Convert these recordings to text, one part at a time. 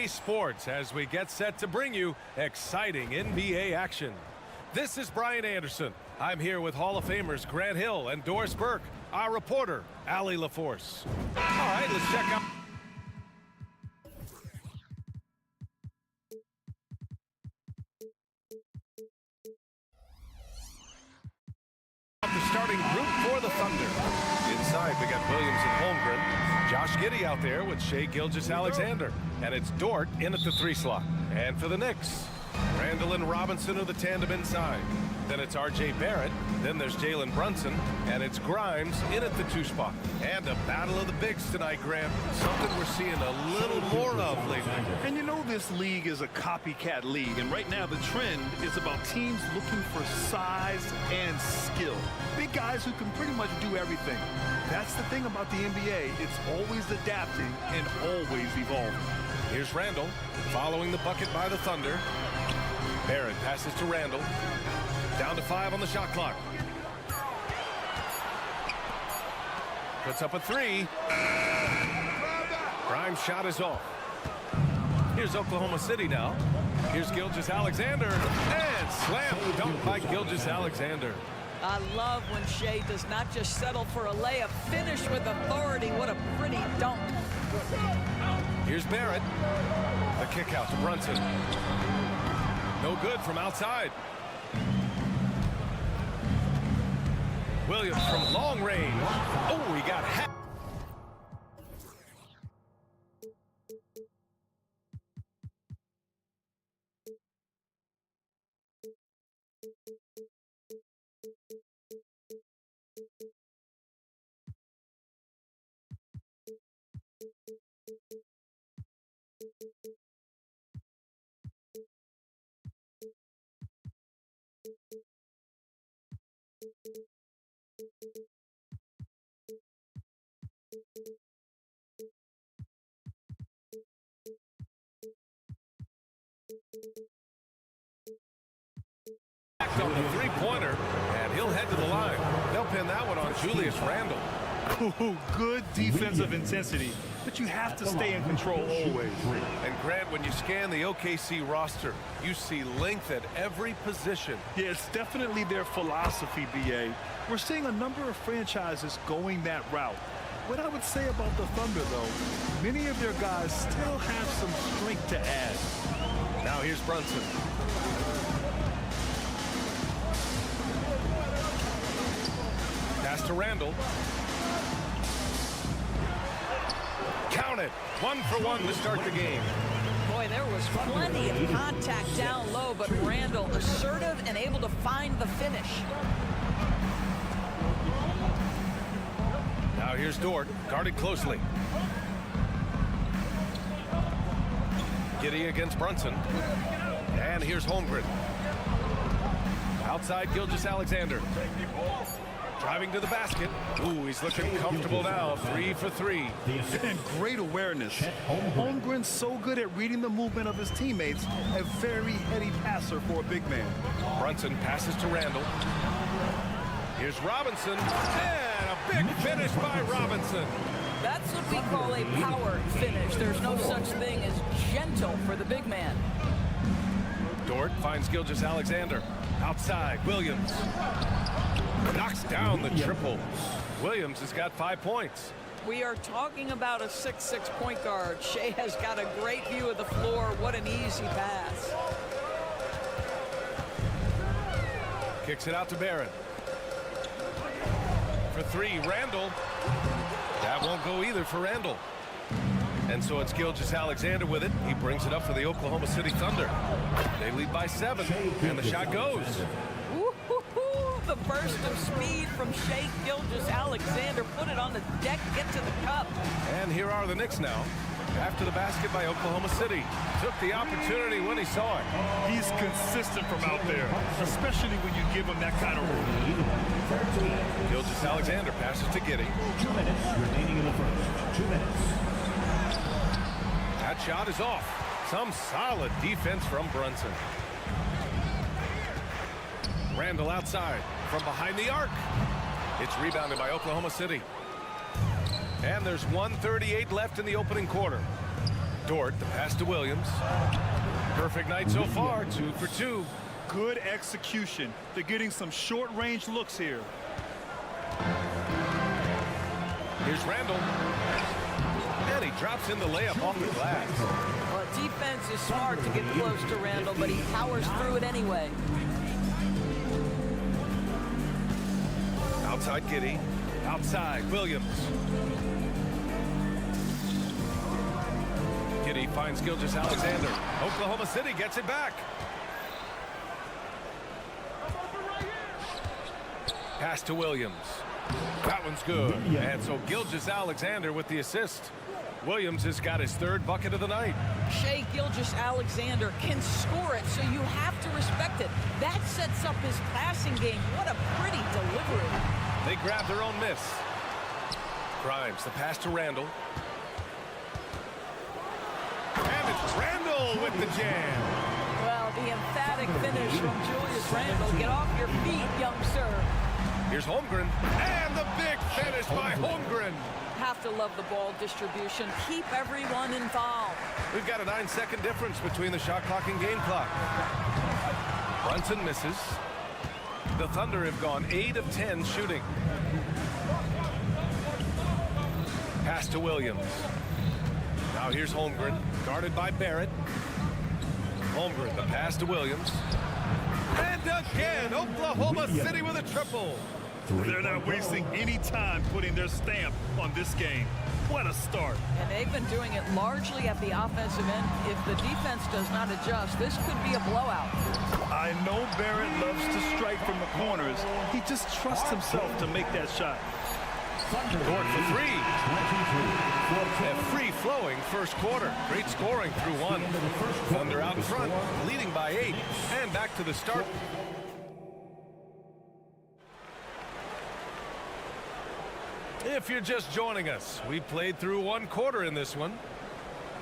Sports as we get set to bring you exciting NBA action. This is Brian Anderson. I'm here with Hall of Famers Grant Hill and Doris Burke, our reporter, Allie LaForce. All right, let's check out the starting group for the Thunder. Inside, we got Williams and Holmgren. Josh Giddey out there with Shai Gilgeous-Alexander. And it's Dort in at the 3 slot. And for the Knicks, Randall and Robinson are the tandem inside. Then it's R.J. Barrett. Then there's Jalen Brunson. And it's Grimes in at the 2 spot. And a battle of the bigs tonight, Grant. Something we're seeing a little more of lately. And you know this league is a copycat league. And right now the trend is about teams looking for size and skill. Big guys who can pretty much do everything. That's the thing about the NBA. It's always adapting and always evolving. Here's Randall following the bucket by the Thunder. Barrett passes to Randall. Down to 5 on the shot clock. Puts up a 3. Grimes' shot is off. Here's Oklahoma City now. Here's Gilgeous-Alexander. And slam dunk by Gilgeous-Alexander. I love when Shai does not just settle for a layup. Finish with authority. What a pretty dunk. Here's Barrett. The kick out to Brunson. No good from outside. Williams from long range. Oh, he got half. On the three-pointer, and he'll head to the line. They'll pin that one on Julius Randle. Ooh, good defensive intensity, but you have to stay in control always. And Grant, when you scan the OKC roster, you see length at every position. Yeah, it's definitely their philosophy, B.A. We're seeing a number of franchises going that route. What I would say about the Thunder, though, many of their guys still have some strength to add. Now here's Brunson. Pass to Randall. Count it. 1 for 1 to start the game. Boy, there was plenty of contact down low, but Randall assertive and able to find the finish. Now here's Dort, guarded closely. Giddey against Brunson. And here's Holmgren. Outside Gilgeous-Alexander. Driving to the basket. Ooh, he's looking comfortable now. 3 for 3. And great awareness. Holmgren's so good at reading the movement of his teammates. A very heady passer for a big man. Brunson passes to Randall. Here's Robinson. And a big finish by Robinson. That's what we call a power finish. There's no such thing as gentle for the big man. Dort finds Gilgeous-Alexander. Outside, Williams. Knocks down the triple. Williams has got 5 points. We are talking about a 6'6" point guard. Shai has got a great view of the floor. What an easy pass. Kicks it out to Barrett. For 3, Randall. That won't go either for Randall. And so it's Gilgeous-Alexander with it. He brings it up for the Oklahoma City Thunder. They lead by 7, and the shot goes. The burst of speed from Shai Gilgeous-Alexander. Put it on the deck, get to the cup. And here are the Knicks now. After the basket by Oklahoma City. Took the opportunity when he saw it. He's consistent from out there, especially when you give him that kind of room. Gilgeous-Alexander passes to Giddey. 2 minutes remaining in the first. 2 minutes. shot is off. Some solid defense from Brunson. Randall outside from behind the arc. It's rebounded by Oklahoma City. And there's 1:38 left in the opening quarter. Dort, the pass to Williams. Perfect night so far, 2 for 2. Good execution. They're getting some short-range looks here. Here's Randall. And he drops in the layup off the glass. Well, defense is smart to get close to Randall, but he powers through it anyway. Outside Giddy. Outside Williams. Giddy finds Gilgeous-Alexander. Oklahoma City gets it back. Pass to Williams. That one's good. And so Gilgeous-Alexander with the assist. Williams has got his 3rd bucket of the night. Shai Gilgeous-Alexander can score it, so you have to respect it. That sets up his passing game. What a pretty delivery. They grab their own miss. Grimes, the pass to Randall. And it's Randall with the jam. Well, the emphatic finish from Julius Randall. Get off your feet, young sir. Here's Holmgren. And the big finish by Holmgren. Have to love the ball distribution. Keep everyone involved. We've got a 9-second difference between the shot clock and game clock. Brunson misses. The Thunder have gone 8 of 10 shooting. Pass to Williams. Now here's Holmgren, guarded by Barrett. Holmgren, the pass to Williams. And again, Oklahoma City with a triple. They're not wasting any time putting their stamp on this game. What a start. And they've been doing it largely at the offensive end. If the defense does not adjust, this could be a blowout. I know Barrett loves to strike from the corners. He just trusts himself to make that shot. Dort for 3. A free-flowing first quarter. Great scoring through 1. Thunder out in front, leading by 8. And back to the start. If you're just joining us, we played through 1 quarter in this one.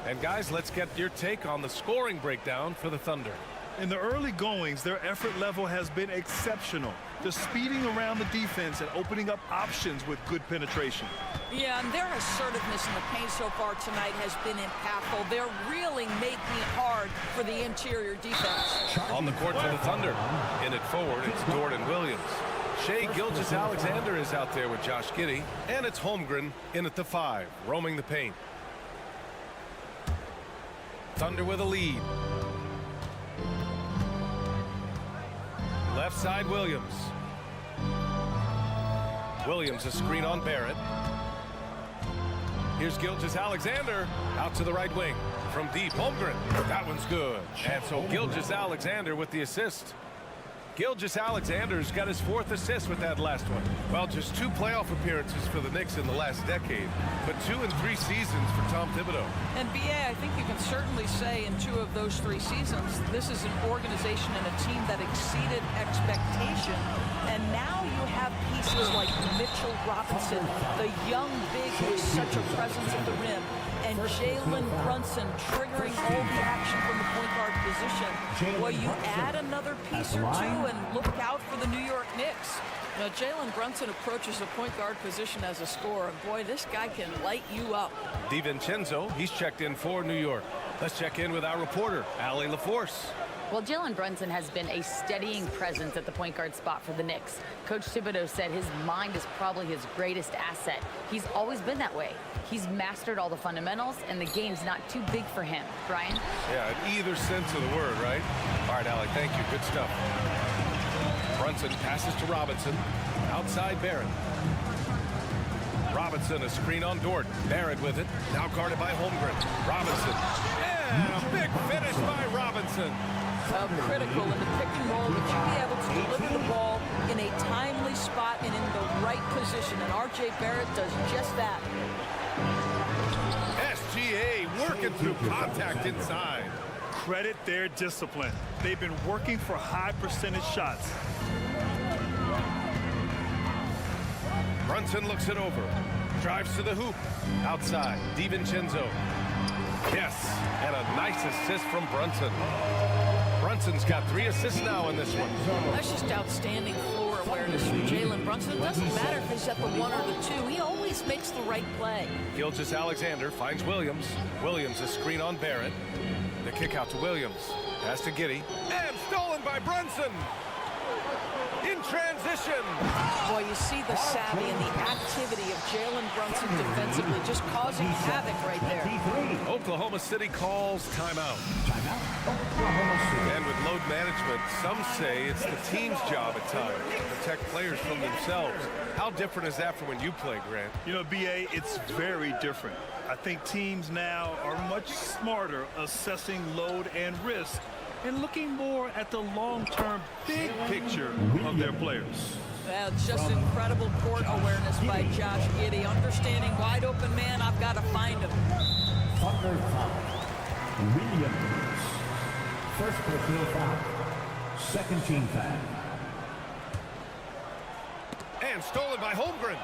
And guys, let's get your take on the scoring breakdown for the Thunder. In the early goings, their effort level has been exceptional. They're speeding around the defense and opening up options with good penetration. Yeah, and their assertiveness in the paint so far tonight has been impactful. They're really making it hard for the interior defense. On the court for the Thunder. In it forward, it's Dort and Williams. Shai Gilgeous-Alexander is out there with Josh Giddey. And it's Holmgren in at the 5, roaming the paint. Thunder with a lead. Left side, Williams. Williams, a screen on Barrett. Here's Gilgeous-Alexander out to the right wing. From deep, Holmgren. That one's good. And so Gilgeous-Alexander with the assist. Gilgeous-Alexander's got his 4th assist with that last one. Well, just 2 playoff appearances for the Knicks in the last decade, but 2 and 3 seasons for Tom Thibodeau. And B.A., I think you can certainly say in 2 of those 3 seasons, this is an organization and a team that exceeded expectation. And now you have pieces like Mitchell Robinson, the young big who is such a presence at the rim, and Jalen Brunson triggering all the action from the point guard position. Well, you add another piece or 2 and look out for the New York Knicks. Now, Jalen Brunson approaches the point guard position as a scorer. And boy, this guy can light you up. DiVincenzo, he's checked in for New York. Let's check in with our reporter, Allie LaForce. Well, Jalen Brunson has been a steadying presence at the point guard spot for the Knicks. Coach Thibodeau said his mind is probably his greatest asset. He's always been that way. He's mastered all the fundamentals, and the game's not too big for him. Brian? Yeah, in either sense of the word, right? All right, Allie, thank you. Good stuff. Brunson passes to Robinson. Outside Barrett. Robinson, a screen on Dort. Barrett with it. Now guarded by Holmgren. Robinson. And a big finish by Robinson. Critical in the pick and roll that you be able to deliver the ball in a timely spot and in the right position. And R.J. Barrett does just that. SGA working through contact inside. Credit their discipline. They've been working for high percentage shots. Brunson looks it over. Drives to the hoop. Outside, DiVincenzo. Yes, and a nice assist from Brunson. Brunson's got 3 assists now in this one. That's just outstanding floor awareness from Jalen Brunson. It doesn't matter if he's at the 1 or the 2. He always makes the right play. Gilgeous-Alexander finds Williams. Williams a screen on Barrett. The kick out to Williams. Pass to Giddey. And stolen by Brunson. In transition. Boy, you see the savvy and the activity of Jalen Brunson defensively, just causing havoc right there. Oklahoma City calls timeout. And with load management, some say it's the team's job at times to protect players from themselves. How different is that from when you played, Grant? You know, B.A., it's very different. I think teams now are much smarter assessing load and risk and looking more at the long-term big picture of their players. That's just incredible court awareness by Josh Giddey. Understanding wide open man, I've got to find him. Thunder foul. Williams. First personal foul. Second team foul. And stolen by Holmgren.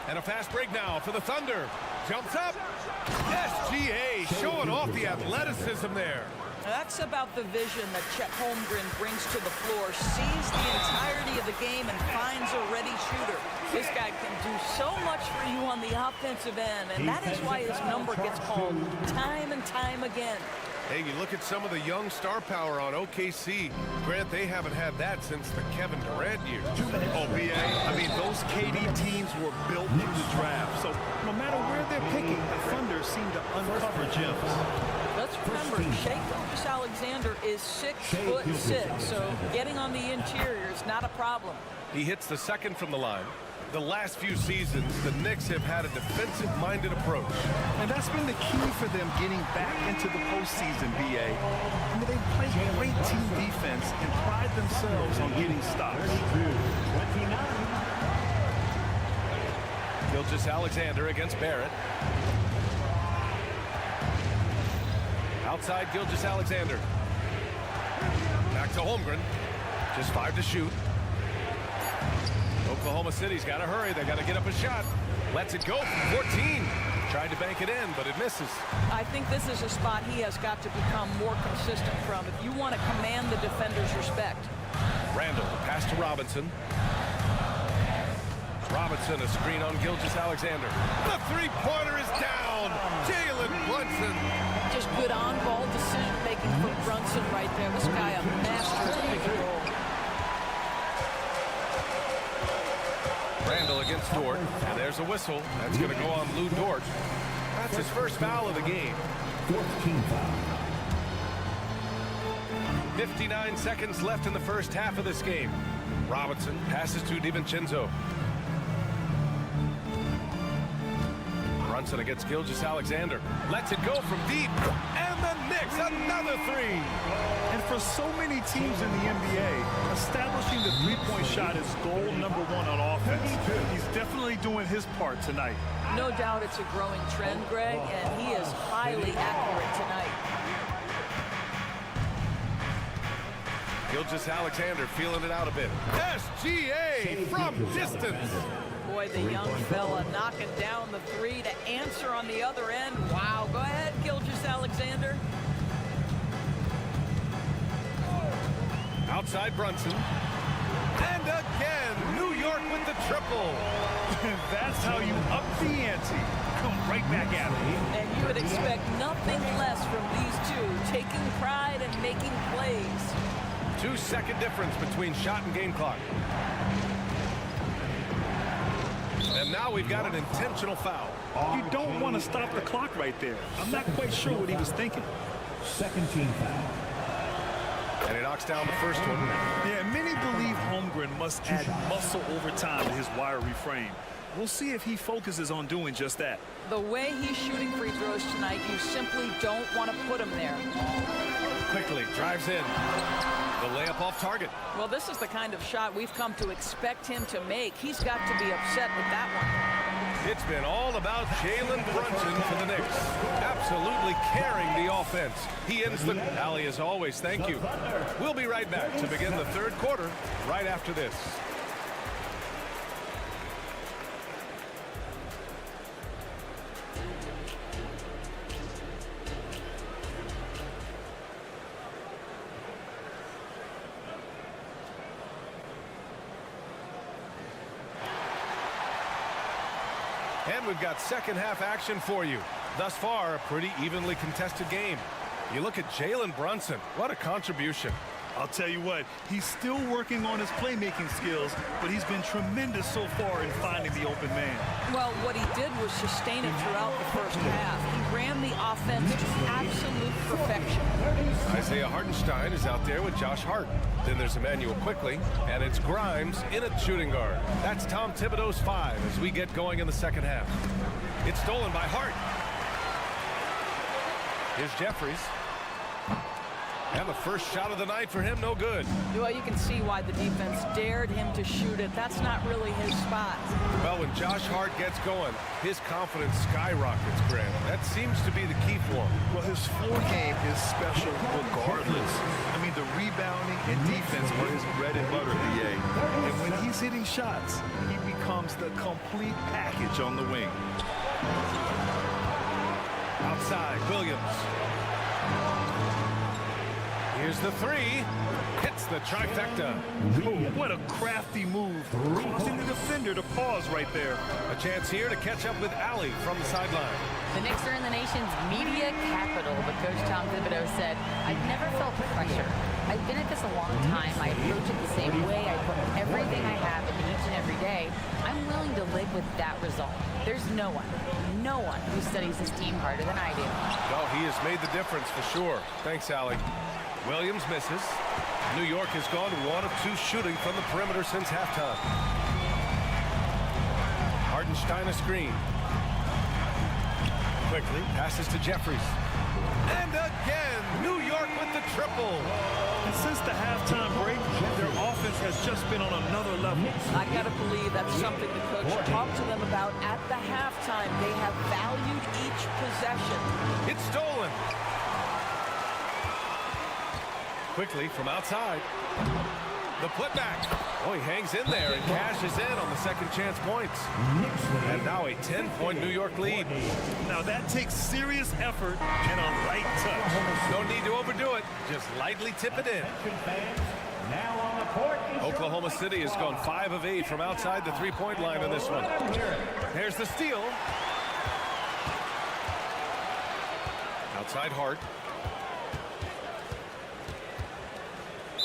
And a fast break now for the Thunder. Jumps up. SGA showing off the athleticism there. That's about the vision that Chet Holmgren brings to the floor. Sees the entirety of the game and finds a ready shooter. This guy can do so much for you on the offensive end, and that is why his number gets called time and time again. Hey, you look at some of the young star power on OKC. Grant, they haven't had that since the Kevin Durant years. Oh, B.A., I mean, those KD teams were built in the draft. So no matter where they're picking, the Thunder seem to uncover gems. Let's remember, Shai Gilgeous-Alexander is 6'6", so getting on the interior is not a problem. He hits the second from the line. The last few seasons, the Knicks have had a defensive-minded approach. And that's been the key for them getting back into the postseason, B.A. I mean, they play great team defense and pride themselves on getting stops. Gilgeous-Alexander against Barrett. Outside Gilgeous-Alexander. Back to Holmgren. Just 5 to shoot. Oklahoma City's got to hurry. They got to get up a shot. Lets it go from 14. Tried to bank it in, but it misses. I think this is a spot he has got to become more consistent from if you want to command the defender's respect. Randall, pass to Robinson. Robinson, a screen on Gilgeous-Alexander. The three-pointer is down. Jalen Brunson. Just good on-ball decision-making from Brunson right there. This guy a master of pick and roll. Randall against Dort, and there's a whistle. That's going to go on Lou Dort. That's his first foul of the game. 14 foul. 59 seconds left in the first half of this game. Robinson passes to DiVincenzo. Brunson against Gilgeous-Alexander. Lets it go from deep. And the Knicks, another three. And for so many teams in the NBA, establishing the three-point shot is goal number 1 on offense. He's definitely doing his part tonight. No doubt it's a growing trend, Greg, and he is highly accurate tonight. Gilgeous-Alexander feeling it out a bit. SGA from distance. Boy, the young fella knocking down the three to answer on the other end. Wow, go ahead, Gilgeous-Alexander. Outside Brunson. And again, New York with the triple. That's how you up the ante. Come right back at it. And you would expect nothing less from these two, taking pride and making plays. 2-second difference between shot and game clock. And now we've got an intentional foul. You don't want to stop the clock right there. I'm not quite sure what he was thinking. Second team foul. And he knocks down the first one. Yeah, many believe Holmgren must add muscle over time to his wiry frame. We'll see if he focuses on doing just that. The way he's shooting free throws tonight, you simply don't want to put him there. Quickly drives in. The layup off target. Well, this is the kind of shot we've come to expect him to make. He's got to be upset with that one. It's been all about Jalen Brunson for the Knicks. Absolutely carrying the offense. He ends the alley as always. Thank you. We'll be right back to begin the third quarter right after this. And we've got second half action for you. Thus far, a pretty evenly contested game. You look at Jalen Brunson. What a contribution. I'll tell you what, he's still working on his playmaking skills, but he's been tremendous so far in finding the open man. Well, what he did was sustain it throughout the first half. He ran the offense to absolute perfection. Isaiah Hartenstein is out there with Josh Hart. Then there's Emmanuel Quickly, and it's Grimes in at shooting guard. That's Tom Thibodeau's 5 as we get going in the second half. It's stolen by Hart. Here's Jeffries. And the first shot of the night for him, no good. Well, you can see why the defense dared him to shoot it. That's not really his spot. Well, when Josh Hart gets going, his confidence skyrockets, Grant. That seems to be the key for him. Well, his floor game is special regardless. I mean, the rebounding and defense are his bread and butter, B.A. And when he's hitting shots, he becomes the complete package on the wing. Outside, Williams. Here's the 3. Hits the trifecta. Oh, what a crafty move, causing the defender to pause right there. A chance here to catch up with Allie from the sideline. The Knicks are in the nation's media capital, but Coach Tom Thibodeau said, "I've never felt pressure. I've been at this a long time. I approach it the same way. I put everything I have into each and every day. I'm willing to live with that result. There's no one who studies his team harder than I do." Well, he has made the difference for sure. Thanks, Allie. Williams misses. New York has gone 1 of 2 shooting from the perimeter since halftime. Hartenstein a screen. Quickly passes to Jeffries. And again, New York with the triple. And since the halftime break, their offense has just been on another level. I gotta believe that's something the coach talked to them about at the halftime. They have valued each possession. It's stolen. Quickly from outside. The putback. Oh, he hangs in there and cashes in on the second chance points. And now a 10-point New York lead. Now that takes serious effort and a light touch. No need to overdo it. Just lightly tip it in. Now on the court is Oklahoma City has gone 5 of 8 from outside the three-point line in this one. There's the steal. Outside Hart.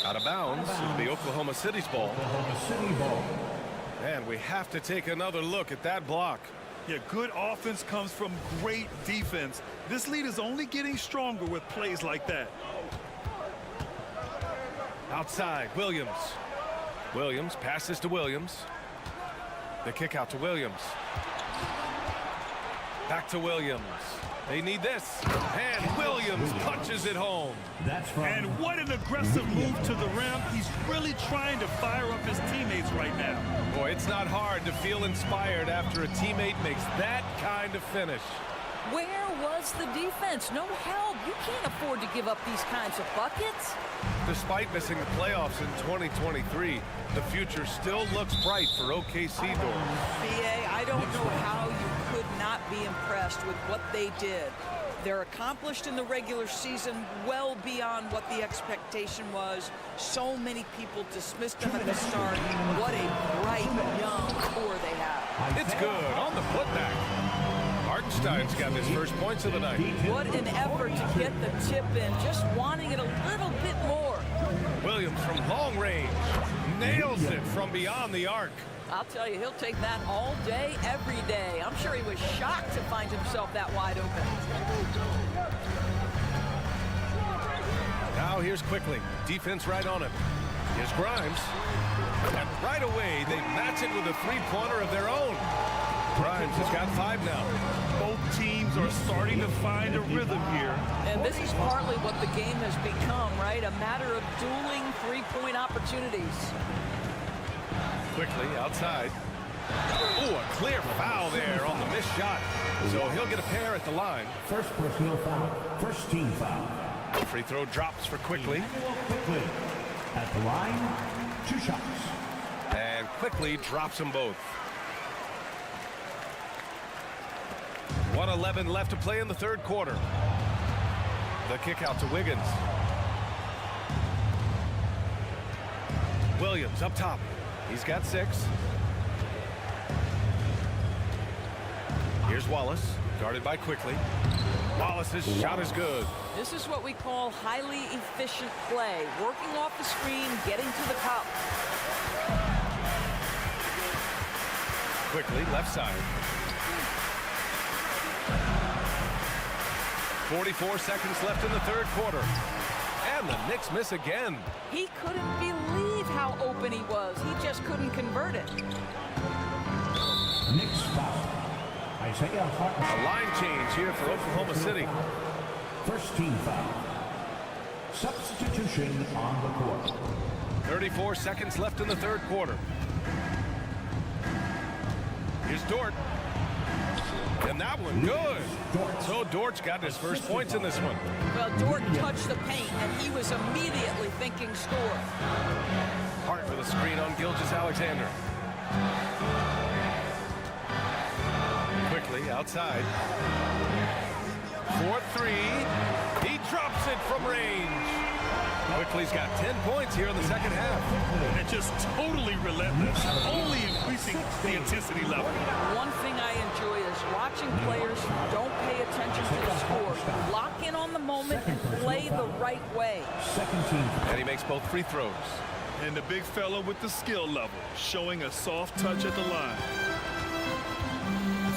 Out of bounds. It'll be Oklahoma City's ball. Oklahoma City ball. And we have to take another look at that block. Yeah, good offense comes from great defense. This lead is only getting stronger with plays like that. Outside, Williams. Williams passes to Williams. The kick out to Williams. Back to Williams. They need this. And Williams punches it home. That's from And what an aggressive move to the rim. He's really trying to fire up his teammates right now. Boy, it's not hard to feel inspired after a teammate makes that kind of finish. Where was the defense? No help. You can't afford to give up these kinds of buckets. Despite missing the playoffs in 2023, the future still looks bright for OKC doors. BA, I don't know how you could not be impressed with what they did. They're accomplished in the regular season well beyond what the expectation was. So many people dismissed them at the start. What a bright young core they have. It's good on the putback. Hartenstein's got his first points of the night. What an effort to get the tip in, just wanting it a little bit more. Williams from long range nails it from beyond the arc. I'll tell you, he'll take that all day, every day. I'm sure he was shocked to find himself that wide open. Now here's Quickly. Defense right on him. Here's Grimes. And right away, they match it with a three-pointer of their own. Grimes has got 5 now. Both teams are starting to find a rhythm here. And this is partly what the game has become, right? A matter of dueling three-point opportunities. Quickly outside. Oh, a clear foul there on the missed shot. So he'll get a pair at the line. first personal foul. First team foul. Free throw drops for Quickly. Quickly. At the line, 2 shots. And Quickly drops them both. 1:11 left to play in the third quarter. The kick out to Wiggins. Williams up top. He's got 6. Here's Wallace, guarded by Quickly. Wallace's shot is good. This is what we call highly efficient play. Working off the screen, getting to the cup. Quickly, left side. 44 seconds left in the third quarter. And the Knicks miss again. He couldn't believe how open he was. He just couldn't convert it. Knicks foul. Isaiah Hartman. A line change here for Oklahoma City. First team foul. Substitution on the court. 34 seconds left in the third quarter. Here's Dort. And that one good. So Dort's got his first points in this one. Well, Dort touched the paint, and he was immediately thinking score. Hart with a screen on Gilgeous-Alexander. Quickly outside. 4-3. He drops it from range. Quickly's got 10 points here in the second half. And just totally relentless, only increasing the intensity level. One thing I enjoy is watching players who don't pay attention to the score, lock in on the moment and play the right way. Second team. And he makes both free throws. And the big fella with the skill level, showing a soft touch at the line.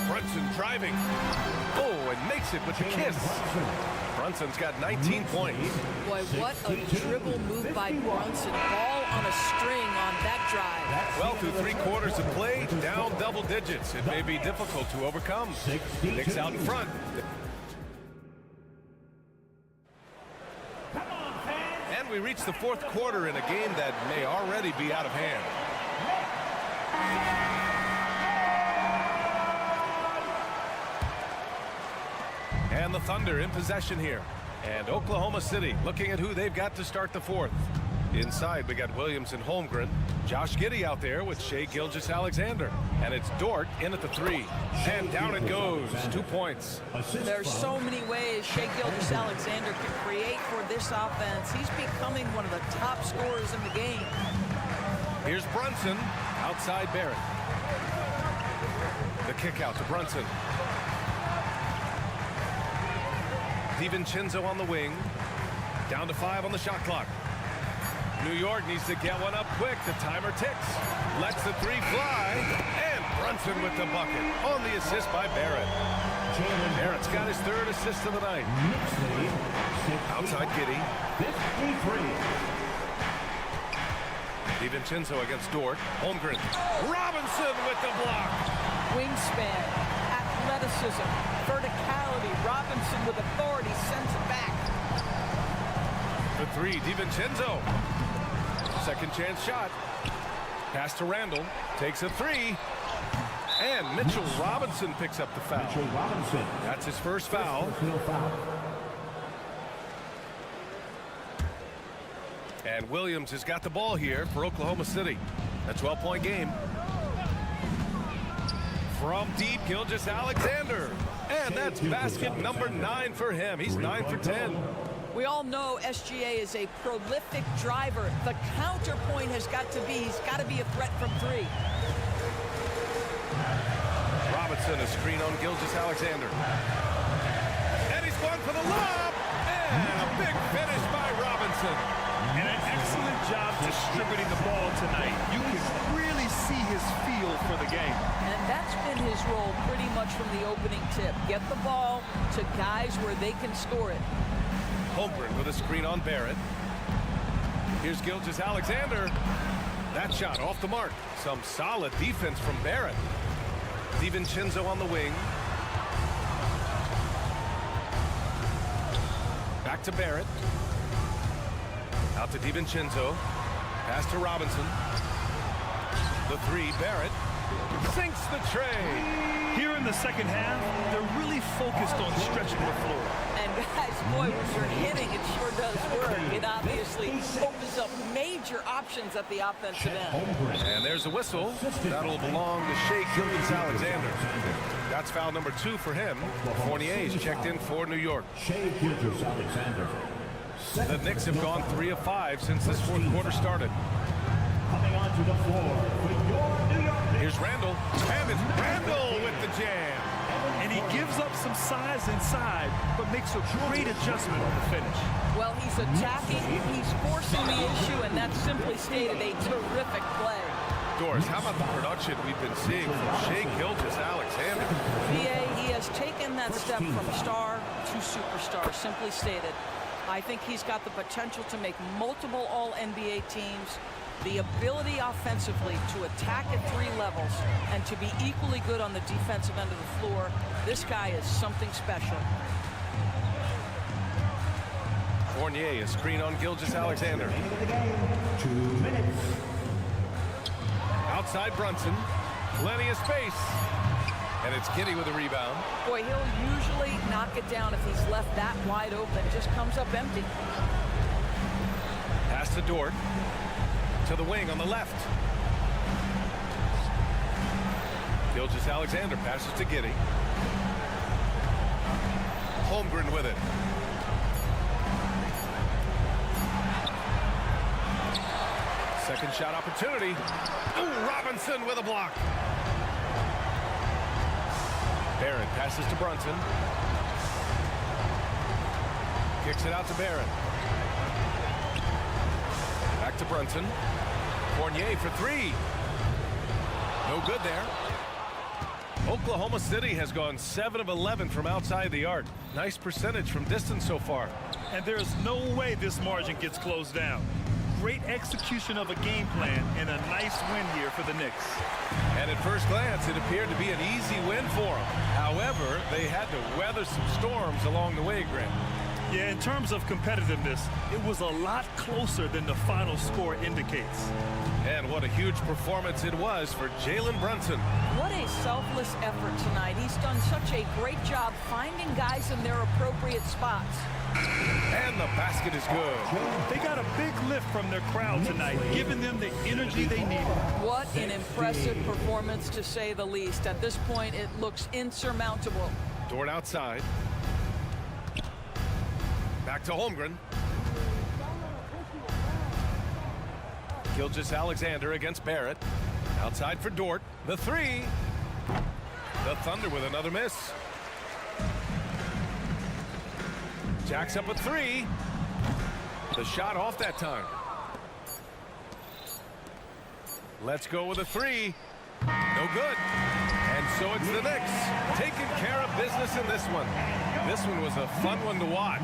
Brunson driving. Oh, and makes it with the kiss. Brunson's got 19 points. Boy, what a dribble move by Brunson. Ball on a string on that drive. Well, through 3 quarters of play, down double digits. It may be difficult to overcome. Knicks out in front. And we reach the fourth quarter in a game that may already be out of hand. And the Thunder in possession here. And Oklahoma City looking at who they've got to start the fourth. Inside, we got Williams and Holmgren. Josh Giddey out there with Shai Gilgeous-Alexander. And it's Dort in at the 3. And down it goes. 2 points. There's so many ways Shai Gilgeous-Alexander can create for this offense. He's becoming one of the top scorers in the game. Here's Brunson. Outside Barrett. The kick out to Brunson. DiVincenzo on the wing. Down to 5 on the shot clock. New York needs to get one up quick. The timer ticks. Lets the 3 fly. And Brunson with the bucket on the assist by Barrett. Barrett's got his 3rd assist of the night. Outside Giddey. 53. DiVincenzo against Dort. Holmgren. Robinson with the block. Wingspan, athleticism, verticality. Robinson with authority sends it back. The 3, DiVincenzo. Second chance shot. Pass to Randall. Takes a 3. And Mitchell Robinson picks up the foul. Mitchell Robinson. That's his first foul. Personal foul. And Williams has got the ball here for Oklahoma City. A 12-point game. From deep, Gilgeous-Alexander. And that's basket number 9 for him. He's 9 for 10. We all know SGA is a prolific driver. The counterpoint has got to be, he's got to be a threat from 3. Robinson, a screen on Gilgeous-Alexander. And he's going for the lob. And a big finish by Robinson. And an excellent job distributing the ball tonight. You can really see his feel for the game. And that's been his role pretty much from the opening tip. Get the ball to guys where they can score it. Holmgren with a screen on Barrett. Here's Gilgeous-Alexander. That shot off the mark. Some solid defense from Barrett. DiVincenzo on the wing. Back to Barrett. Out to DiVincenzo. Pass to Robinson. The 3, Barrett. Sinks the tray. Here in the second half, they're really focused on stretching the floor. And guys, boy, when you're hitting, it sure does work. It obviously opens up major options at the offensive end. And there's a whistle. That'll belong to Shai Gilgeous-Alexander. That's foul number 2 for him. Fournier's checked in for New York. Shai Gilgeous-Alexander. The Knicks have gone 3 of 5 since this fourth quarter started. Coming onto the floor for your New York Knicks. Here's Randall. And it's Randall with the jam. And he He gives up some size inside, but makes a great adjustment on the finish. Well, he's attacking, he's forcing the issue, and that's simply stated a terrific play. Doris, how about the production we've been seeing from Shai Gilgeous-Alexander? VA, he has taken that step from star to superstar, simply stated. I think he's got the potential to make multiple All-NBA teams, the ability offensively to attack at 3 levels, and to be equally good on the defensive end of the floor. This guy is something special. Fournier, a screen on Gilgeous-Alexander. 2 minutes. Outside Brunson, plenty of space. And it's Giddey with a rebound. Boy, he'll usually knock it down if he's left that wide open. Just comes up empty. Pass to Dort. To the wing on the left. Gilgeous-Alexander passes to Giddey. Holmgren with it. Second shot opportunity. Ooh, Robinson with a block. Barrett passes to Brunson. Kicks it out to Barrett. Back to Brunson. Fournier for 3. No good there. Oklahoma City has gone 7 of 11 from outside the arc. Nice percentage from distance so far. And there's no way this margin gets closed down. Great execution of a game plan and a nice win here for the Knicks. And at first glance, it appeared to be an easy win for them. However, they had to weather some storms along the way, Grant. Yeah, in terms of competitiveness, it was a lot closer than the final score indicates. And what a huge performance it was for Jalen Brunson. What a selfless effort tonight. He's done such a great job finding guys in their appropriate spots. And the basket is good. They got a big lift from their crowd tonight, giving them the energy they needed. What an impressive performance, to say the least. At this point, it looks insurmountable. Dort outside. Back to Holmgren. Gilgeous-Alexander against Barrett. Outside for Dort. The 3. The Thunder with another miss. Jacks up a 3. The shot off that time. Let's go with a 3. No good. And so it's the Knicks taking care of business in this one. This one was a fun one to watch.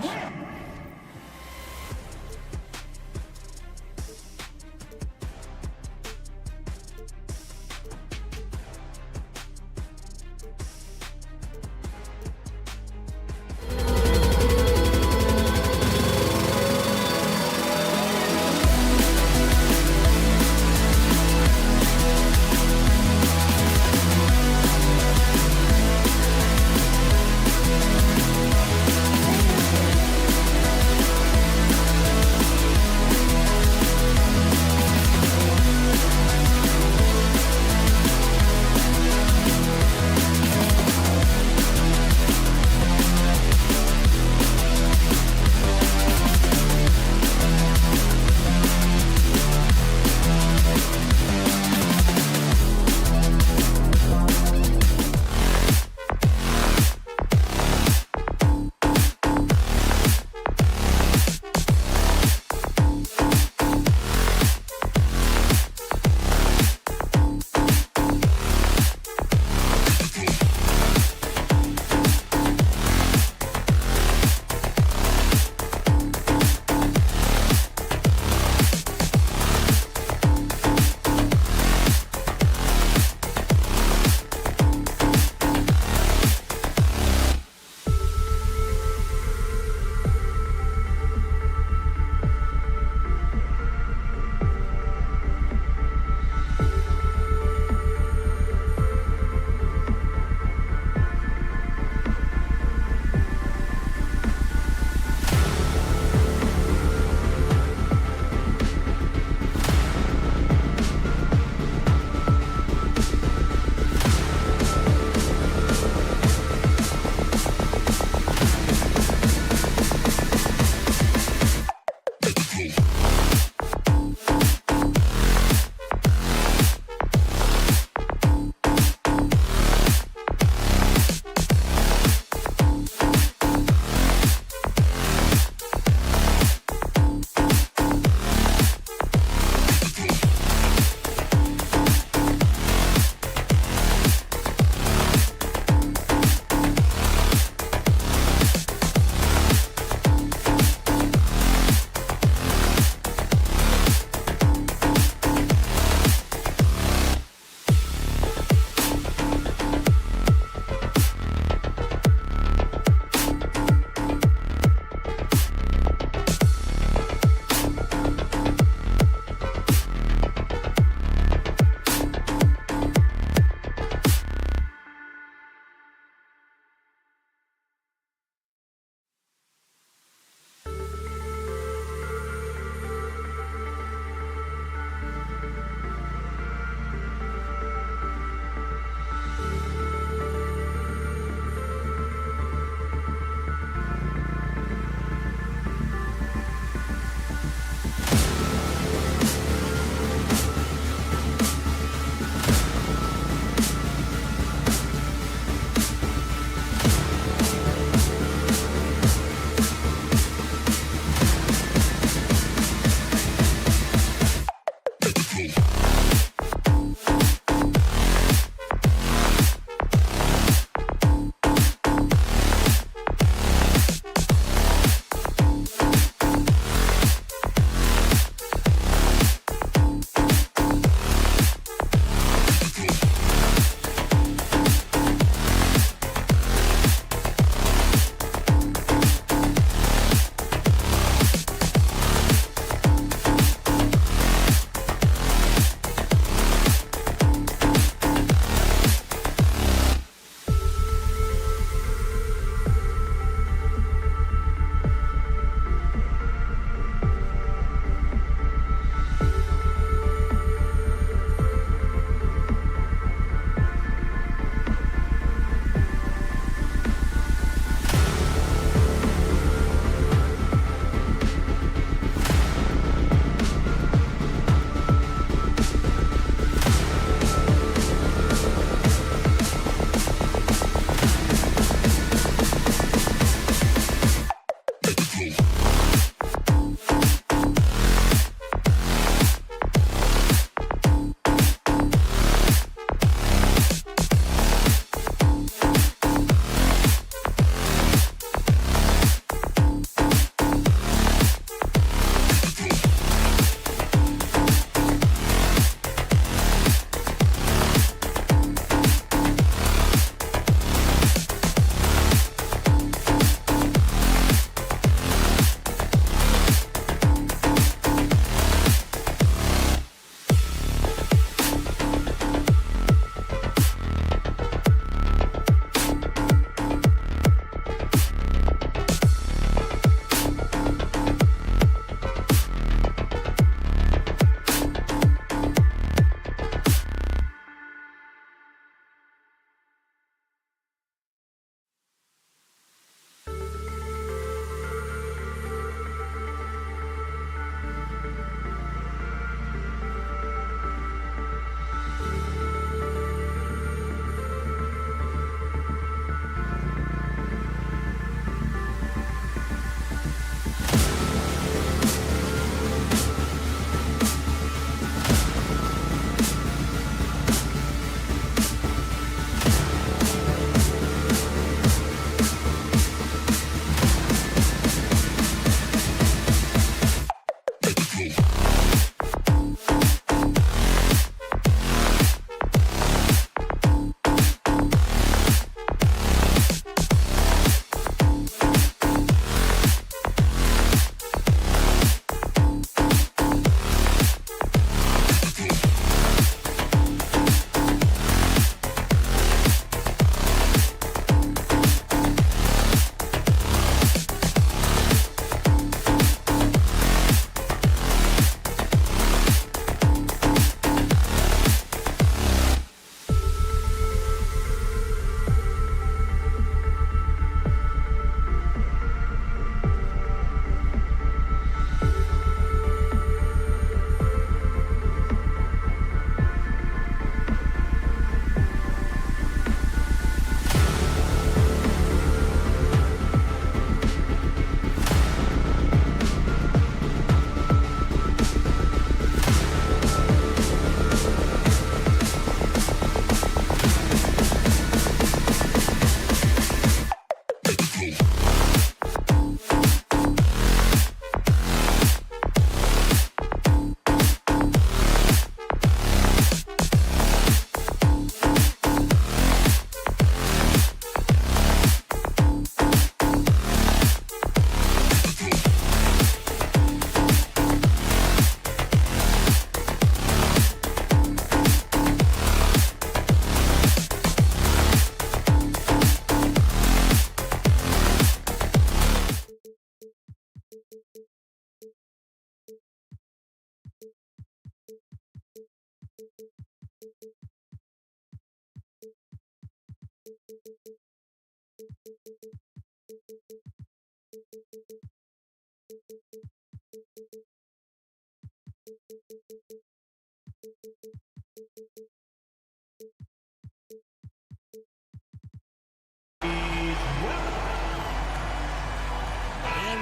And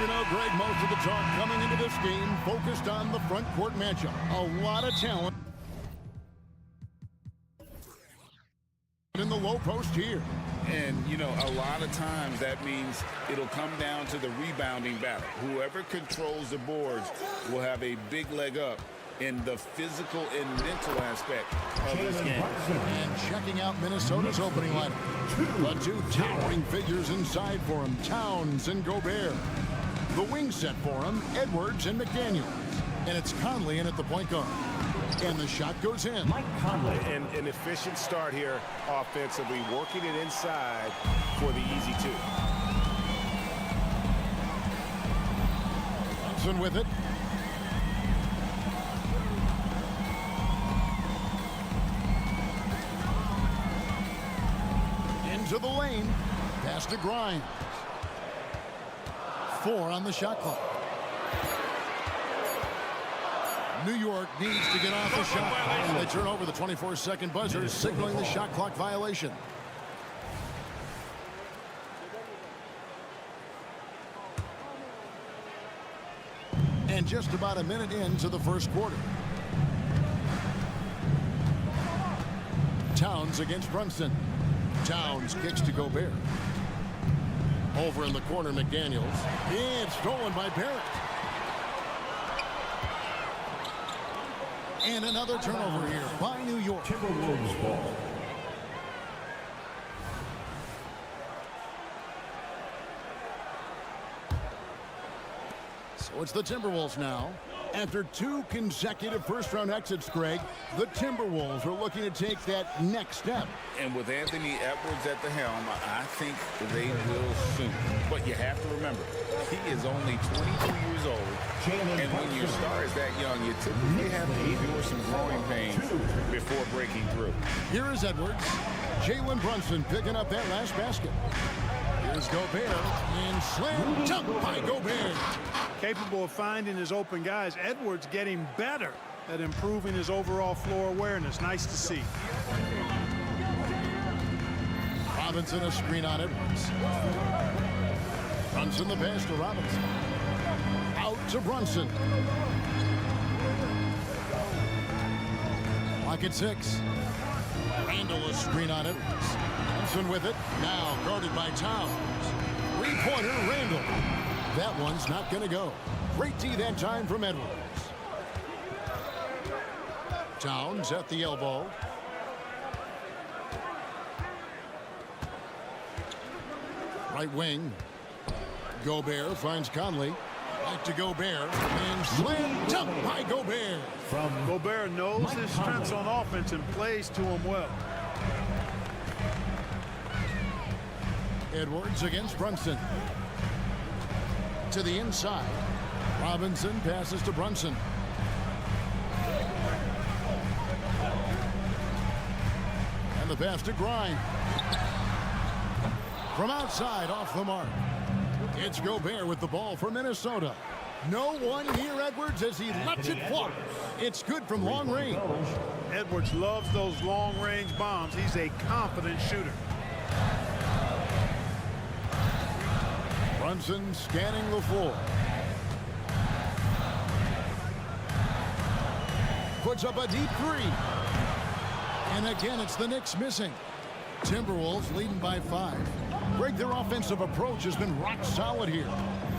you know, Greg, most of the talk coming into this game focused on the front court matchup. A lot of talent in the low post here. And, you know, a lot of times that means it'll come down to the rebounding battle. Whoever controls the boards will have a big leg up in the physical and mental aspect of this game. And checking out Minnesota's opening lineup. The two towering figures inside for him, Towns and Gobert. The wing set for him, Edwards and McDaniels. And it's Conley in at the point guard. And the shot goes in. Mike Conley. And an efficient start here offensively, working it inside for the easy two. Johnson with it. Into the lane. Pass to Grimes. 4 on the shot clock. New York needs to get off the shot. And they turn over the 24-second buzzer, signaling the shot clock violation. And just about a minute into the first quarter. Towns against Brunson. Towns kicks to Gobert. Over in the corner, McDaniels. And stolen by Barrett. And another turnover here by New York. Timberwolves ball. So it's the Timberwolves now. After 2 consecutive first-round exits, Greg, the Timberwolves are looking to take that next step. And with Anthony Edwards at the helm, I think they will soon. But you have to remember, he is only 22 years old. And when your star is that young, you typically have to endure some growing pains before breaking through. Here is Edwards. Jalen Brunson picking up that last basket. Here's Gobert. And slam dunk by Gobert. Capable of finding his open guys. Edwards getting better at improving his overall floor awareness. Nice to see. Robinson a screen on Edwards. Brunson the pass to Robinson. Out to Brunson. Clock at 6. Randall a screen on Edwards. Brunson with it. Now guarded by Towns. Three-pointer Randall. That one's not going to go. Great D that time from Edwards. Towns at the elbow. Right wing. Gobert finds Conley. Back to Gobert. And slam dunk by Gobert. Gobert knows his strengths on offense and plays to him well. Edwards against Brunson. To the inside. Robinson passes to Brunson. And the pass to Grimes. From outside, off the mark. It's Gobert with the ball for Minnesota. No one near Edwards as he lets it fly. It's good from long range. Edwards loves those long-range bombs. He's a confident shooter. Brunson scanning the floor. Puts up a deep 3. And again, it's the Knicks missing. Timberwolves leading by 5. Greg, their offensive approach has been rock solid here.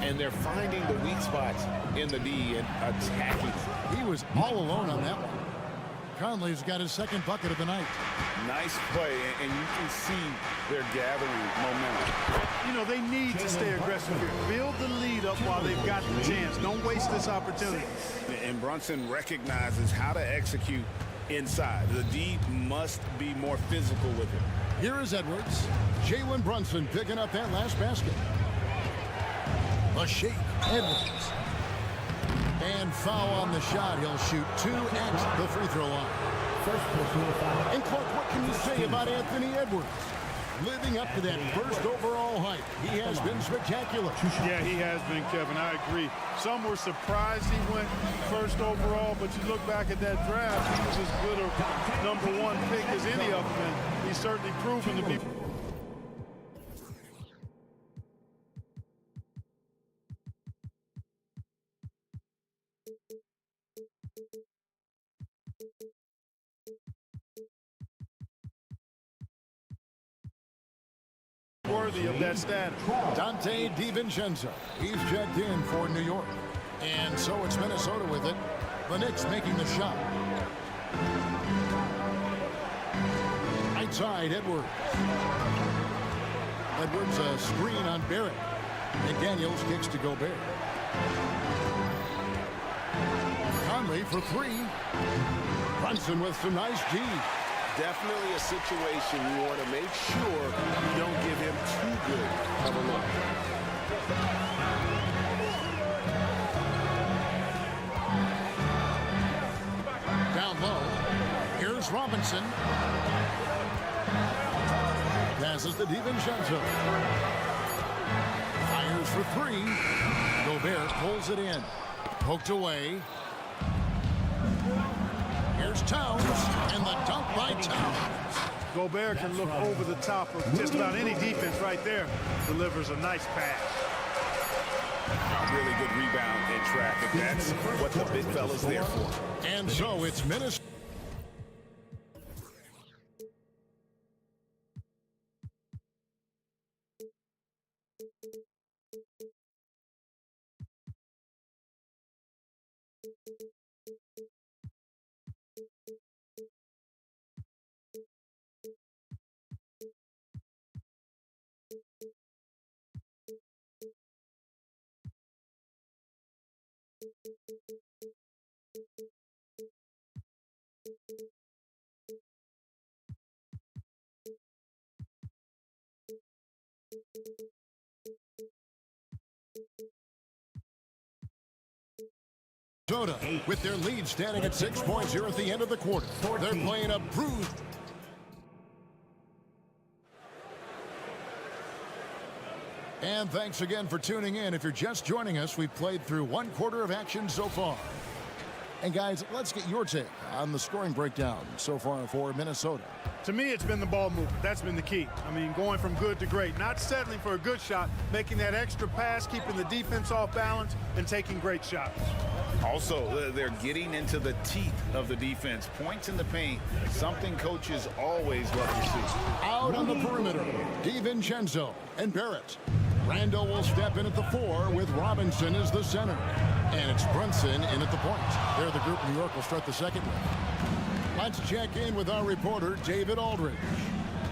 And they're finding the weak spots in the D and attacking. He was all alone on that one. Conley's got his second bucket of the night. Nice play, and you can see they're gathering momentum. You know, they need to stay aggressive here. Build the lead up while they've got the chance. Don't waste this opportunity. And Brunson recognizes how to execute inside. The D must be more physical with it. Here is Edwards. Jalen Brunson picking up that last basket. A shake. Edwards. And foul on the shot. He'll shoot 2 at the free throw line. First personal foul. And Clark, what can you say about Anthony Edwards? living up to that first overall hype. He has been spectacular. Yeah, he has been, Kevin. I agree. Some were surprised he went first overall, but you look back at that draft, he was as good a #1 pick as any of them, and he's certainly proven to be. Worthy of that status. Dante DiVincenzo. He's checked in for New York. And so it's Minnesota with it. The Knicks making the shot. Right side, Edwards. Edwards a screen on Barrett. McDaniels kicks to Gobert. Conley for three. Brunson with some nice D. Definitely a situation you want to make sure you don't give him too good of a look. Down low. Here's Robinson. Passes to DiVincenzo. Fires for three. Gobert pulls it in. Poked away. Here's Towns, and the dunk by Towns. Gobert can look over the top of just about any defense right there. Delivers a nice pass. A really good rebound in traffic. That's what the big fella's there for. And so it's Minnesota. With their lead standing at 6 points here at the end of the quarter. They're playing a bruised. And thanks again for tuning in. If you're just joining us, we've played through 1 quarter of action so far. And guys, let's get your take on the scoring breakdown so far for Minnesota. To me, it's been the ball movement. That's been the key. I mean, going from good to great. Not settling for a good shot, making that extra pass, keeping the defense off balance, and taking great shots. Also, they're getting into the teeth of the defense. Points in the paint, something coaches always love to see. Out on the perimeter, DiVincenzo and Barrett. Rando will step in at the 4 with Robinson as the center. And it's Brunson in at the point. They're the group New York will start the second with. Let's check in with our reporter, David Aldridge.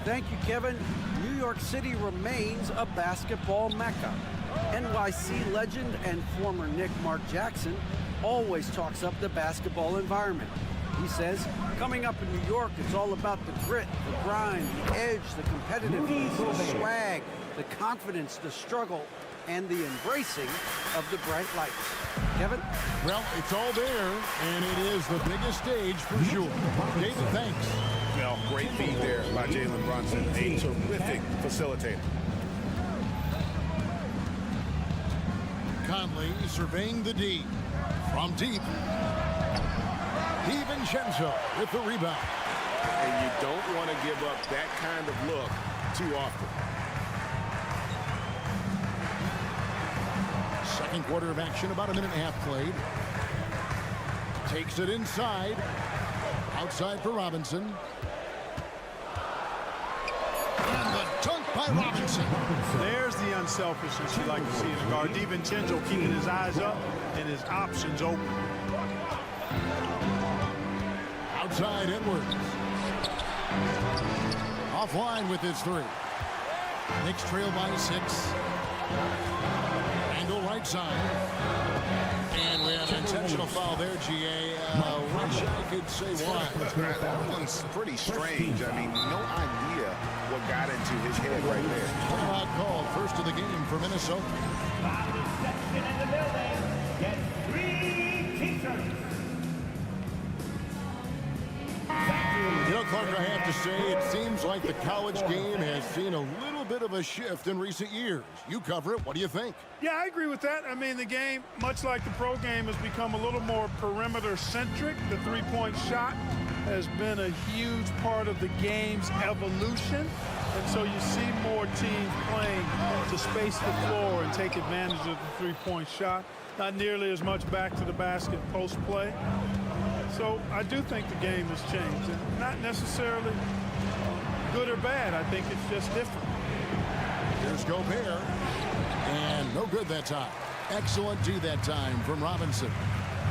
Thank you, Kevin. New York City remains a basketball mecca. NYC legend and former Knick Mark Jackson always talks up the basketball environment. He says, coming up in New York, it's all about the grit, the grind, the edge, the competitiveness, the swag, the confidence, the struggle, and the embracing of the bright lights. Kevin? Well, it's all there, and it is the biggest stage for sure. David, thanks. Well, great feed there by Jalen Brunson, a terrific facilitator. Conley surveying the D. From deep. DiVincenzo with the rebound. And you don't want to give up that kind of look too often. Second quarter of action, about a minute and a half played. Takes it inside. Outside for Robinson. And the dunk by Robinson. There's the unselfishness you like to see in a guard. DiVincenzo keeping his eyes up and his options open. Outside Edwards. Offline with his 3. Knicks trail by 6. Angle right side. And we have an intentional foul there, GA. Wish I could say why. That one's pretty strange. I mean, no idea what got into his head right there. Timeout call, first of the game for Minnesota. Section in the building. Get 3 t-shirts. You know, Clark, Mark, I have to say, it seems like the college game has seen a little bit of a shift in recent years. You cover it. What do you think? Yeah, I agree with that. I mean, the game, much like the pro game, has become a little more perimeter-centric. The three-point shot has been a huge part of the game's evolution. And so you see more teams playing to space the floor and take advantage of the three-point shot. Not nearly as much back to the basket post play. So I do think the game has changed. And not necessarily good or bad. I think it's just different. Here's Gobert. And no good that time. Excellent D that time from Robinson.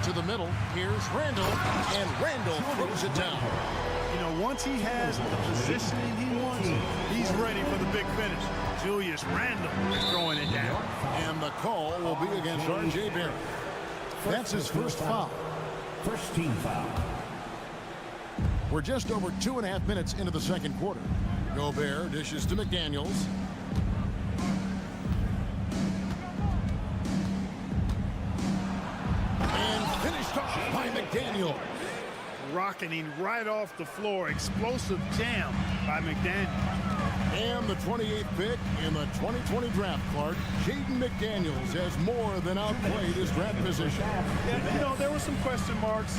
To the middle, here's Randall. And Randall throws it down. You know, once he has the positioning he wants, he's ready for the big finish. Julius Randle is throwing it down. And the call will be against R.J. Barrett. That's his first foul. First team foul. We're just over 2.5 minutes into the second quarter. Gobert dishes to McDaniels. And finished off by McDaniels. Rocketing right off the floor. Explosive jam by McDaniels. And the 28th pick in the 2020 draft, Clark, Jaden McDaniels has more than outplayed his draft position. Yeah, you know, there were some question marks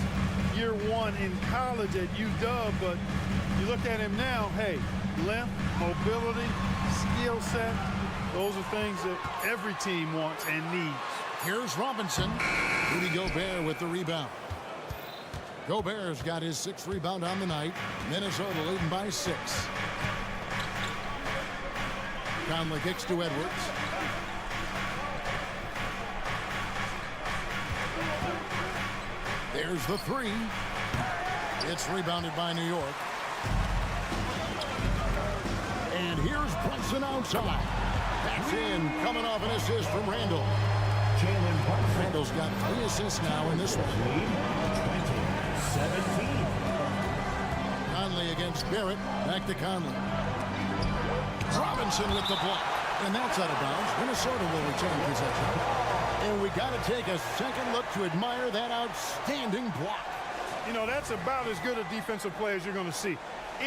year one in college at UW, but you look at him now, hey, length, mobility, skill set, those are things that every team wants and needs. Here's Robinson. Rudy Gobert with the rebound. Gobert's got his 6th rebound on the night. Minnesota leading by 6. Conley kicks to Edwards. There's the 3. It's rebounded by New York. And here's Brunson outside. That's in, coming off an assist from Randall. Randall's got 3 assists now in this one. 17. Conley against Barrett. Back to Conley. Robinson with the block. And that's out of bounds. Minnesota will retain possession. And we got to take a second look to admire that outstanding block. You know, that's about as good a defensive play as you're going to see.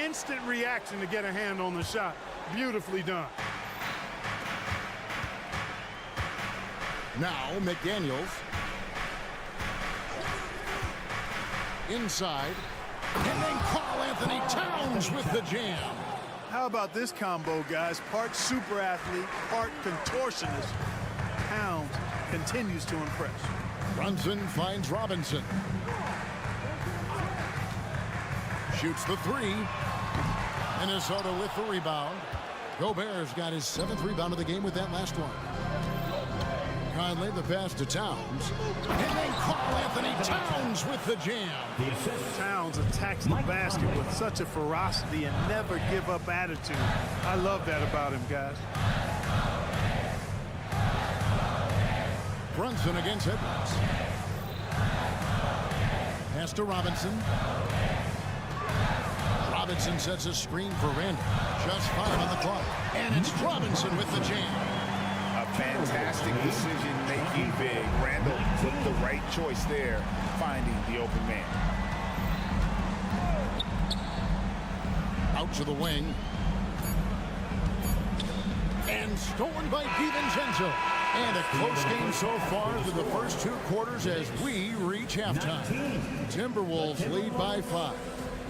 Instant reaction to get a hand on the shot. Beautifully done. Now McDaniels. Inside. And then Karl Anthony Towns with the jam. How about this combo, guys? Part super athlete, part contortionist. Towns continues to impress. Brunson finds Robinson. Shoots the 3. Minnesota with the rebound. Gobert's got his 7th rebound of the game with that last one. Conley the pass to Towns. And then Karl Anthony Towns with the jam. Towns attacks the basket with such a ferocity and never give up attitude. I love that about him, guys. Brunson against Edwards. Pass to Robinson. Robinson sets a screen for Randall. Just 5 on the clock. And it's Robinson with the jam. Fantastic decision-making big. Randall took the right choice there, finding the open man. Out to the wing. And stolen by DiVincenzo. And a close game so far through the first 2 quarters as we reach halftime. Timberwolves lead by 5.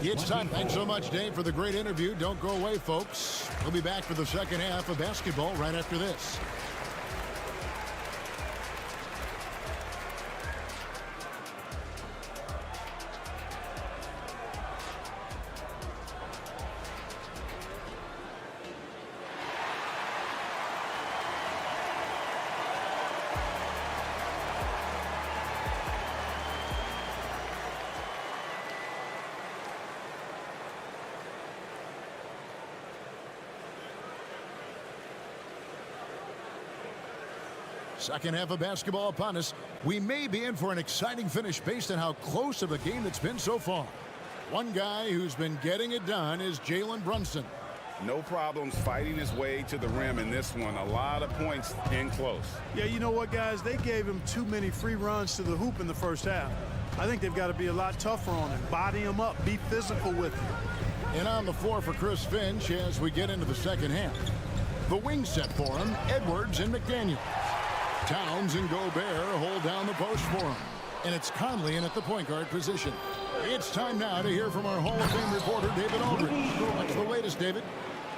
It's time. Thanks so much, Dave, for the great interview. Don't go away, folks. We'll be back for the second half of basketball right after this. Second half of basketball upon us. We may be in for an exciting finish based on how close of a game it's been so far. One guy who's been getting it done is Jalen Brunson. No problems fighting his way to the rim in this one. A lot of points in close. Yeah, you know what, guys? They gave him too many free runs to the hoop in the first half. I think they've got to be a lot tougher on him. Body him up. Be physical with him. And on the floor for Chris Finch as we get into the second half. The wing set for him, Edwards and McDaniel. Towns and Gobert hold down the post for him. And it's Conley in at the point guard position. It's time now to hear from our Hall of Fame reporter, David Aldridge. What's the latest, David?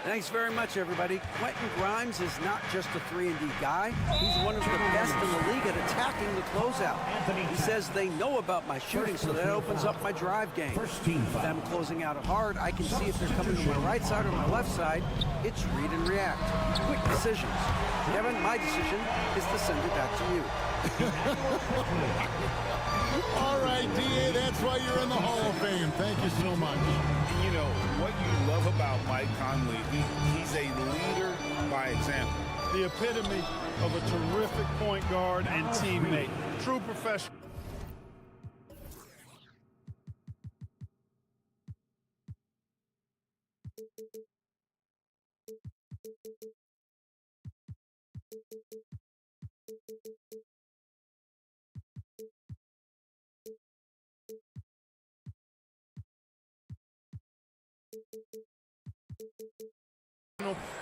Thanks very much, everybody. Quentin Grimes is not just a 3-and-D guy. He's one of the best in the league at attacking the closeout. He says they know about my shooting, so that opens up my drive game. If I'm closing out hard, I can see if they're coming to my right side or my left side. It's read and react. Quick decisions. Kevin, my decision is to send it back to you. All right, D.A., that's why you're in the Hall of Fame. Thank you so much. You know, what you love about Mike Conley, he's a leader by example. The epitome of a terrific point guard and teammate. True professional.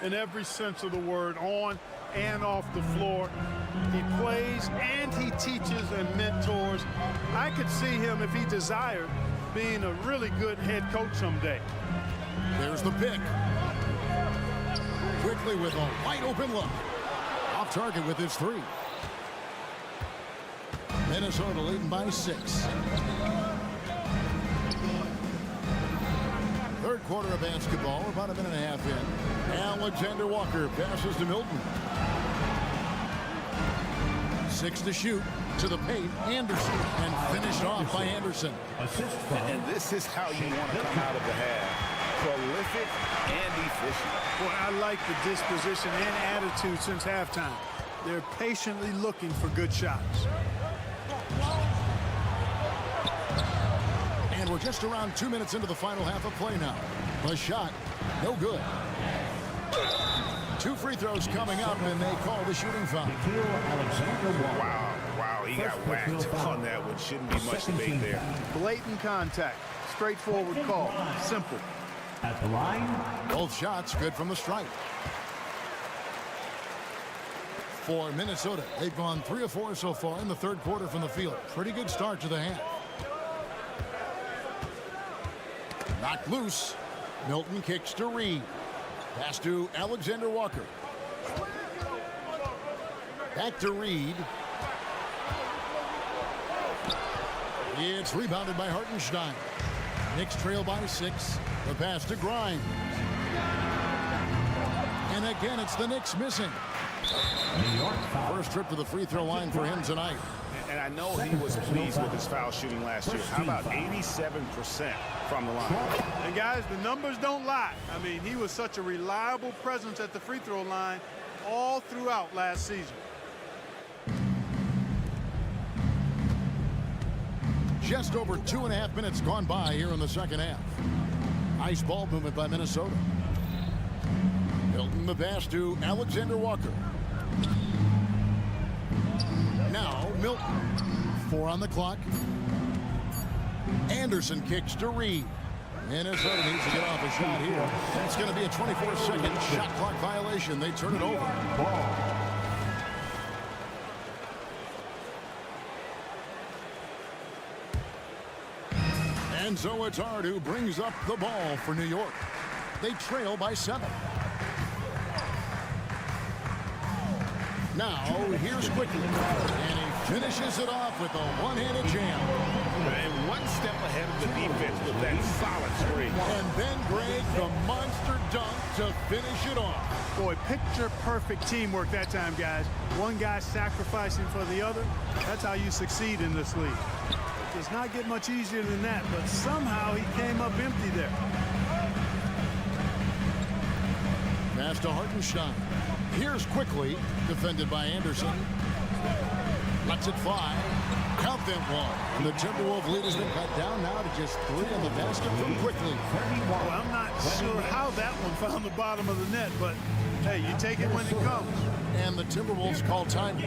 In every sense of the word, on and off the floor. He plays and he teaches and mentors. I could see him, if he desired, being a really good head coach someday. There's the pick. Quickly with a wide open look. Off target with his three. Minnesota leading by 6. Third quarter of basketball. We're about a minute and a half in. Alexander Walker passes to Milton. 6 to shoot. To the paint, Anderson. And finished off by Anderson. And this is how you want to come out of the half. Prolific and efficient. Boy, I like the disposition and attitude since halftime. They're patiently looking for good shots. And we're just around 2 minutes into the final half of play now. A shot, no good. 2 free throws coming up, and they call the shooting foul. Wow, he got whacked on that one. Shouldn't be much debate there. Blatant contact, straightforward call, simple. At the line. Both shots good from the stripe. For Minnesota, they've gone 3 of 4 so far in the third quarter from the field. Pretty good start to the half. Knocked loose. Milton kicks to Reed. Pass to Alexander Walker. Back to Reed. It's rebounded by Hartenstein. Knicks trail by 6. The pass to Grimes. And again, it's the Knicks missing. First trip to the free throw line for him tonight. And I know he was pleased with his foul shooting last year. How about 87% from the line? And guys, the numbers don't lie. I mean, he was such a reliable presence at the free throw line all throughout last season. Just over 2.5 minutes gone by here in the second half. Nice ball movement by Minnesota. Milton the pass to Alexander Walker. Now Milton. 4 on the clock. Anderson kicks to Reed. Minnesota needs to get off a shot here. That's going to be a 24-second shot clock violation. They turn it over. And so it's Hard who brings up the ball for New York. They trail by 7. Now, here's Quickly. And he finishes it off with a one-handed jam. And one step ahead of the defense with that solid screen. And then Greg, the monster dunk to finish it off. Boy, picture-perfect teamwork that time, guys. One guy sacrificing for the other. That's how you succeed in this league. It does not get much easier than that, but somehow he came up empty there. Pass to Hartenstein. Here's Quickly, defended by Anderson. Lets it fly. Count them one. And the Timberwolves lead has been cut down now to just 3 on the basket from Quickly. Well, I'm not sure how that one found the bottom of the net, but hey, you take it when it comes. And the Timberwolves call time. A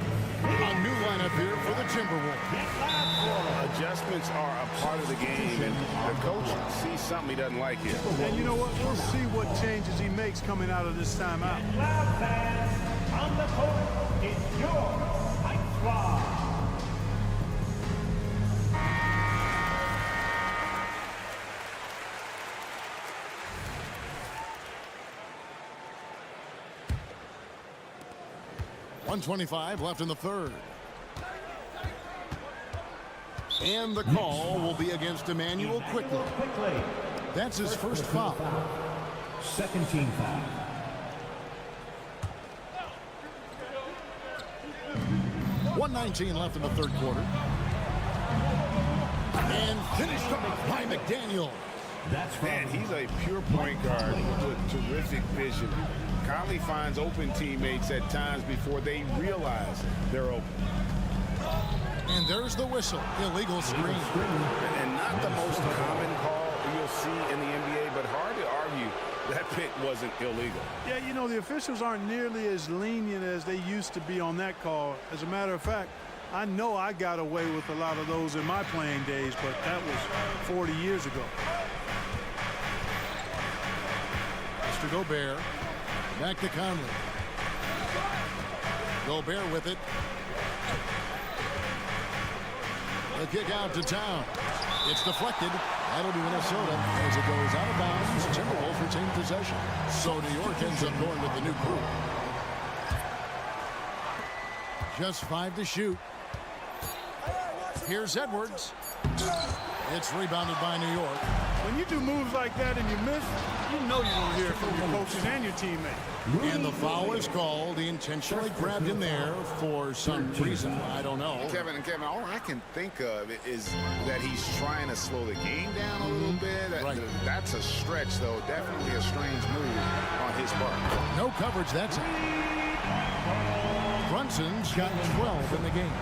new lineup here for the Timberwolves. Adjustments are a part of the game, and the coach sees something he doesn't like here. And you know what? We'll see what changes he makes coming out of this timeout. Loud fans on the court, it's your Hype Squad. .125 left in the third. And the call will be against Emmanuel Quickly. That's his first foul. Second team foul. .119 left in the third quarter. And finished up by McDaniel. Man, he's a pure point guard with terrific vision. Conley finds open teammates at times before they realize they're open. And there's the whistle. Illegal screen. And not the most common call you'll see in the NBA, but hard to argue that pick wasn't illegal. Yeah, you know, the officials aren't nearly as lenient as they used to be on that call. As a matter of fact, I know I got away with a lot of those in my playing days, but that was 40 years ago. Mr. Gobert. Back to Conley. Gobert with it. The kick out to Town. It's deflected. That'll be Minnesota as it goes out of bounds. Timberwolves retain possession. So New York ends up going with the new group. Just 5 to shoot. Here's Edwards. It's rebounded by New York. When you do moves like that and you miss, you know you're going to hear it from your coaches and your teammates. And the foul is called. He intentionally grabbed him there for some reason. I don't know. Kevin, all I can think of is that he's trying to slow the game down a little bit. Right. That's a stretch, though. Definitely a strange move on his part. No coverage that time. Brunson's got 12 in the game.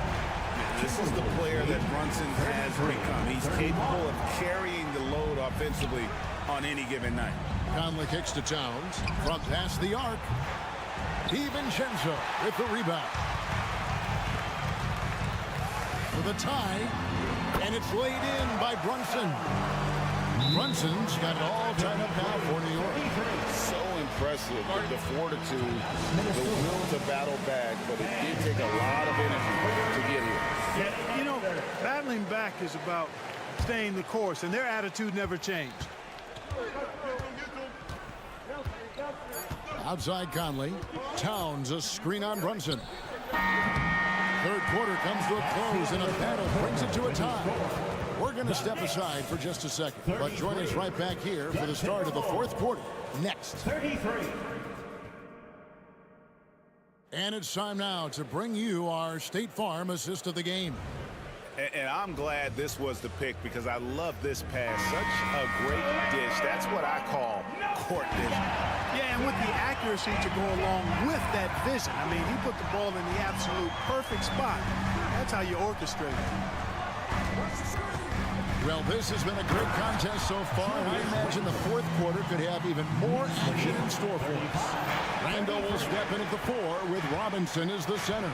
This is the player that Brunson has become. He's capable of carrying the load offensively on any given night. Conley kicks to Towns. From past the arc. DiVincenzo with the rebound. For the tie. And it's laid in by Brunson. Brunson's got it all tied up now for New York. So impressive with the fortitude, the will to battle back, but it did take a lot of energy to get here. Yeah, you know, battling back is about staying the course, and their attitude never changed. Outside Conley. Towns a screen on Brunson. Third quarter comes to a close, and a battle brings it to a tie. We're going to step aside for just a second, but join us right back here for the start of the fourth quarter next. 33. And it's time now to bring you our State Farm assist of the game. And I'm glad this was the pick because I love this pass. Such a great dish. That's what I call court vision. Yeah, and with the accuracy to go along with that vision. I mean, he put the ball in the absolute perfect spot. That's how you orchestrate it. Well, this has been a great contest so far, and I imagine the fourth quarter could have even more action in store for us. Randall will step in at the 4 with Robinson as the center.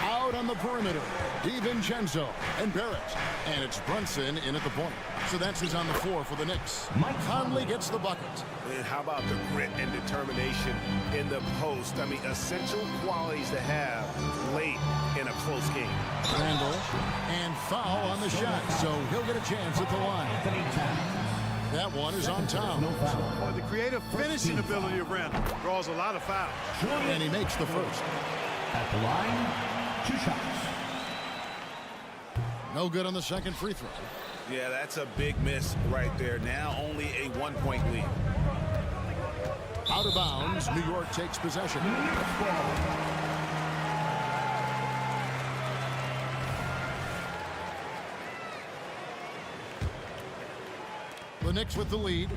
Out on the perimeter, DiVincenzo and Barrett. And it's Brunson in at the point. So that's who's on the 4 for the Knicks. Conley gets the bucket. And how about the grit and determination in the post? I mean, essential qualities to have late in a close game. Randall, and foul on the shot, so he'll get a chance at the line. That one is on Tom. Well, the creative finishing ability of Randall draws a lot of fouls. And he makes the first. At the line, 2 shots. No good on the second free throw. Yeah, that's a big miss right there. Now only a 1-point lead. Out of bounds, New York takes possession. The Knicks with the lead.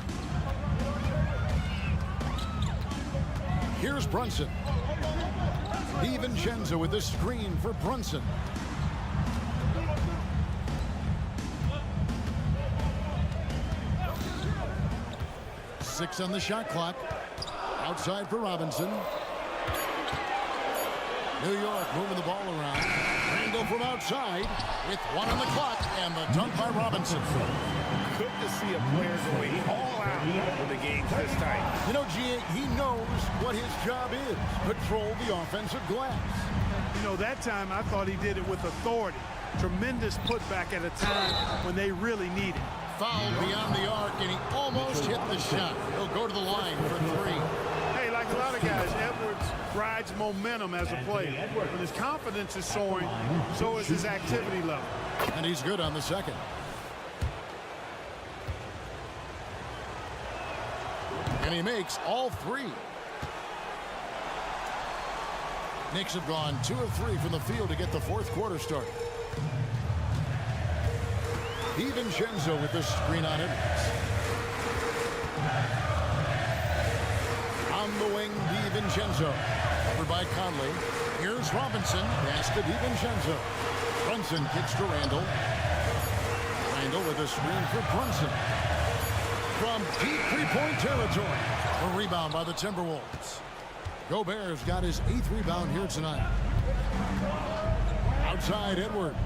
Here's Brunson. DiVincenzo with the screen for Brunson. 6 on the shot clock. Outside for Robinson. New York moving the ball around. Randall from outside with 1 on the clock, and the dunk by Robinson. Good to see a player going all out when the game's this tight. You know, G.A., he knows what his job is. Control the offensive glass. You know, that time I thought he did it with authority. Tremendous putback at a time when they really need it. Foul beyond the arc, and he almost hit the shot. He'll go to the line for 3. Hey, like a lot of guys, Edwards rides momentum as a player. When his confidence is soaring, so is his activity level. And he's good on the second. And he makes all 3. Knicks have gone 2 of 3 from the field to get the fourth quarter started. DiVincenzo with the screen on Edwards. On the wing, DiVincenzo. Covered by Conley. Here's Robinson. Pass to DiVincenzo. Brunson kicks to Randall. Randall with a screen for Brunson. From deep three-point territory. A rebound by the Timberwolves. Gobert's got his 8th rebound here tonight. Outside Edwards.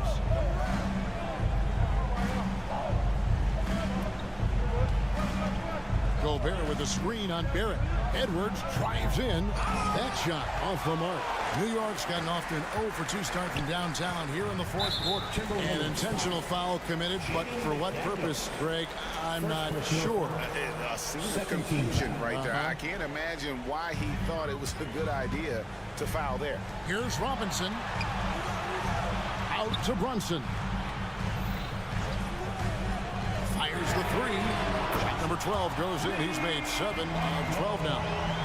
Gobert with the screen on Barrett. Edwards drives in. That shot off the mark. New York's gotten off to an 0 for 2 start from downtown here in the fourth quarter. An intentional foul committed, but for what purpose, Greg, I'm not sure. A scene of confusion right there. I can't imagine why he thought it was a good idea to foul there. Here's Robinson. Out to Brunson. Fires the 3. Shot number 12 goes in. He's made 7 of 12 now.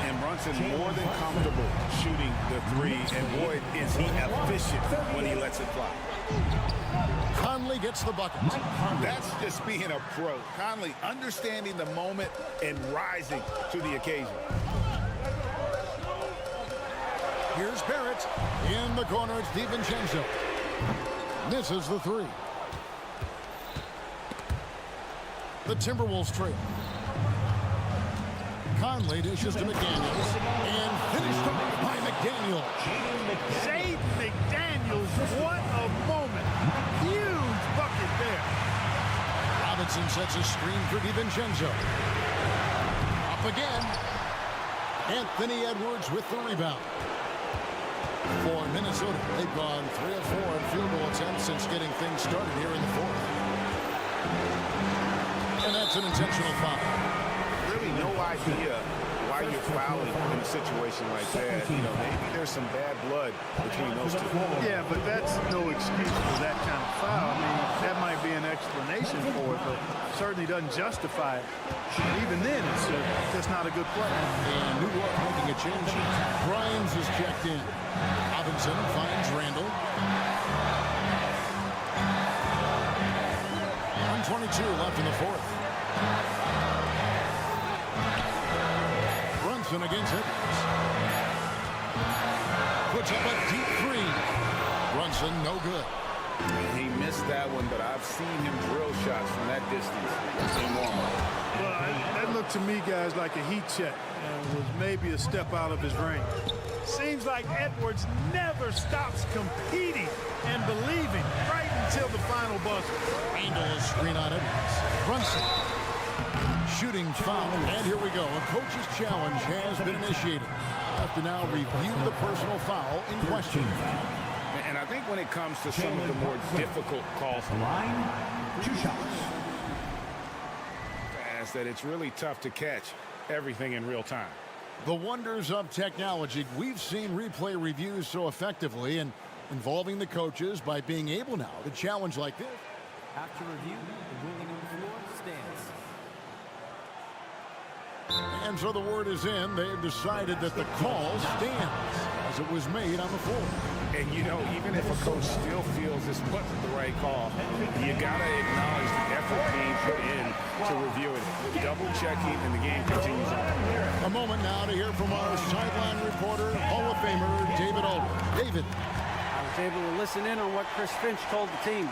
And Brunson more than comfortable shooting the 3. And boy, is he efficient when he lets it fly. Conley gets the bucket. That's just being a pro. Conley understanding the moment and rising to the occasion. Here's Barrett. In the corner, it's DiVincenzo. Misses the 3. The Timberwolves trail. Conley dishes to McDaniels. And finished off by McDaniels. Jaden McDaniels, what a moment. Huge bucket there. Robinson sets a screen for DiVincenzo. Up again. Anthony Edwards with the rebound. For Minnesota, they've gone 3 of 4 in field goal attempts since getting things started here in the fourth. And that's an intentional foul. Really no idea why you're fouling in a situation like that. You know, maybe there's some bad blood between those two. Yeah, but that's no excuse for that kind of foul. I mean, that might be an explanation for it, but certainly doesn't justify it. Even then, it's just not a good play. And New York making a change. Grimes is checked in. Robinson finds Randall. 1:22 left in the fourth. Brunson against Edwards. Puts up a deep 3. Brunson, no good. He missed that one, but I've seen him drill shots from that distance in warm-up. Well, that looked to me, guys, like a heat check and was maybe a step out of his range. Seems like Edwards never stops competing and believing right until the final buzzer. Randall is screen on Edwards. Brunson. Shooting foul. And here we go. A coach's challenge has been initiated. Have to now review the personal foul in question. And I think when it comes to some of the more difficult calls, Line, 2 shots. is that it's really tough to catch everything in real time. The wonders of technology. We've seen replay reviews so effectively and involving the coaches by being able now to challenge like this. After review, the ruling on the floor stands. And so the word is in. They've decided that the call stands as it was made on the floor. And, you know, even if a coach still feels this wasn't the right call, you got to acknowledge the effort being put in to review it. Double-checking, and the game continues on. A moment now to hear from our sideline reporter, Hall of Famer David Aldridge. David. able to listen in on what Chris Finch told the team.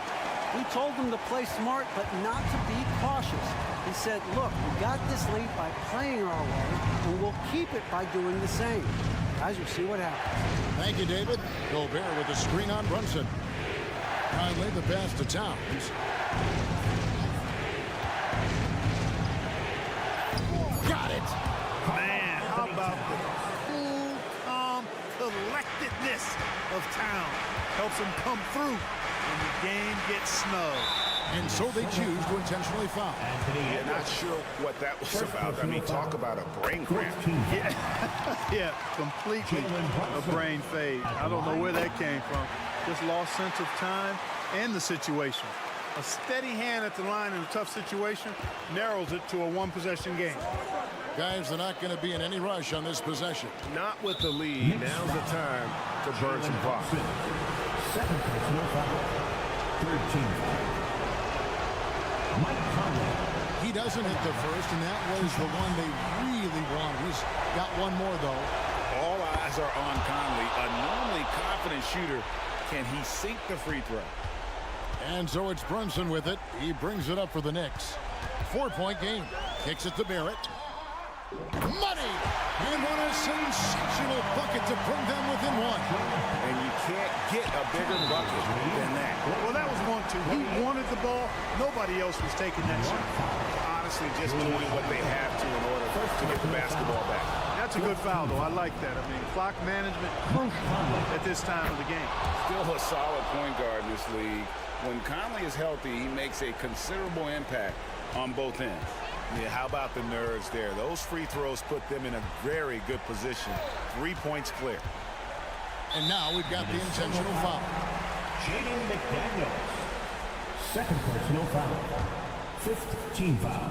We told them to play smart, but not to be cautious. He said, look, we got this lead by playing our way, and we'll keep it by doing the same. Guys, we'll see what happens. Thank you, David. Gobert with the screen on Brunson. Conley the pass to Towns. Got it. Man, how about the cool, calm collectedness of Town? Helps him come through when the game gets snug. And so they choose to intentionally foul. Yeah, not sure what that was about. I mean, talk about a brain cramp. Yeah, completely a brain fade. I don't know where that came from. Just lost sense of time and the situation. A steady hand at the line in a tough situation narrows it to a one-possession game. Guys, they're not going to be in any rush on this possession. Not with the lead. Now's the time to burn some clock. Second personal foul. 13 foul. Mike Conley. He doesn't hit the first, and that was the one they really wanted. He's got one more, though. All eyes are on Conley, a normally confident shooter. Can he sink the free throw? And so it's Brunson with it. He brings it up for the Knicks. 4-point game. Kicks it to Barrett. Money! And what a sensational bucket to bring them within one. And you can't get a bigger bucket than that. Well, that was 1-2. He wanted the ball. Nobody else was taking that shot. Honestly, just doing what they have to in order to get the basketball back. That's a good foul, though. I like that. I mean, clock management at this time of the game. Still a solid point guard in this league. When Conley is healthy, he makes a considerable impact on both ends. Yeah, how about the nerves there? Those free throws put them in a very good position. 3 points clear. And now we've got the intentional foul. Jaden McDaniels. Second personal foul. 5th team foul.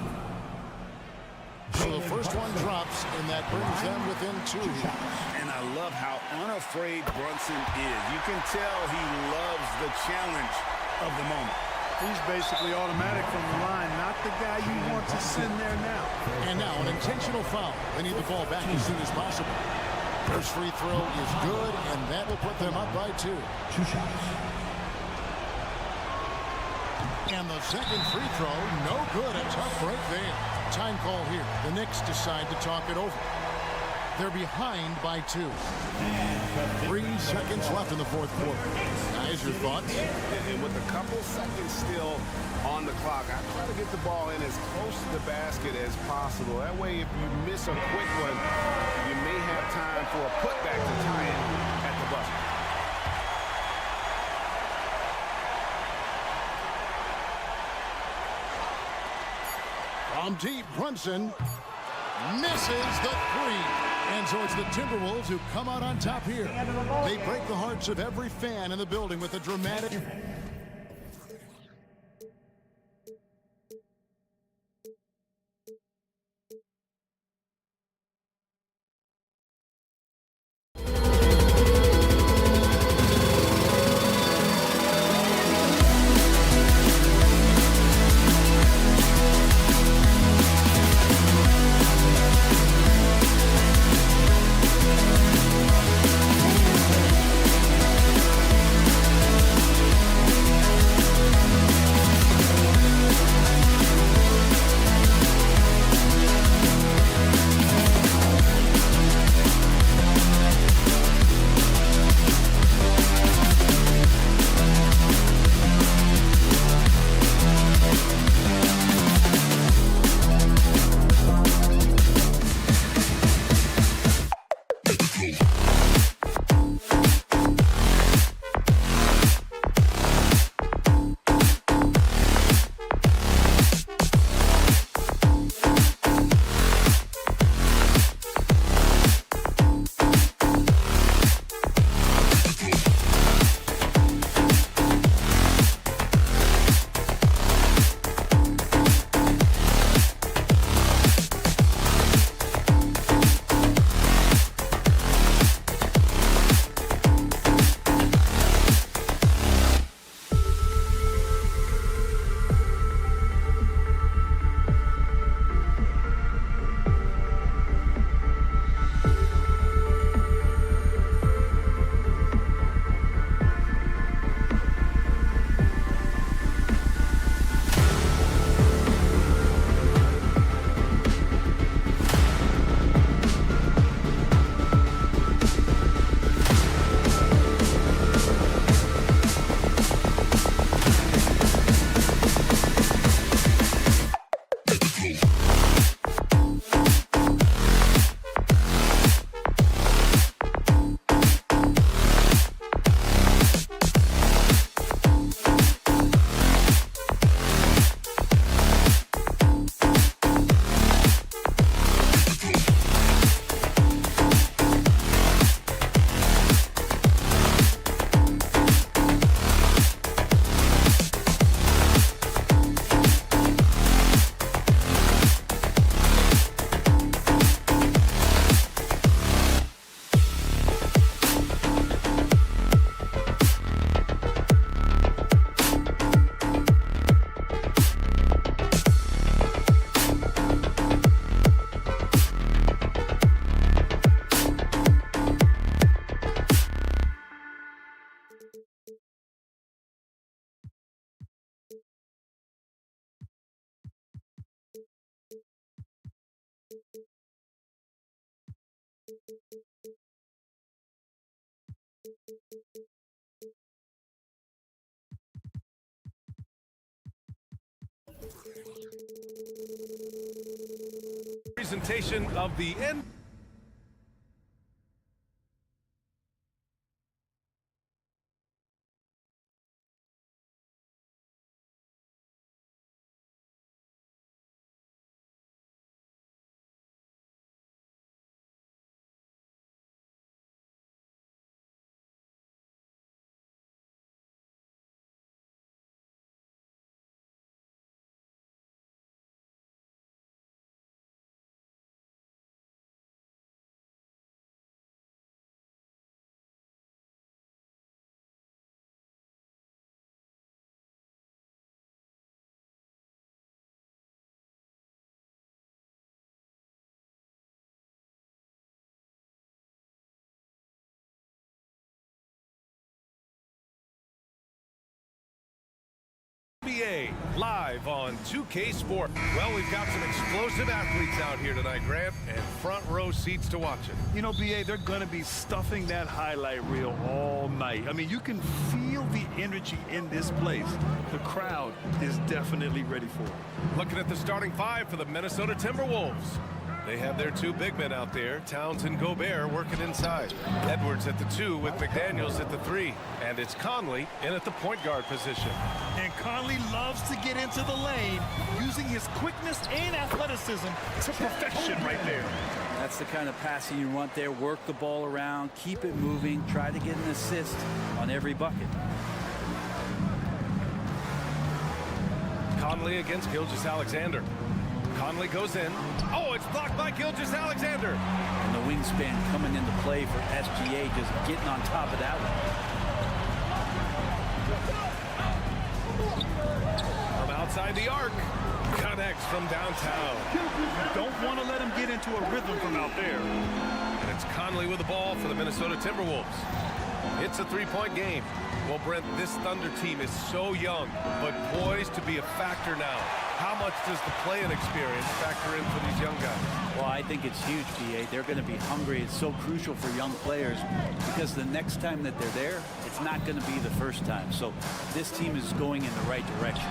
So the first one drops, and that brings them within 2. And I love how unafraid Brunson is. You can tell he loves the challenge of the moment. He's basically automatic from the line, not the guy you want to send there now. And now an intentional foul. They need the ball back as soon as possible. First free throw is good, and that will put them up by 2. 2 shots. And the second free throw, no good. A tough break there. Time call here. The Knicks decide to talk it over. They're behind by 2. 3 seconds left in the fourth quarter. Guys, your thoughts? And with a couple seconds still on the clock, I try to get the ball in as close to the basket as possible. That way, if you miss a quick one, you may have time for a putback to tie it at the buzzer. From deep, Brunson misses the 3. And so it's the Timberwolves who come out on top here. They break the hearts of every fan in the building with a dramatic... presentation of the end. NBA live on 2K Sport. Well, we've got some explosive athletes out here tonight, Grant, and front row seats to watch it. You know, B.A., they're going to be stuffing that highlight reel all night. I mean, you can feel the energy in this place. The crowd is definitely ready for it. Looking at the starting five for the Minnesota Timberwolves. They have their two big men out there, Towns and Gobert, working inside. Edwards at the 2 with McDaniels at the 3. And it's Conley in at the point guard position. And Conley loves to get into the lane, using his quickness and athleticism to perfection right there. That's the kind of passing you want there. Work the ball around, keep it moving, try to get an assist on every bucket. Conley against Gilgeous-Alexander. Conley goes in. Oh, it's blocked by Gilgeous-Alexander. And the wingspan coming into play for SGA, just getting on top of that one. From outside the arc. Connects from downtown. Don't want to let him get into a rhythm from out there. And it's Conley with the ball for the Minnesota Timberwolves. It's a three-point game. Well, Brent, this Thunder team is so young, but poised to be a factor now. How much does the play-in experience factor in for these young guys? Well, I think it's huge, B.A. They're going to be hungry. It's so crucial for young players because the next time that they're there, it's not going to be the first time. So this team is going in the right direction.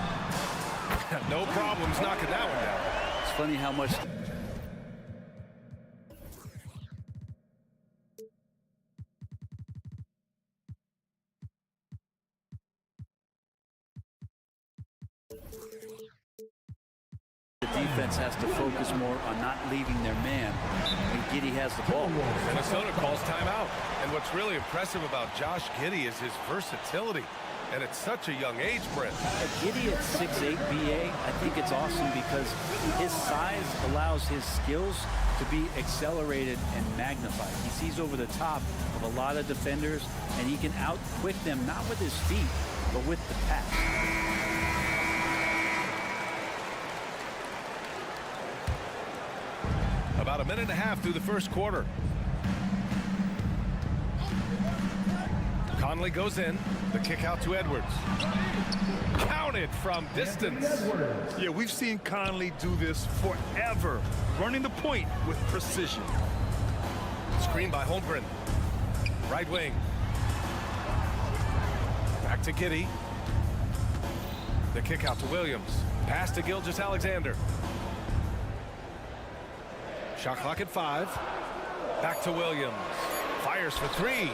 No problems knocking that one down. It's funny how much... defense has to focus more on not leaving their man when Giddey has the ball. Minnesota calls timeout. And what's really impressive about Josh Giddey is his versatility. And at such a young age, Brent. Giddey at 6'8", B.A., I think it's awesome because his size allows his skills to be accelerated and magnified. He sees over the top of a lot of defenders, and he can out-quick them, not with his feet, but with the pass. About a minute and a half through the first quarter. Conley goes in. The kick out to Edwards. Counted from distance. Yeah, we've seen Conley do this forever, running the point with precision. Screen by Holmgren. Right wing. Back to Giddey. The kick out to Williams. Pass to Gilgeous-Alexander. Shot clock at 5. Back to Williams. Fires for 3.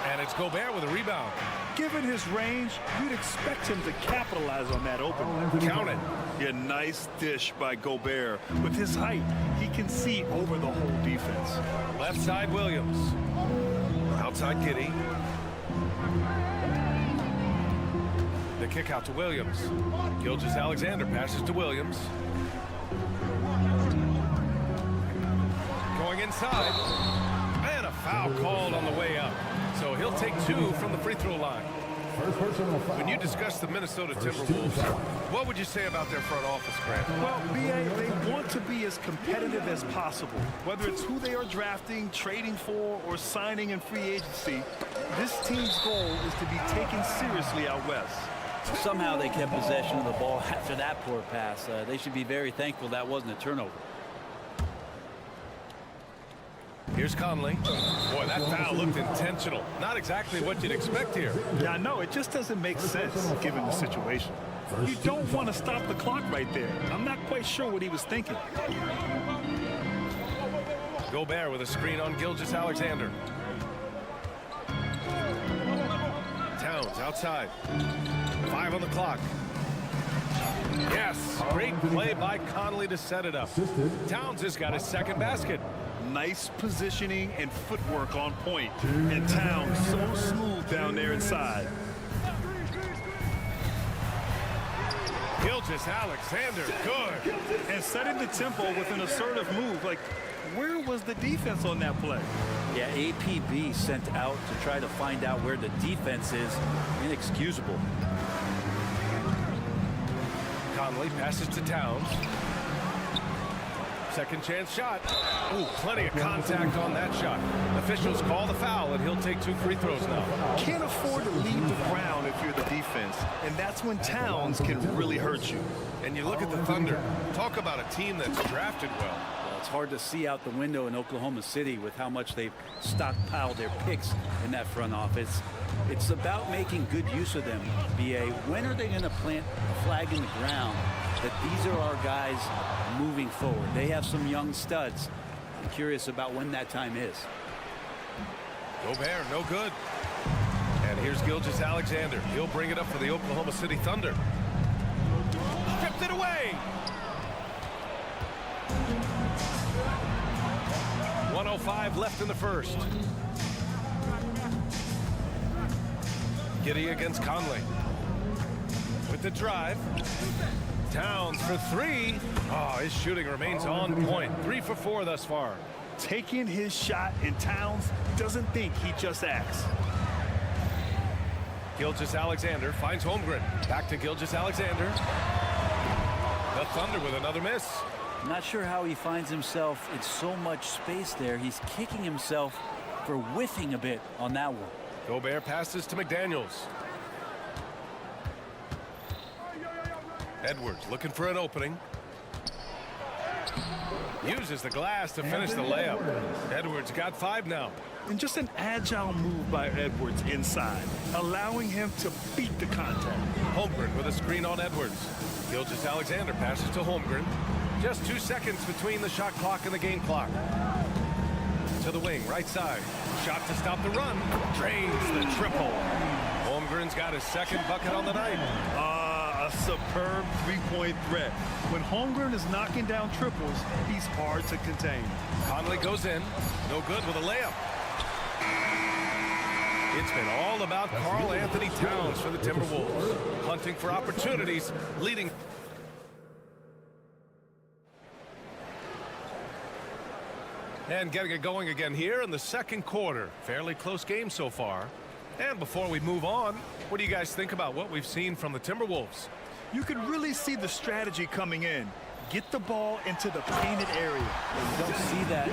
And it's Gobert with a rebound. Given his range, you'd expect him to capitalize on that open. Count it. Yeah, nice dish by Gobert. With his height, he can see over the whole defense. Left side, Williams. Outside, Giddey. The kick out to Williams. Gilgeous-Alexander passes to Williams. Going inside. And a foul called on the way up. So he'll take 2 from the free throw line. When you discuss the Minnesota Timberwolves, what would you say about their front office, Grant? Well, B.A., they want to be as competitive as possible. Whether it's who they are drafting, trading for, or signing in free agency, this team's goal is to be taken seriously out west. Somehow they kept possession of the ball after that poor pass. They should be very thankful that wasn't a turnover. Here's Conley. Boy, that foul looked intentional. Not exactly what you'd expect here. Yeah, I know. It just doesn't make sense given the situation. You don't want to stop the clock right there. I'm not quite sure what he was thinking. Gobert with a screen on Gilgeous-Alexander. Towns outside. 5 on the clock. Yes, great play by Conley to set it up. Towns has got his second basket. Nice positioning and footwork on point. And Towns so smooth down there inside. Gilgeous-Alexander, good. And setting the tempo with an assertive move. Like, where was the defense on that play? Yeah, APB sent out to try to find out where the defense is. Inexcusable. Conley passes to Towns. Second chance shot. Ooh, plenty of contact on that shot. Officials call the foul, and he'll take 2 free throws now. Can't afford to leave the ground if you're the defense, and that's when Towns can really hurt you. And you look at the Thunder. Talk about a team that's drafted well. It's hard to see out the window in Oklahoma City with how much they've stockpiled their picks in that front office. It's about making good use of them, B.A. When are they going to plant a flag in the ground that these are our guys moving forward? They have some young studs. I'm curious about when that time is. Gobert, no good. And here's Gilgeous-Alexander. He'll bring it up for the Oklahoma City Thunder. Stripped it away. 1:05 left in the first. Giddey against Conley. With the drive. Towns for 3. Oh, his shooting remains on point. 3 for 4 thus far. Taking his shot, and Towns doesn't think, he just acts. Gilgeous-Alexander finds Holmgren. Back to Gilgeous-Alexander. The Thunder with another miss. Not sure how he finds himself in so much space there. He's kicking himself for whiffing a bit on that one. Gobert passes to McDaniels. Edwards looking for an opening. Uses the glass to finish the layup. Edwards got 5 now. And just an agile move by Edwards inside, allowing him to beat the contact. Holmgren with a screen on Edwards. Gilgeous-Alexander passes to Holmgren. Just 2 seconds between the shot clock and the game clock. To the wing, right side. Shot to stop the run. Drains the triple. Holmgren's got his second bucket on the night. A superb three-point threat. When Holmgren is knocking down triples, he's hard to contain. Conley goes in. No good with a layup. It's been all about Karl Anthony Towns for the Timberwolves. Hunting for opportunities, leading. And getting it going again here in the second quarter. Fairly close game so far. And before we move on, what do you guys think about what we've seen from the Timberwolves? You can really see the strategy coming in. Get the ball into the painted area. You don't see that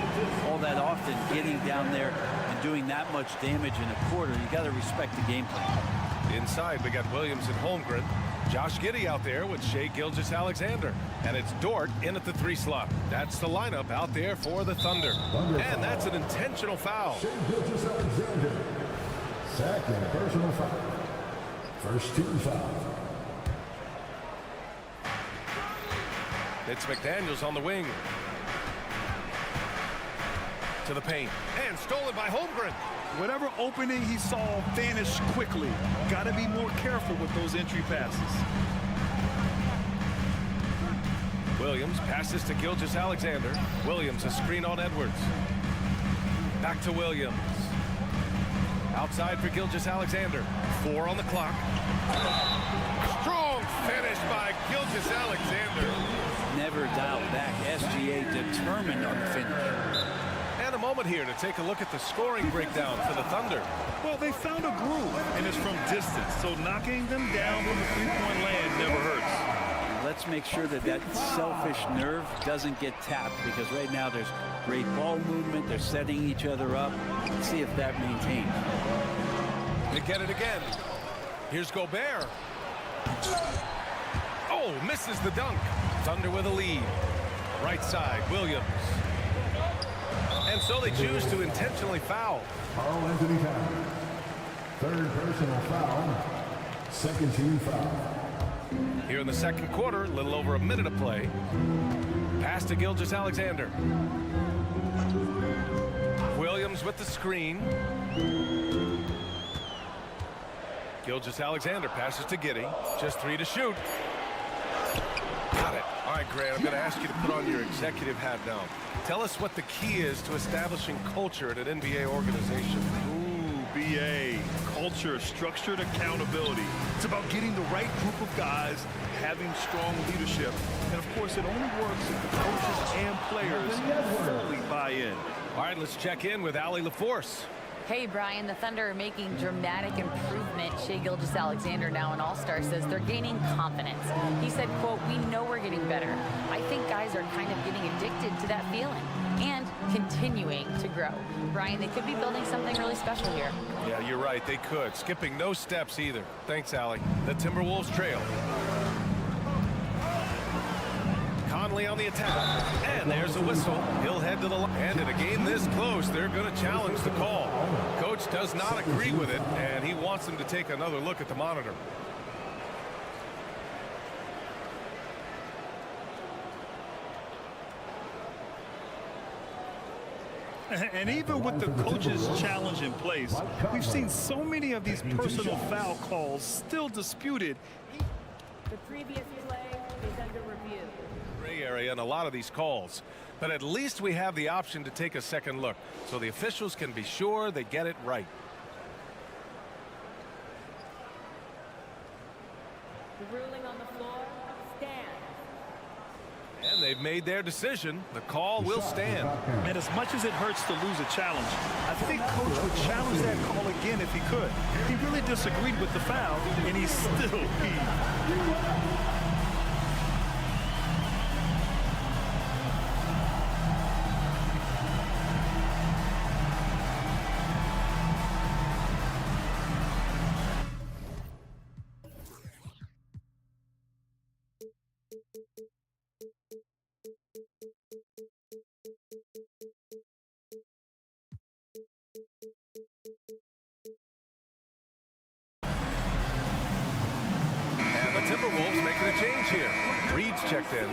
all that often, getting down there and doing that much damage in a quarter. You got to respect the game plan. Inside, we got Williams and Holmgren. Josh Giddey out there with Shai Gilgeous-Alexander. And it's Dort in at the 3 slot. That's the lineup out there for the Thunder. And that's an intentional foul. Shai Gilgeous-Alexander. Second personal foul. First team foul. It's McDaniels on the wing. To the paint. And stolen by Holmgren. Whatever opening he saw vanished quickly. Got to be more careful with those entry passes. Williams passes to Gilgeous-Alexander. Williams a screen on Edwards. Back to Williams. Outside for Gilgeous-Alexander. 4 on the clock. Strong finish by Gilgeous-Alexander. Never dialed back. SGA determined on the finish. And a moment here to take a look at the scoring breakdown for the Thunder. Well, they found a groove, and it's from distance, so knocking them down from the three-point land never hurts. Let's make sure that that selfish nerve doesn't get tapped, because right now there's great ball movement. They're setting each other up. Let's see if that maintains. They get it again. Here's Gobert. Oh, misses the dunk. Thunder with a lead. Right side, Williams. And so they choose to intentionally foul. Carl Anthony Towns. Third personal foul. Second team foul. Here in the second quarter, a little over a minute of play. Pass to Gilgeous-Alexander. Williams with the screen. Gilgeous-Alexander passes to Giddey. Just 3 to shoot. Got it. All right, Grant, I'm going to ask you to put on your executive hat now. Tell us what the key is to establishing culture at an NBA organization. Ooh, B.A. Culture, structured accountability. It's about getting the right group of guys, having strong leadership. And, of course, it only works if the coaches and players fully buy in. All right, let's check in with Allie LaForce. Hey, Brian, the Thunder are making dramatic improvement. Shai Gilgeous-Alexander, now an all-star, says they're gaining confidence. He said, quote, "We know we're getting better. I think guys are kind of getting addicted to that feeling and continuing to grow." Brian, they could be building something really special here. Yeah, you're right. They could. Skipping no steps either. Thanks, Allie. The Timberwolves trail. Conley on the attack. And there's a whistle. He'll head to the line. And in a game this close, they're going to challenge the call. Coach does not agree with it, and he wants them to take another look at the monitor. And even with the coach's challenge in place, we've seen so many of these personal foul calls still disputed. The previous play is under review. Gray area in a lot of these calls, but at least we have the option to take a second look, so the officials can be sure they get it right. The ruling on the floor stands. And they've made their decision. The call will stand. And as much as it hurts to lose a challenge, I think Coach would challenge that call again if he could. He really disagreed with the foul, and he still heaved. Timberwolves making a change here. Reed's checked in.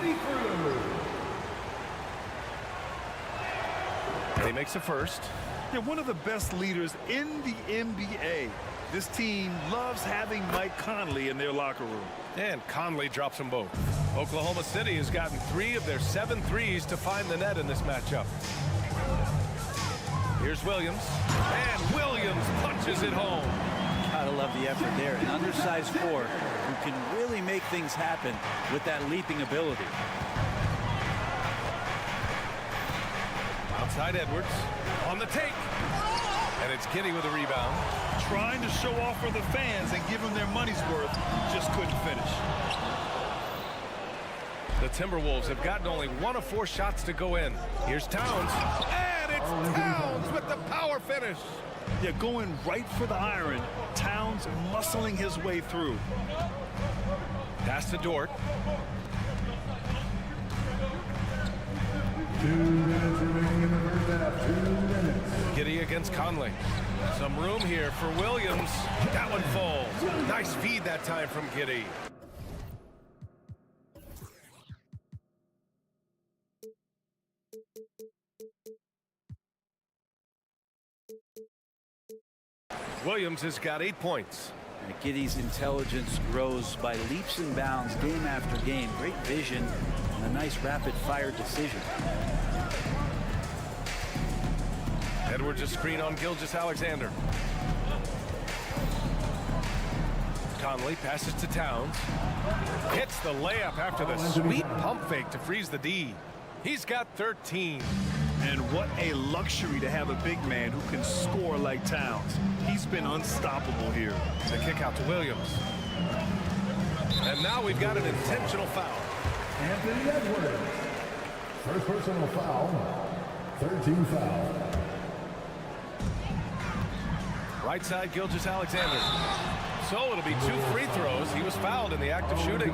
And he makes a first. Yeah, one of the best leaders in the NBA. This team loves having Mike Conley in their locker room. And Conley drops them both. Oklahoma City has gotten 3 of their 7 threes to find the net in this matchup. Here's Williams. And Williams punches it home. Gotta love the effort there. An undersized forward who can really make things happen with that leaping ability. Outside Edwards on the take. And it's Giddey with a rebound. Trying to show off for the fans and give them their money's worth. Just couldn't finish. The Timberwolves have gotten only 1 of 4 shots to go in. Here's Towns. And it's Towns with the power finish. Yeah, going right for the iron. Towns muscling his way through. Pass to Dort. 2 minutes remaining in the first half. 2 minutes. Giddey against Conley. Some room here for Williams. That one falls. Nice feed that time from Giddey. Williams has got 8 points. And Giddey's intelligence grows by leaps and bounds game after game. Great vision and a nice rapid-fire decision. Edwards a screen on Gilgeous-Alexander. Conley passes to Towns. Hits the layup after the sweet pump fake to freeze the D. He's got 13. And what a luxury to have a big man who can score like Towns. He's been unstoppable here. The kick out to Williams. And now we've got an intentional foul. Anthony Edwards. First personal foul. 13 foul. Right side, Gilgeous-Alexander. So it'll be 2 free throws. He was fouled in the act of shooting.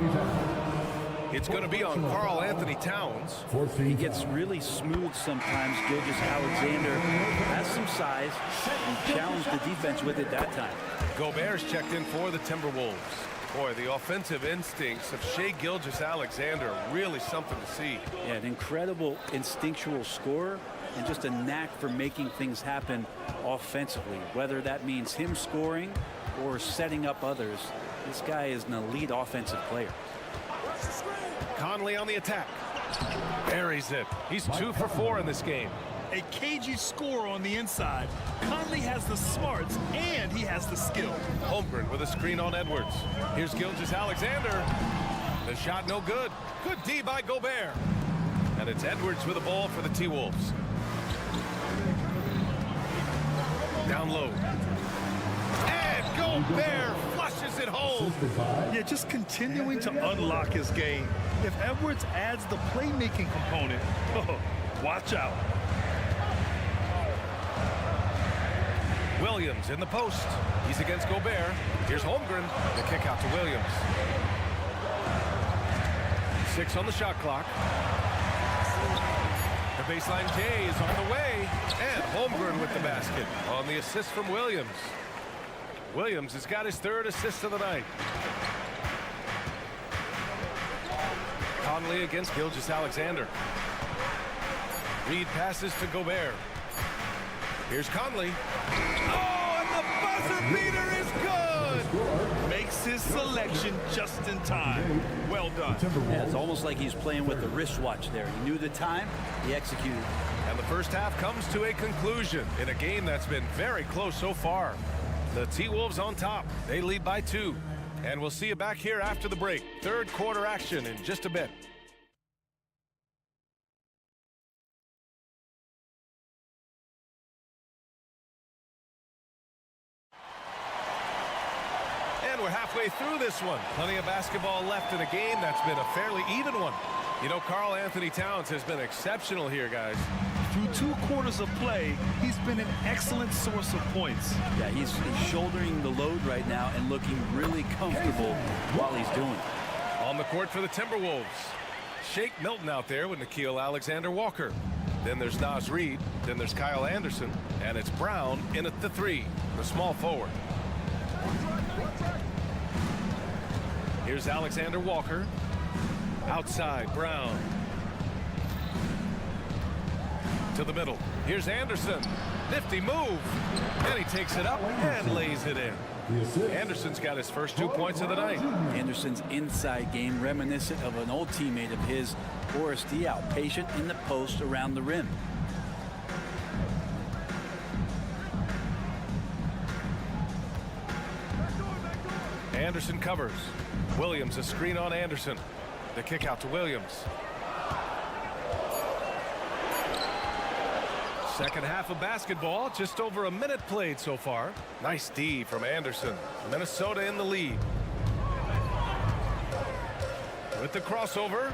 It's going to be on Karl Anthony Towns. He gets really smooth sometimes. Gilgeous-Alexander has some size and challenged the defense with it that time. Gobert's checked in for the Timberwolves. Boy, the offensive instincts of Shai Gilgeous-Alexander are really something to see. Yeah, an incredible instinctual scorer and just a knack for making things happen offensively, whether that means him scoring or setting up others. This guy is an elite offensive player. Conley on the attack. Buries it. He's 2 for 4 in this game. A cagey score on the inside. Conley has the smarts and he has the skill. Holmgren with a screen on Edwards. Here's Gilgeous-Alexander. The shot no good. Good D by Gobert. And it's Edwards with the ball for the T-Wolves. Down low. And Gobert flushes it home. Yeah, just continuing to unlock his game. If Edwards adds the playmaking component, watch out. Williams in the post. He's against Gobert. Here's Holmgren. The kick out to Williams. 6 on the shot clock. The baseline J is on the way. And Holmgren with the basket on the assist from Williams. Williams has got his 3rd assist of the night. Conley against Gilgeous-Alexander. Reed passes to Gobert. Here's Conley. Oh, and the buzzer beater is good! Makes his selection just in time. Well done. Yeah, it's almost like he's playing with the wristwatch there. He knew the time, he executed. And the first half comes to a conclusion in a game that's been very close so far. The T-Wolves on top. They lead by 2. And we'll see you back here after the break. 3rd quarter action in just a bit. And we're halfway through this one. Plenty of basketball left in a game that's been a fairly even one. You know, Karl Anthony Towns has been exceptional here, guys. Through 2 quarters of play, he's been an excellent source of points. Yeah, he's shouldering the load right now and looking really comfortable while he's doing it. On the court for the Timberwolves. Shake Milton out there with Nickeil Alexander-Walker. Then there's Naz Reid. Then there's Kyle Anderson. And it's Brown in at the 3, the small forward. Here's Alexander-Walker. Outside, Brown. To the middle. Here's Anderson. Nifty move. And he takes it up and lays it in. Anderson's got his first 2 points of the night. Anderson's inside game reminiscent of an old teammate of his, Boris Diaw, patient in the post around the rim. Anderson covers. Williams a screen on Anderson. The kick out to Williams. Second half of basketball, just over a minute played so far. Nice D from Anderson. Minnesota in the lead. With the crossover.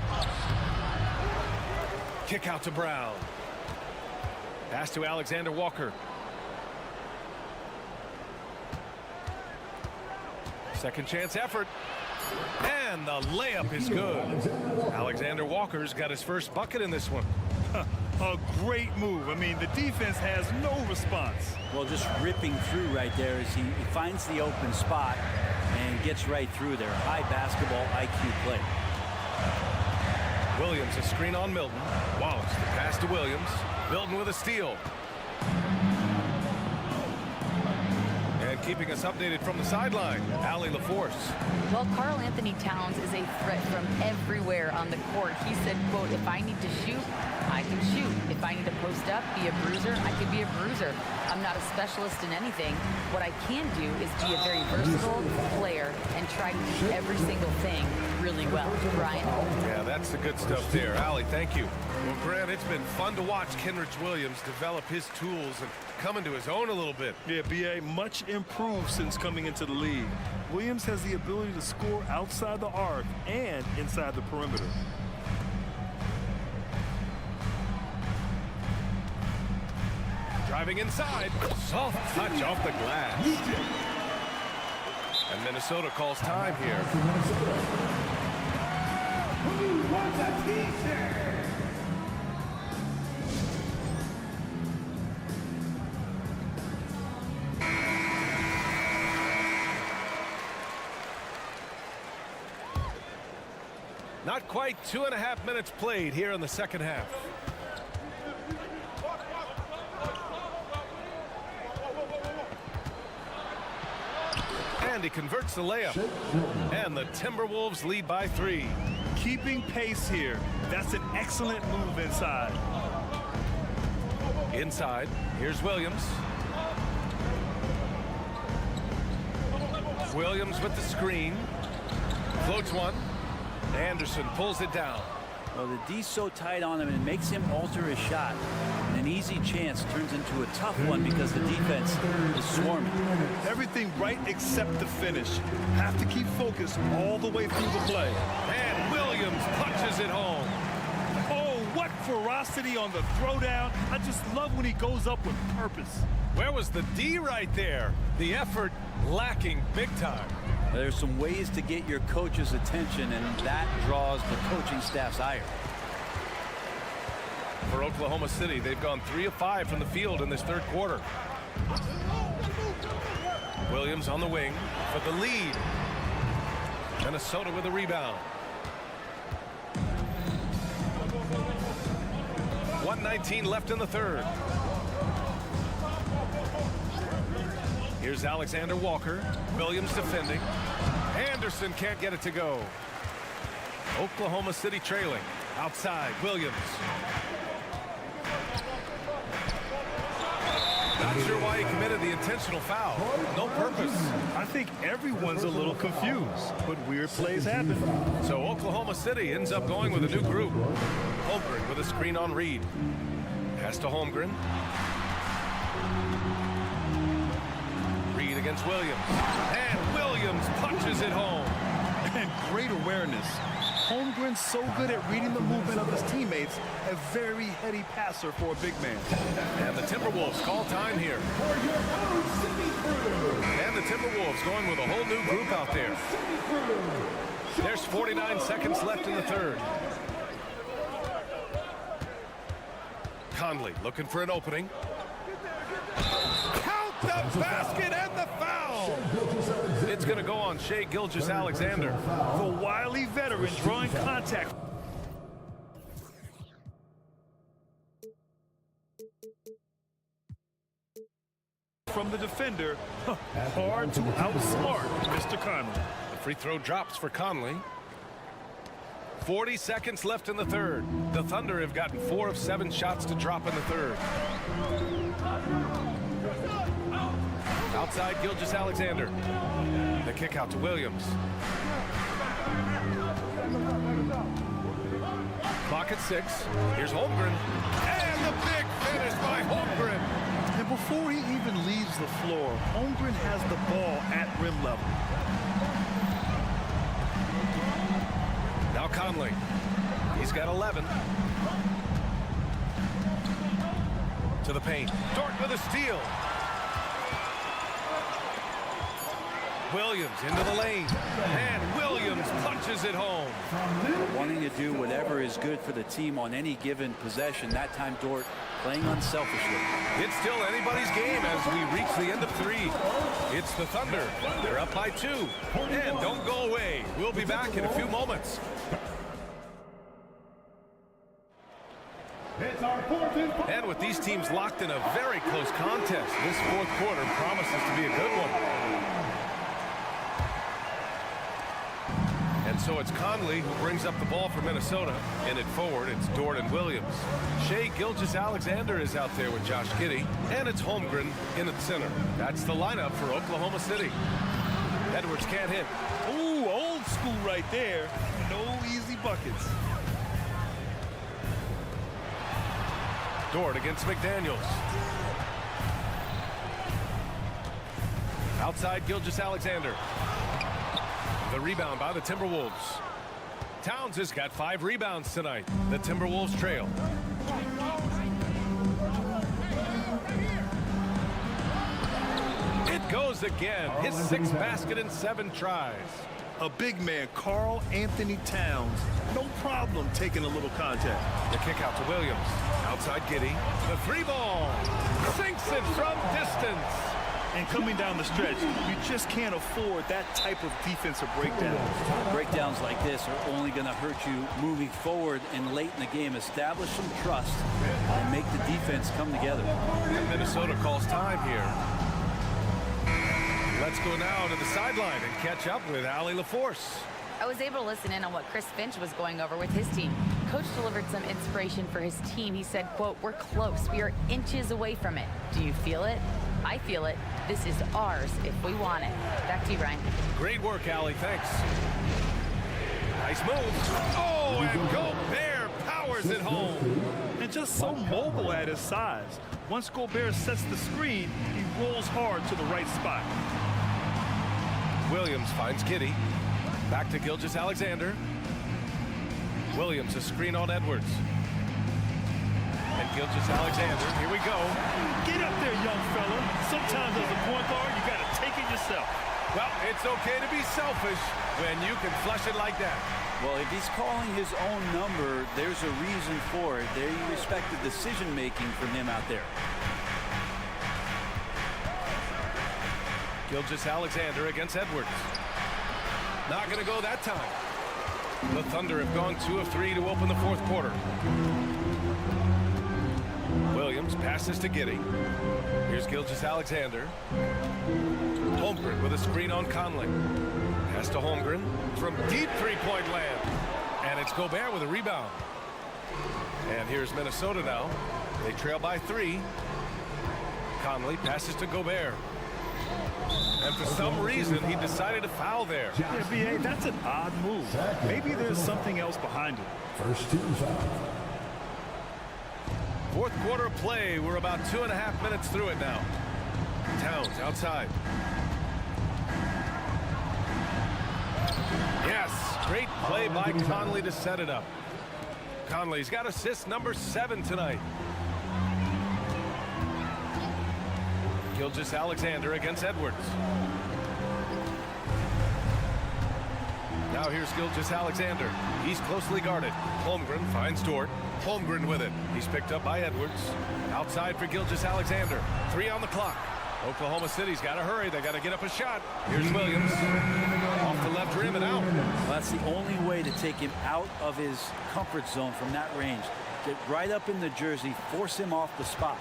Kick out to Brown. Pass to Alexander-Walker. Second chance effort. And the layup is good. Alexander-Walker's got his first bucket in this one. A great move. I mean, the defense has no response. Well, just ripping through right there as he finds the open spot and gets right through there. High basketball IQ play. Williams a screen on Milton. Wallace the pass to Williams. Milton with a steal. And keeping us updated from the sideline, Allie LaForce. Well, Karl Anthony Towns is a threat from everywhere on the court. He said, quote, if I need to shoot, I can shoot. If I need to post up, be a bruiser, I can be a bruiser. I'm not a specialist in anything. What I can do is be a very versatile player and try to do every single thing really well. Brian? Yeah, that's the good stuff there. Allie, thank you. Well, Grant, it's been fun to watch Kenrich Williams develop his tools and come into his own a little bit. Yeah, B.A. much improved since coming into the league. Williams has the ability to score outside the arc and inside the perimeter. Driving inside, soft touch off the glass. And Minnesota calls time here. Who wants a t-shirt? Not quite 2.5 minutes played here in the second half. And he converts the layup. And the Timberwolves lead by 3. Keeping pace here. That's an excellent move inside. Inside, here's Williams. Williams with the screen. Floats one. Anderson pulls it down. Well, the D's so tight on him, and it makes him alter his shot. And an easy chance turns into a tough one because the defense is swarming. Everything right except the finish. Have to keep focused all the way through the play. And Williams punches it home. Oh, what ferocity on the throwdown. I just love when he goes up with purpose. Where was the D right there? The effort lacking big time. There's some ways to get your coach's attention, and that draws the coaching staff's ire. For Oklahoma City, they've gone 3 of 5 from the field in this third quarter. Williams on the wing for the lead. Minnesota with a rebound. 1:19 left in the third. Here's Alexander Walker. Williams defending. Anderson can't get it to go. Oklahoma City trailing. Outside, Williams. Not sure why he committed the intentional foul. No purpose. I think everyone's a little confused, but weird plays happen. So Oklahoma City ends up going with a new group. Holmgren with a screen on Reed. Pass to Holmgren. Reed against Williams. And Williams punches it home. And great awareness. Holmgren's so good at reading the movement of his teammates. A very heady passer for a big man. And the Timberwolves call time here. And the Timberwolves going with a whole new group out there. There's 49 seconds left in the third. Conley looking for an opening. Count the basket and the foul. It's going to go on Shai Gilgeous-Alexander. The wily veteran drawing contact. From the defender. Hard to outsmart Mr. Conley. The free throw drops for Conley. 40 seconds left in the third. The Thunder have gotten 4 of 7 shots to drop in the third. Outside Gilgeous-Alexander. The kick out to Williams. Clock at 6. Here's Holmgren. And the big finish by Holmgren. And before he even leaves the floor, Holmgren has the ball at rim level. Now Conley. He's got 11. To the paint. Dort with a steal. Williams into the lane. And Williams punches it home. Wanting to do whatever is good for the team on any given possession. That time Dort playing unselfishly. It's still anybody's game as we reach the end of 3. It's the Thunder. They're up by 2. And don't go away. We'll be back in a few moments. And with these teams locked in a very close contest, this fourth quarter promises to be a good one. And so it's Conley who brings up the ball for Minnesota. In it forward, it's Dort and Williams. Shai Gilgeous-Alexander is out there with Josh Giddey. And it's Holmgren in at center. That's the lineup for Oklahoma City. Edwards can't hit. Ooh, old school right there. No easy buckets. Dort against McDaniels. Outside Gilgeous-Alexander. The rebound by the Timberwolves. Towns has got 5 rebounds tonight. The Timberwolves trail. It goes again. His 6th basket in 7 tries. A big man, Karl Anthony Towns. No problem taking a little contact. The kick out to Williams. Outside Giddey. The three ball. Sinks it from distance. And coming down the stretch, you just can't afford that type of defensive breakdown. Breakdowns like this are only going to hurt you moving forward and late in the game. Establish some trust and make the defense come together. And Minnesota calls time here. Let's go now to the sideline and catch up with Allie LaForce. I was able to listen in on what Chris Finch was going over with his team. Coach delivered some inspiration for his team. He said, quote, "We're close. We are inches away from it. Do you feel it? I feel it. This is ours if we want it." Back to you, Brian. Great work, Allie. Thanks. Nice move. Oh, and Gobert powers it home. And just so mobile at his size. Once Gobert sets the screen, he rolls hard to the right spot. Williams finds Giddey. Back to Gilgeous-Alexander. Williams, a screen on Edwards. And Gilgeous-Alexander, here we go. Get up there, young fella. Sometimes as a point guard, you got to take it yourself. Well, it's okay to be selfish when you can flush it like that. Well, if he's calling his own number, there's a reason for it. They respect the decision-making from him out there. Gilgeous-Alexander against Edwards. Not going to go that time. The Thunder have gone 2 of 3 to open the fourth quarter. Williams passes to Giddey. Here's Gilgeous-Alexander. Holmgren with a screen on Conley. Pass to Holmgren from deep three-point land. And it's Gobert with a rebound. And here's Minnesota now. They trail by 3. Conley passes to Gobert. And for some reason, he decided to foul there. Yeah, B.A., that's an odd move. Maybe there's something else behind it. First team foul. Fourth quarter of play. We're about 2.5 minutes through it now. Towns outside. Yes, great play by Conley to set it up. Conley's got assist number 7 tonight. Gilgeous-Alexander against Edwards. Now here's Gilgeous-Alexander. He's closely guarded. Holmgren finds Dort. Holmgren with it. He's picked up by Edwards. Outside for Gilgeous-Alexander. 3 on the clock. Oklahoma City's got to hurry. They got to get up a shot. Here's Williams. Off the left rim and out. Well, that's the only way to take him out of his comfort zone from that range. Get right up in the jersey, force him off the spot.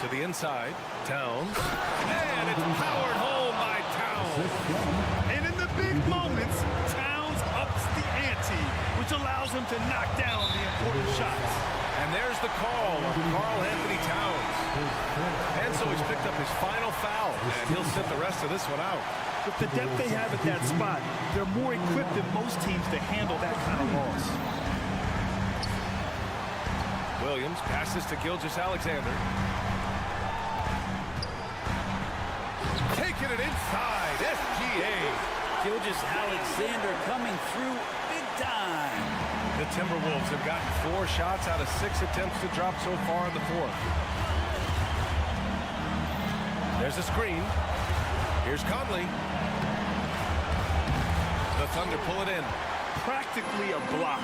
To the inside, Towns. And it's powered home by Towns. And in the big moments, Towns ups the ante, which allows him to knock down the important shots. And there's the call of Karl Anthony Towns. And so he's picked up his final foul, and he'll sit the rest of this one out. With the depth they have at that spot, they're more equipped than most teams to handle that kind of loss. Williams passes to Gilgeous-Alexander. Taking it inside, SGA. Gilgeous-Alexander coming through big time. The Timberwolves have gotten 4 shots out of 6 attempts to drop so far in the fourth. There's a screen. Here's Conley. The Thunder pull it in. Practically a block.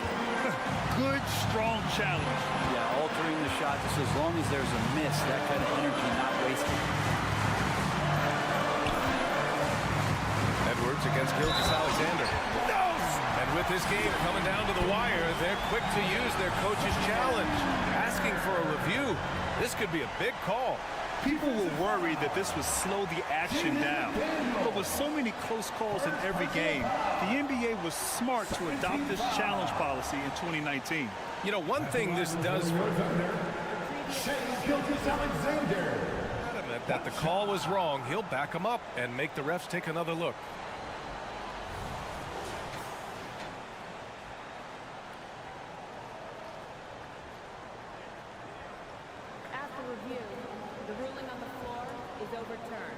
Good, strong challenge. Yeah, altering the shot just as long as there's a miss. That kind of energy not wasted. Edwards against Gilgeous-Alexander. No! And with this game coming down to the wire, they're quick to use their coach's challenge. Asking for a review. This could be a big call. People were worried that this would slow the action down. But with so many close calls in every game, the NBA was smart to adopt this challenge policy in 2019. You know, one thing this does for Gilgeous-Alexander. that the call was wrong, he'll back him up and make the refs take another look. After review, the ruling on the floor is overturned.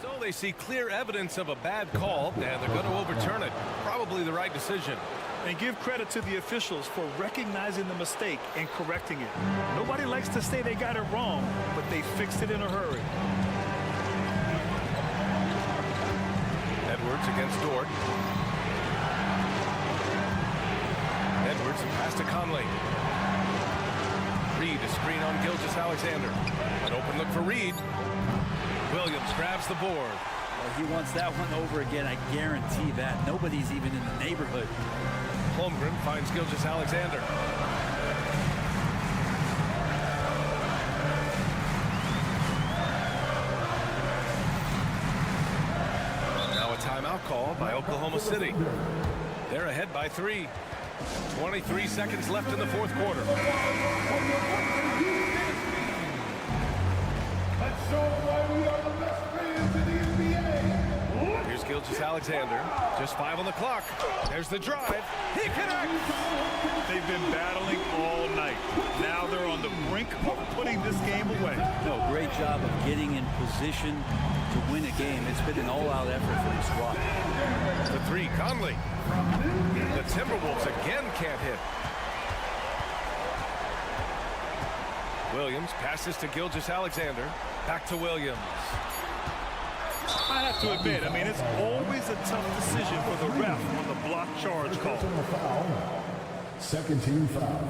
So they see clear evidence of a bad call, and they're going to overturn it. Probably the right decision. And give credit to the officials for recognizing the mistake and correcting it. Nobody likes to say they got it wrong, but they fixed it in a hurry. Edwards against Dort. Edwards pass to Conley. Reed, a screen on Gilgeous-Alexander. An open look for Reed. Williams grabs the board. Well, he wants that one over again, I guarantee that. Nobody's even in the neighborhood. Holmgren finds Gilgeous-Alexander. Now a timeout call by Oklahoma City. They're ahead by 3. 23 seconds left in the fourth quarter. Let's show why we are the best fans in the NBA. Here's Gilgeous-Alexander. Just 5 on the clock. There's the drive. He connects. They've been battling all night. Now they're on the brink of putting this game away. No, great job of getting in position to win a game. It's been an all-out effort for the squad. The 3, Conley. The Timberwolves again can't hit. Williams passes to Gilgeous-Alexander. Back to Williams. I have to admit, I mean, it's always a tough decision for the ref on the block charge call. Second team foul.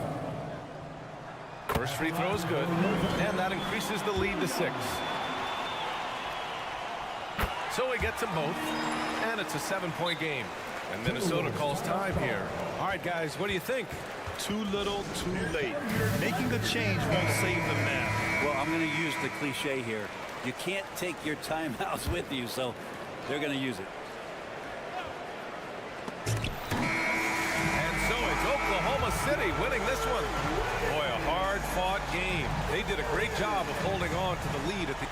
First free throw is good, and that increases the lead to 6. So he gets them both, and it's a 7-point game. And Minnesota calls time here. All right, guys, what do you think? Too little, too late. Making a change won't save them now. Well, I'm going to use the cliche here. You can't take your timeouts with you, so they're going to use it. And so it's Oklahoma City winning this one. Boy, a hard-fought game. They did a great job of holding on to the lead at the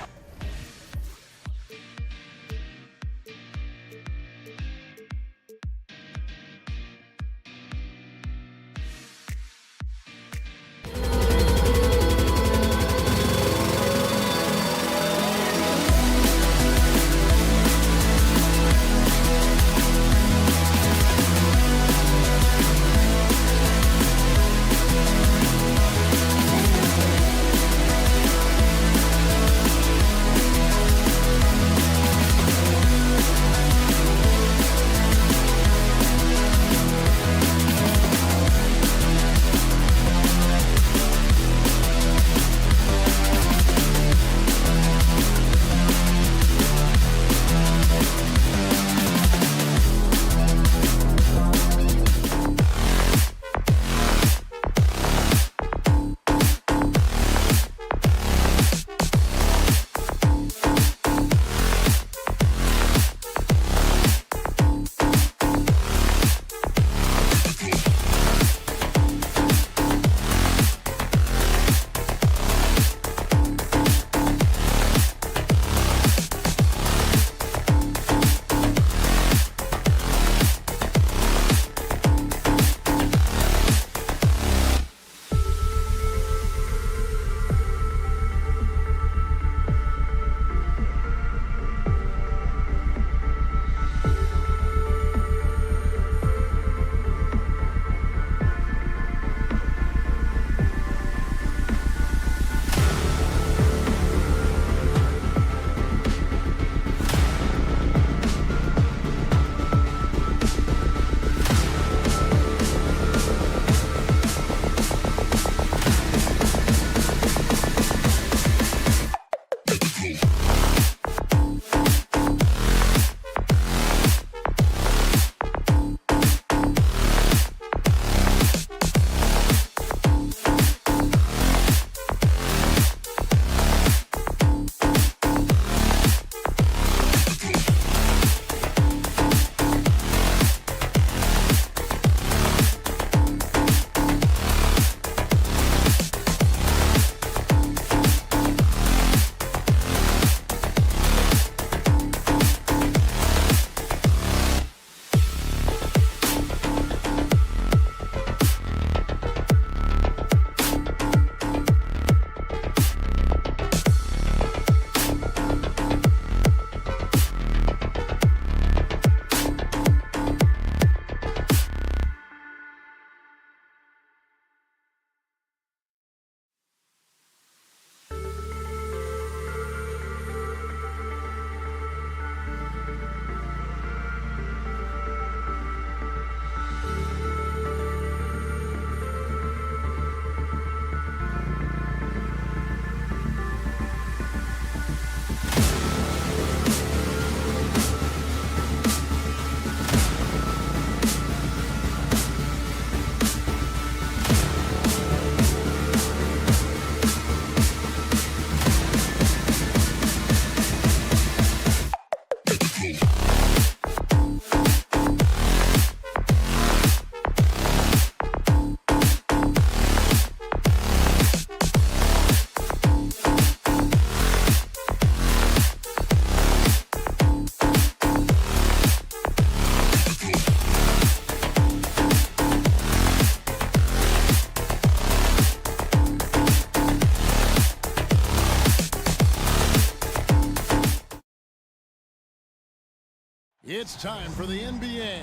It's time for the NBA.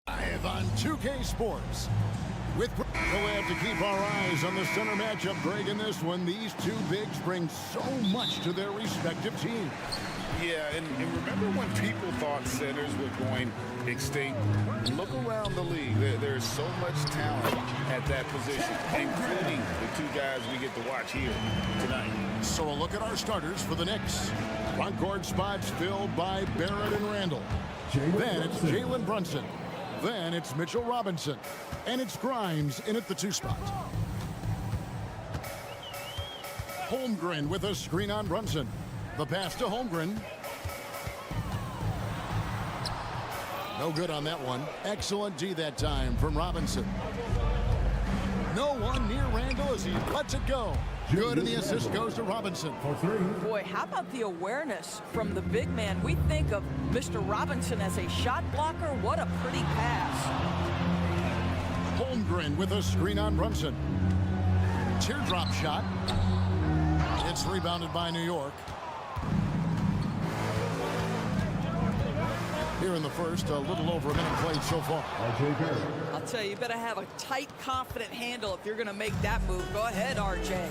Live on 2K Sports. We'll have to keep our eyes on the center matchup, Greg, in this one. These two bigs bring so much to their respective teams. Yeah, and remember when people thought centers were going extinct? Look around the league. There's so much talent at that position, including the two guys we get to watch here tonight. So a look at our starters for the Knicks. Front court spots filled by Barrett and Randall. Then it's Jalen Brunson. Then it's Mitchell Robinson. And it's Grimes in at the 2 spot. Holmgren with a screen on Brunson. The pass to Holmgren. No good on that one. Excellent D that time from Robinson. No one near Randall as he lets it go. Good, and the assist goes to Robinson. Boy, how about the awareness from the big man? We think of Mr. Robinson as a shot blocker. What a pretty pass. Holmgren with a screen on Brunson. Teardrop shot. It's rebounded by New York. Here in the first, a little over a minute played so far. I'll tell you, you better have a tight, confident handle if you're going to make that move. Go ahead, RJ.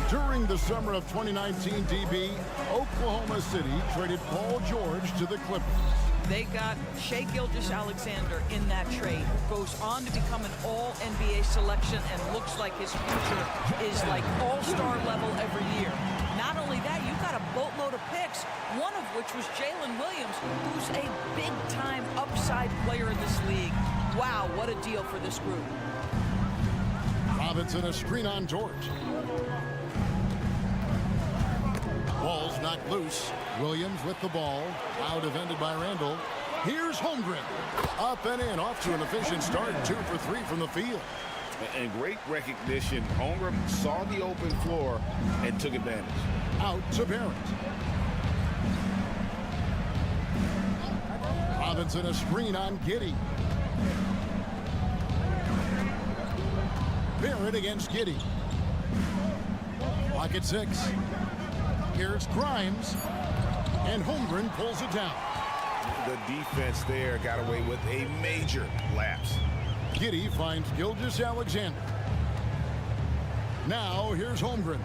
During the summer of 2019, DB, Oklahoma City traded Paul George to the Clippers. They got Shai Gilgeous-Alexander in that trade, who goes on to become an all-NBA selection and looks like his future is like all-star level every year. Not only that, you've got a boatload of picks, one of which was Jalen Williams, who's a big-time upside player in this league. Wow, what a deal for this group. Robinson, a screen on George. Ball's knocked loose. Williams with the ball. Now defended by Randall. Here's Holmgren. Up and in, off to an efficient start. 2 for 3 from the field. And great recognition. Holmgren saw the open floor and took advantage. Out to Barrett. Robinson, a screen on Giddey. Barrett against Giddey. Lock at 6. Here's Grimes. And Holmgren pulls it down. The defense there got away with a major lapse. Giddey finds Gilgeous-Alexander. Now here's Holmgren.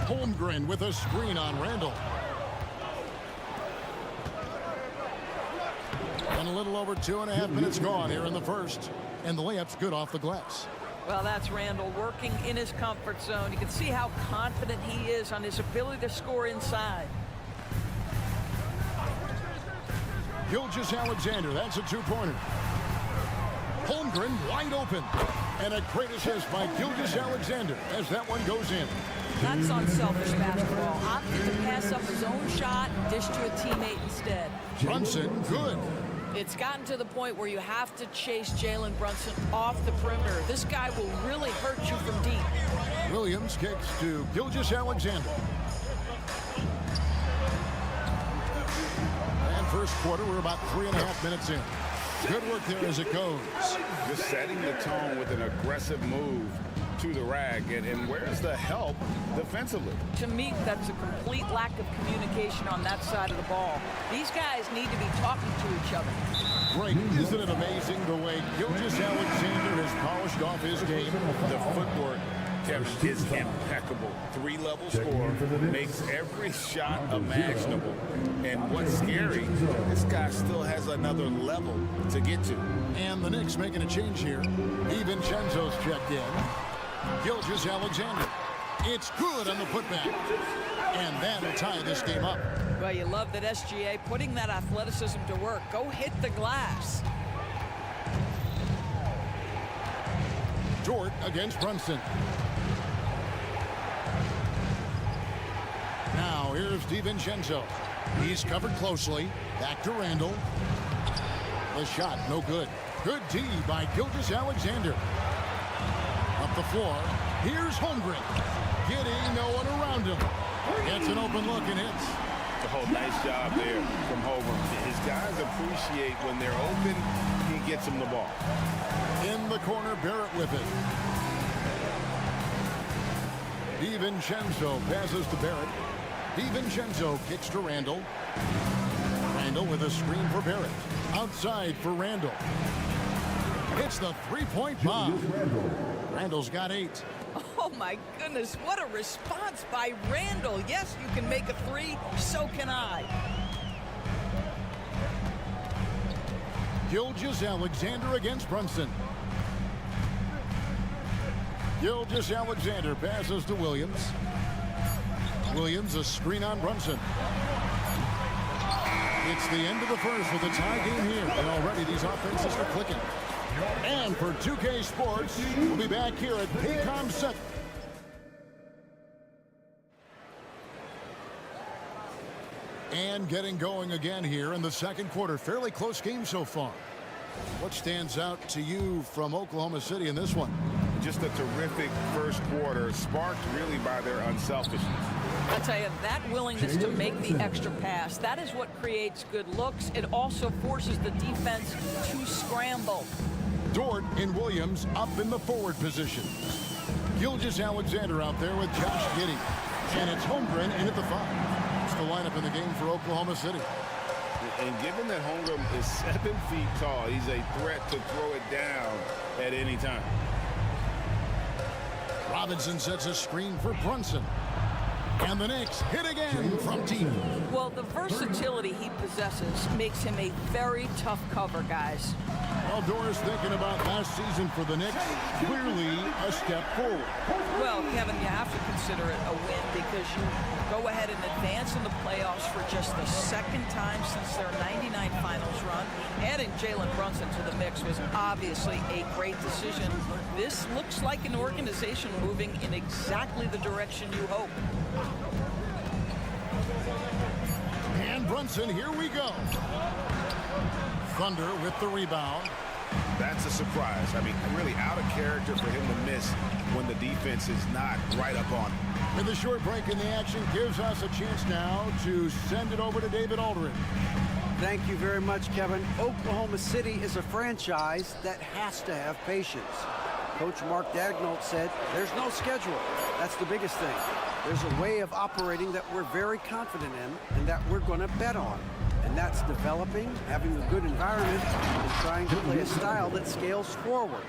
Holmgren with a screen on Randall. And a little over 2.5 minutes gone here in the first. And the layup's good off the glass. Well, that's Randall working in his comfort zone. You can see how confident he is on his ability to score inside. Gilgeous-Alexander, that's a 2-pointer. Holmgren wide open. And a great assist by Gilgeous-Alexander as that one goes in. That's unselfish basketball. Opted to pass up his own shot and dish to a teammate instead. Brunson, good. It's gotten to the point where you have to chase Jalen Brunson off the perimeter. This guy will really hurt you from deep. Williams kicks to Gilgeous-Alexander. And first quarter, we're about 3.5 minutes in. Good work there as it goes. Just setting the tone with an aggressive move to the rack. And where's the help defensively? To me, that's a complete lack of communication on that side of the ball. These guys need to be talking to each other. Great. Isn't it amazing the way Gilgeous-Alexander has polished off his game? The footwork, Kevin, is impeccable. 3-level score, makes every shot imaginable. And what's scary, this guy still has another level to get to. And the Knicks making a change here. DiVincenzo's checked in. Gilgeous-Alexander. It's good on the putback. And that'll tie this game up. Well, you love that SGA putting that athleticism to work. Go hit the glass. Dort against Brunson. Now here's DiVincenzo. He's covered closely. Back to Randall. The shot, no good. Good D by Gilgeous-Alexander. Up the floor. Here's Holmgren. Getting no one around him. Gets an open look and hits. Oh, nice job there from Holmgren. His guys appreciate when they're open, he gets them the ball. In the corner, Barrett with it. DiVincenzo passes to Barrett. DiVincenzo kicks to Randall. Randall with a screen for Barrett. Outside for Randall. It's the three-point bomb. Randall's got 8. Oh my goodness, what a response by Randall. Yes, you can make a 3, so can I. Gilgeous-Alexander against Brunson. Gilgeous-Alexander passes to Williams. Williams a screen on Brunson. It's the end of the first with a tie game here, and already these offenses are clicking. And for 2K Sports, we'll be back here at Paycom 7. And getting going again here in the second quarter. Fairly close game so far. What stands out to you from Oklahoma City in this one? Just a terrific first quarter, sparked really by their unselfishness. I'll tell you, that willingness to make the extra pass, that is what creates good looks. It also forces the defense to scramble. Dort and Williams up in the forward position. Gilgeous-Alexander out there with Josh Giddey. And it's Holmgren in at the 5. It's the lineup in the game for Oklahoma City. And given that Holmgren is 7 feet tall, he's a threat to throw it down at any time. Robinson sets a screen for Brunson. And the Knicks hit again from deep. Well, the versatility he possesses makes him a very tough cover, guys. Well, Doris thinking about last season for the Knicks, clearly a step forward. Well, Kevin, you have to consider it a win because you go ahead and advance in the playoffs for just the second time since their '99 finals run. Adding Jalen Brunson to the mix was obviously a great decision. This looks like an organization moving in exactly the direction you hope. And Brunson, here we go. Thunder with the rebound. That's a surprise. I mean, really out of character for him to miss when the defense is not right up on him. And the short break in the action gives us a chance now to send it over to David Aldridge. Thank you very much, Kevin. Oklahoma City is a franchise that has to have patience. Coach Mark Daigneault said, there's no schedule. That's the biggest thing. There's a way of operating that we're very confident in and that we're going to bet on. And that's developing, having a good environment, and trying to play a style that scales forward.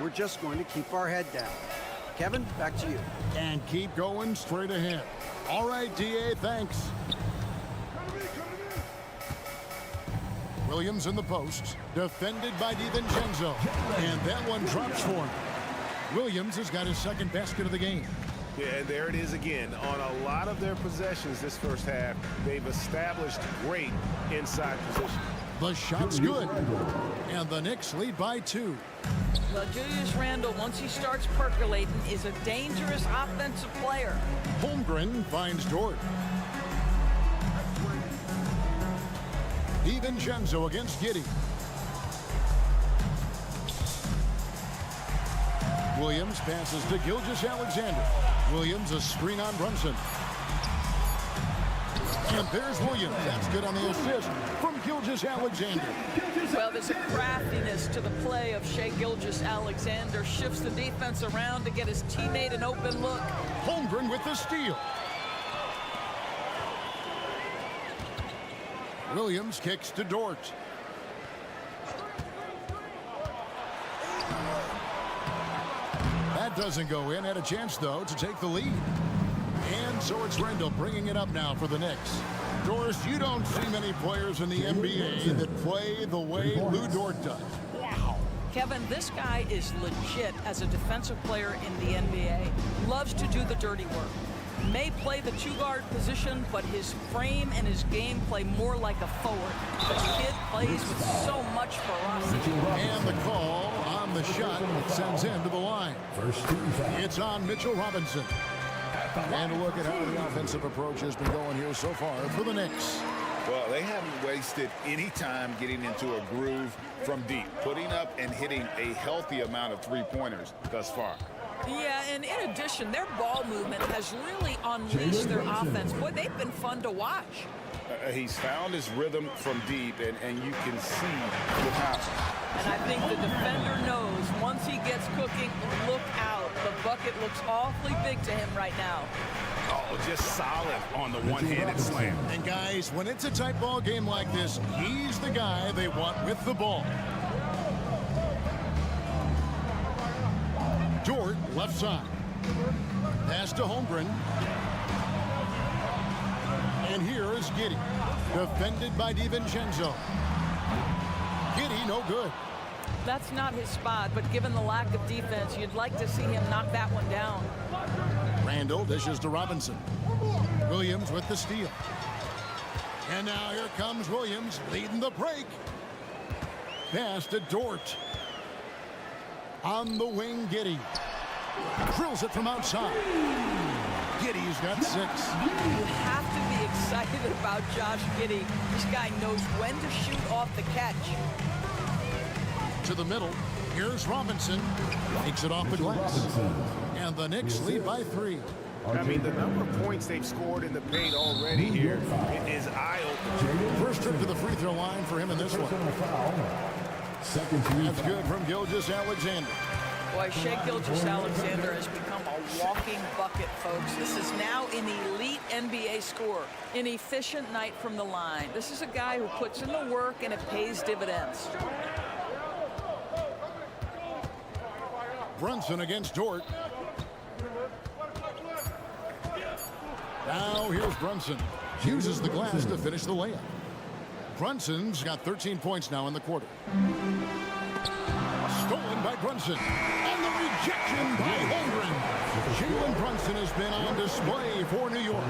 We're just going to keep our head down. Kevin, back to you. And keep going straight ahead. All right, D.A., thanks. Williams in the post, defended by DiVincenzo. And that one drops for him. Williams has got his second basket of the game. Yeah, and there it is again. On a lot of their possessions this first half, they've established great inside position. The shot's good. And the Knicks lead by 2. Well, Julius Randle, once he starts percolating, is a dangerous offensive player. Holmgren finds Dort. DiVincenzo against Giddey. Williams passes to Gilgeous-Alexander. Williams a screen on Brunson. And there's Williams. That's good on the assist from Gilgeous-Alexander. Well, there's a craftiness to the play of Shai Gilgeous-Alexander. Shifts the defense around to get his teammate an open look. Holmgren with the steal. Williams kicks to Dort. That doesn't go in. Had a chance, though, to take the lead. And so it's Randall bringing it up now for the Knicks. Doris, you don't see many players in the NBA that play the way Lou Dort does. Wow. Kevin, this guy is legit as a defensive player in the NBA. Loves to do the dirty work. May play the 2-guard position, but his frame and his game play more like a forward. The kid plays with so much ferocity. And the call on And the shot sends him to the line. It's on Mitchell Robinson. And a look at how the offensive approach has been going here so far for the Knicks. Well, they haven't wasted any time getting into a groove from deep, putting up and hitting a healthy amount of three-pointers thus far. Yeah, and in addition, their ball movement has really unleashed their offense. Boy, they've been fun to watch. He's found his rhythm from deep, and you can see the power. And I think the defender knows once he gets cooking, look out. The bucket looks awfully big to him right now. Oh, just solid on the one-handed slam. And guys, when it's a tight ball game like this, he's the guy they want with the ball. Dort, left side. Pass to Holmgren. And here is Giddey. Defended by DiVincenzo. Giddey, no good. That's not his spot, but given the lack of defense, you'd like to see him knock that one down. Randall dishes to Robinson. Williams with the steal. And now here comes Williams leading the break. Pass to Dort. On the wing, Giddey. Drills it from outside. Giddey's got 6. You have to be excited about Josh Giddey. This guy knows when to shoot off the catch. To the middle. Here's Robinson. Makes it off the glass. And the Knicks lead by 3. I mean, the number of points they've scored in the paint already here is eye-opening. First trip to the free throw line for him in this one. That's good from Gilgeous-Alexander. Boy, Shai Gilgeous-Alexander has become a walking bucket, folks. This is now an elite NBA scorer. An efficient night from the line. This is a guy who puts in the work and it pays dividends. Brunson against Dort. Now here's Brunson. Uses the glass to finish the layup. Brunson's got 13 points now in the quarter. Stolen by Brunson. And the rejection by Holmgren. Jalen Brunson has been on display for New York.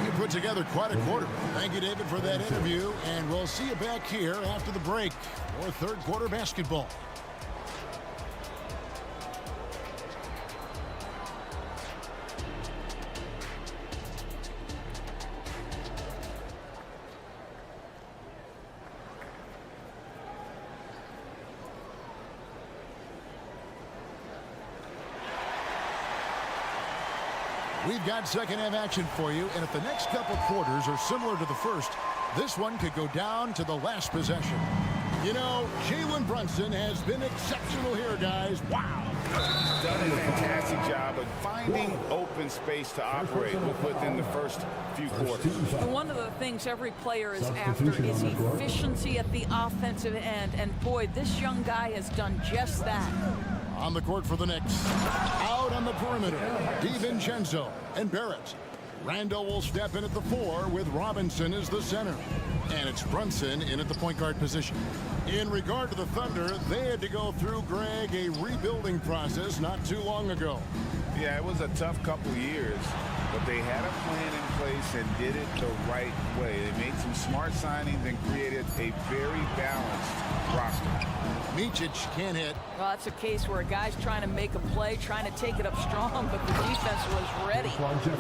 He put together quite a quarter. Thank you, David, for that interview. And we'll see you back here after the break for third quarter basketball. We've got second half action for you, and if the next couple quarters are similar to the first, this one could go down to the last possession. You know, Jalen Brunson has been exceptional here, guys. Wow. He's done a fantastic job of finding open space to operate within the first few quarters. And one of the things every player is after is efficiency at the offensive end, and boy, this young guy has done just that. On the court for the Knicks. Out on the perimeter, DiVincenzo and Barrett. Randall will step in at the 4 with Robinson as the center. And it's Brunson in at the point guard position. In regard to the Thunder, they had to go through, Greg, a rebuilding process not too long ago. Yeah, it was a tough couple years, but they had a plan in place and did it the right way. They made some smart signings and created a very balanced roster. Micic can't hit. Well, that's a case where a guy's trying to make a play, trying to take it up strong, but the defense was ready.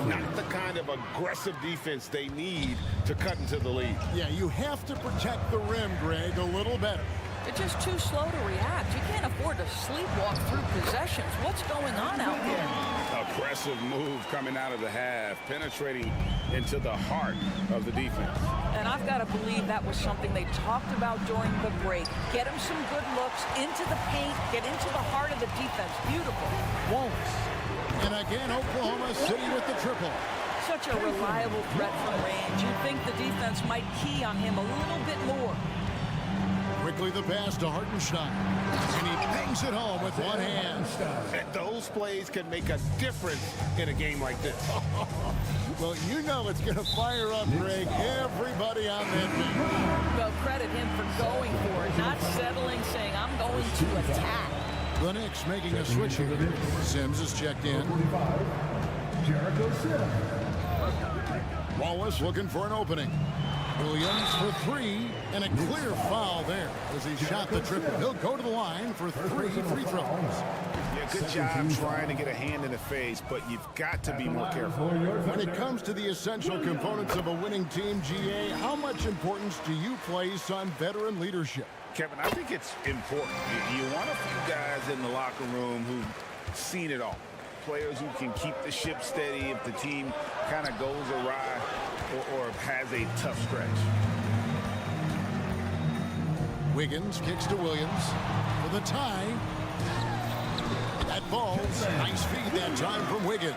Not the kind of aggressive defense they need to cut into the lead. Yeah, you have to protect the rim, Greg, a little better. They're just too slow to react. You can't afford to sleepwalk through possessions. What's going on out there? Aggressive move coming out of the half, penetrating into the heart of the defense. And I've got to believe that was something they talked about during the break. Get him some good looks into the paint, get into the heart of the defense. Beautiful. Wallace. And again, Oklahoma City with the triple. Such a reliable threat from range. You'd think the defense might key on him a little bit more. Quickly the pass to Hartenstein. And he bangs it home with one hand. And those plays can make a difference in a game like this. Well, you know it's going to fire up, Greg, everybody on that team. Well, credit him for going for it, not settling, saying, I'm going to attack. The Knicks making a switch here. Sims is checked in. Wallace looking for an opening. Williams for three, and a clear foul there as he shot the triple. He'll go to the line for 3 free throws. Yeah, good job trying to get a hand in the face, but you've got to be more careful. When it comes to the essential components of a winning team, GA, how much importance do you place on veteran leadership? Kevin, I think it's important. You want a few guys in the locker room who've seen it all. Players who can keep the ship steady if the team kind of goes awry or has a tough stretch. Wiggins kicks to Williams for the tie. That ball's nice feed that time from Wiggins.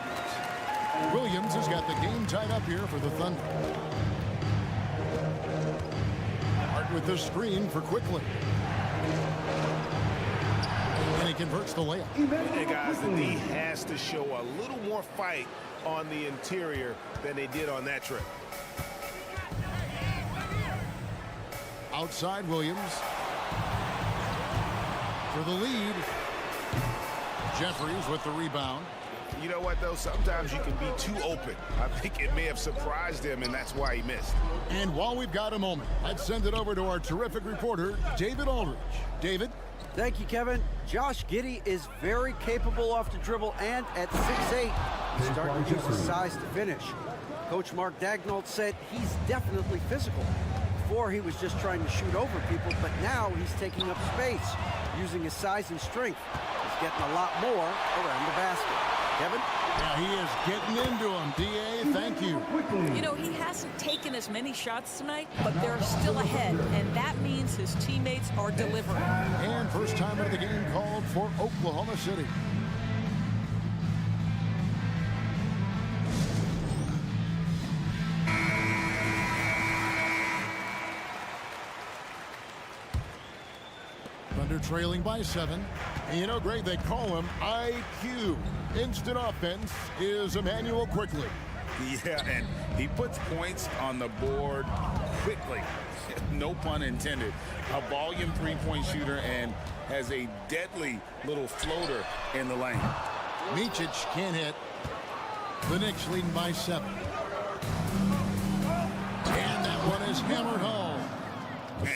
Williams has got the game tied up here for the Thunder. Hart with the screen for Quickly. And he converts the layup. Hey guys, the D has to show a little more fight on the interior than they did on that trip. Outside Williams for the lead. Jeffries with the rebound. You know what, though? Sometimes you can be too open. I think it may have surprised him, and that's why he missed. And while we've got a moment, let's send it over to our terrific reporter, David Aldridge. David? Thank you, Kevin. Josh Giddey is very capable off the dribble, and at 6'8", he's starting to use his size to finish. Coach Mark Daignault said he's definitely physical. Before, he was just trying to shoot over people, but now he's taking up space, using his size and strength. He's getting a lot more around the basket. Kevin? Yeah, he is getting into him. D.A., thank you. You know, he hasn't taken as many shots tonight, but they're still ahead, and that means his teammates are delivering. And first time of the game called for Oklahoma City. Thunder trailing by 7. And you know, Greg, they call him IQ. Instant offense is Emmanuel Quickly. Yeah, and he puts points on the board quickly. No pun intended. A volume three-point shooter and has a deadly little floater in the lane. Micic can't hit. The Knicks leading by 7. And that one is hammered home.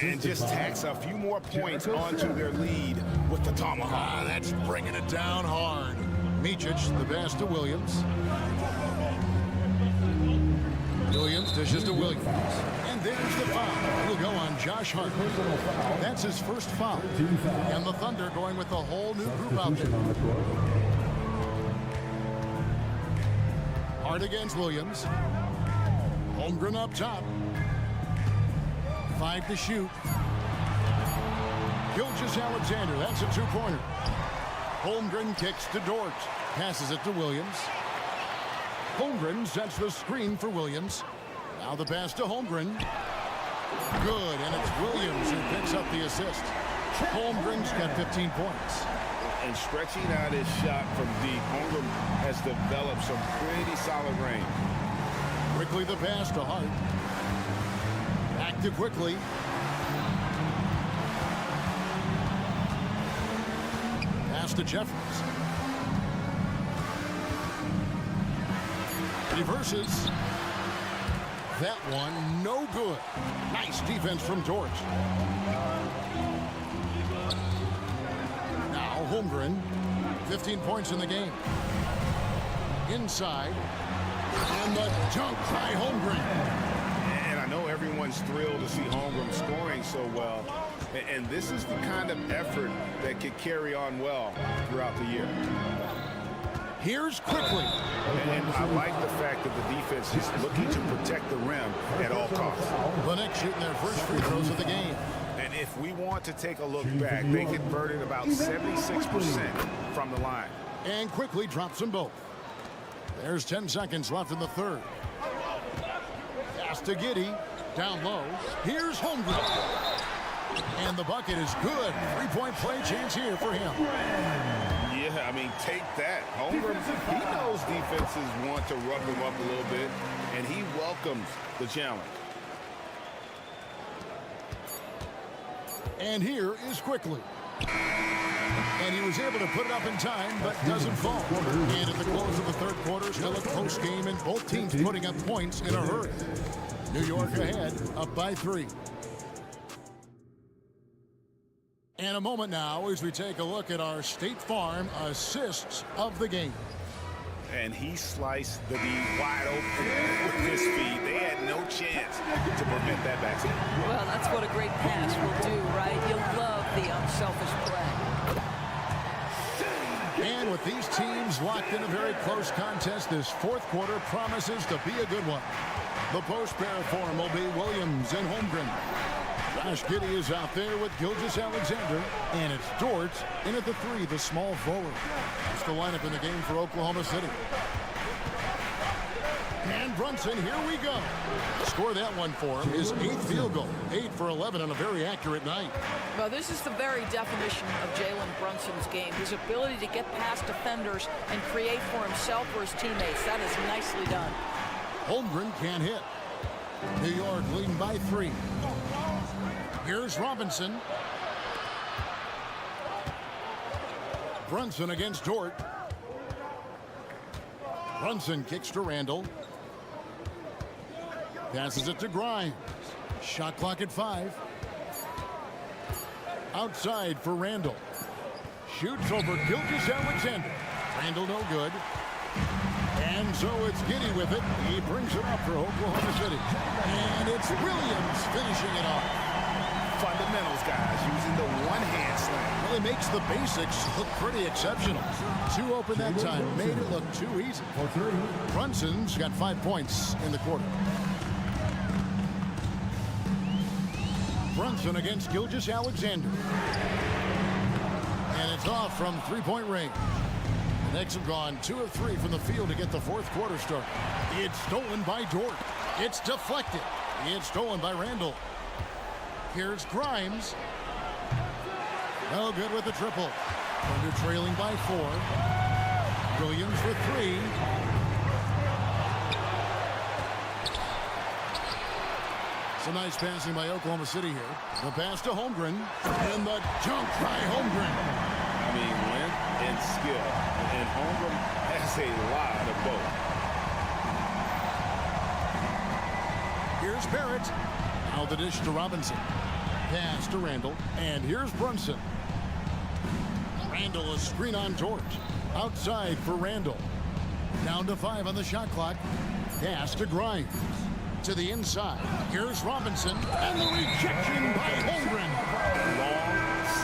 And just tacks a few more points onto their lead with the tomahawk. That's bringing it down hard. Micic, the pass to Williams. Williams dishes to Williams. And there's the foul. It'll go on Josh Hart. That's his first foul. And the Thunder going with the whole new group out there. Hart against Williams. Holmgren up top. 5 to shoot. Gilgeous-Alexander, that's a two-pointer. Holmgren kicks to Dort. Passes it to Williams. Holmgren sets the screen for Williams. Now the pass to Holmgren. Good, and it's Williams who picks up the assist. Holmgren's got 15 points. And stretching out his shot from deep, Holmgren has developed some pretty solid range. Quickly the pass to Hart. Back to Quickly. Pass to Jeffries. Reverses. That one, no good. Nice defense from Dort. Now Holmgren, 15 points in the game. Inside. And the dunk by Holmgren. And I know everyone's thrilled to see Holmgren scoring so well. And this is the kind of effort that could carry on well throughout the year. Here's Quickly. And I like the fact that the defense is looking to protect the rim at all costs. The Knicks shooting their first free throws of the game. And if we want to take a look back, they converted about 76% from the line. And Quickly drops them both. There's 10 seconds left in the third. Pass to Giddey. Down low. Here's Holmgren. And the bucket is good. Three-point play chance here for him. Yeah, I mean, take that. Holmgren, he knows defenses want to rough him up a little bit, and he welcomes the challenge. And here is Quickly. And he was able to put it up in time, but doesn't fall. And at the close of the third quarter, still a close game, and both teams putting up points in a hurry. New York ahead, up by 3. And a moment now as we take a look at our State Farm assists of the game. And he sliced the D wide open with his speed. They had no chance to prevent that backside. Well, that's what a great pass will do, right? You'll love the unselfish play. And with these teams locked in a very close contest, this fourth quarter promises to be a good one. The post pair form will be Williams and Holmgren. Josh Giddey is out there with Gilgeous-Alexander, and it's Dort in at the 3, the small forward. That's the lineup in the game for Oklahoma City. And Brunson, here we go. Score that one for him, his 8th field goal. 8 for 11 on a very accurate night. Well, this is the very definition of Jalen Brunson's game. His ability to get past defenders and create for himself or his teammates. That is nicely done. Holmgren can't hit. New York leading by 3. Here's Robinson. Brunson against Dort. Brunson kicks to Randall. Passes it to Grimes. Shot clock at 5. Outside for Randall. Shoots over Gilgeous-Alexander. Randall no good. And so it's Giddey with it. He brings it up for Oklahoma City. And it's Williams finishing it off. Fundamentals, guys, using the one-hand slam. Well, he makes the basics look pretty exceptional. 2 open that time. Made it look too easy. Brunson's got 5 points in the quarter. Brunson against Gilgeous-Alexander. And it's off from 3-point range. The Knicks have gone 2 of 3 from the field to get the fourth quarter started. It's stolen by Dort. It's deflected. It's stolen by Randall. Here's Grimes. No good with the triple. Thunder trailing by 4. Williams for 3. Some nice passing by Oklahoma City here. The pass to Holmgren. And the dunk by Holmgren. I mean, length and skill. And Holmgren has a lot of both. Here's Barrett. Now the dish to Robinson. Pass to Randall. And here's Brunson. Randall, a screen on Dort. Outside for Randall. Down to 5 on the shot clock. Pass to Grimes. To the inside. Here's Robinson. And the rejection by Holmgren. Long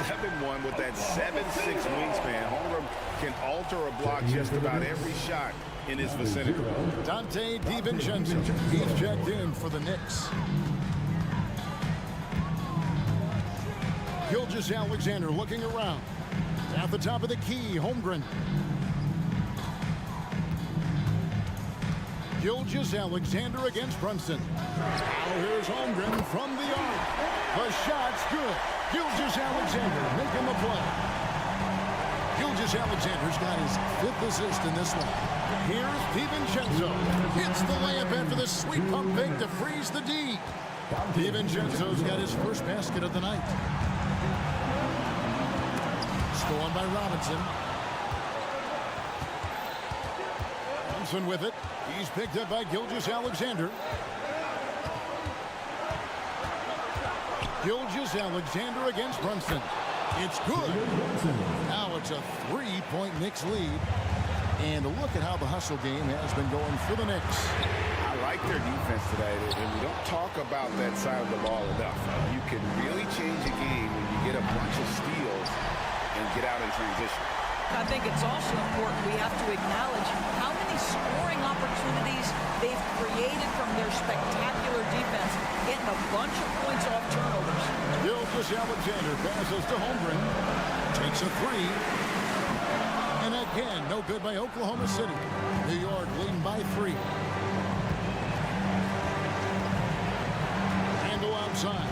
7-1 with that 7'6" wingspan. Holmgren can alter a block just about every shot in his vicinity. Dante DiVincenzo. He's checked in for the Knicks. Gilgeous-Alexander looking around. At the top of the key, Holmgren. Gilgeous-Alexander against Brunson. Now here's Holmgren from the arc. The shot's good. Gilgeous-Alexander making the play. Gilgeous-Alexander's got his 5th assist in this one. Here's DiVincenzo. Hits the layup in for the sweet pump fake to freeze the D. DiVincenzo's got his first basket of the night. Stolen by Robinson. Brunson with it. He's picked up by Gilgeous-Alexander. Gilgeous-Alexander against Brunson. It's good. Now it's a 3-point Knicks lead. And look at how the hustle game has been going for the Knicks. I like their defense today, and we don't talk about that side of the ball enough. You can really change a game when you get a bunch of steals and get out in transition. I think it's also important we have to acknowledge how many scoring opportunities they've created from their spectacular defense, getting a bunch of points off turnovers. Gilgeous-Alexander passes to Holmgren. Takes a 3. And again, no good by Oklahoma City. New York leading by 3. Randall outside.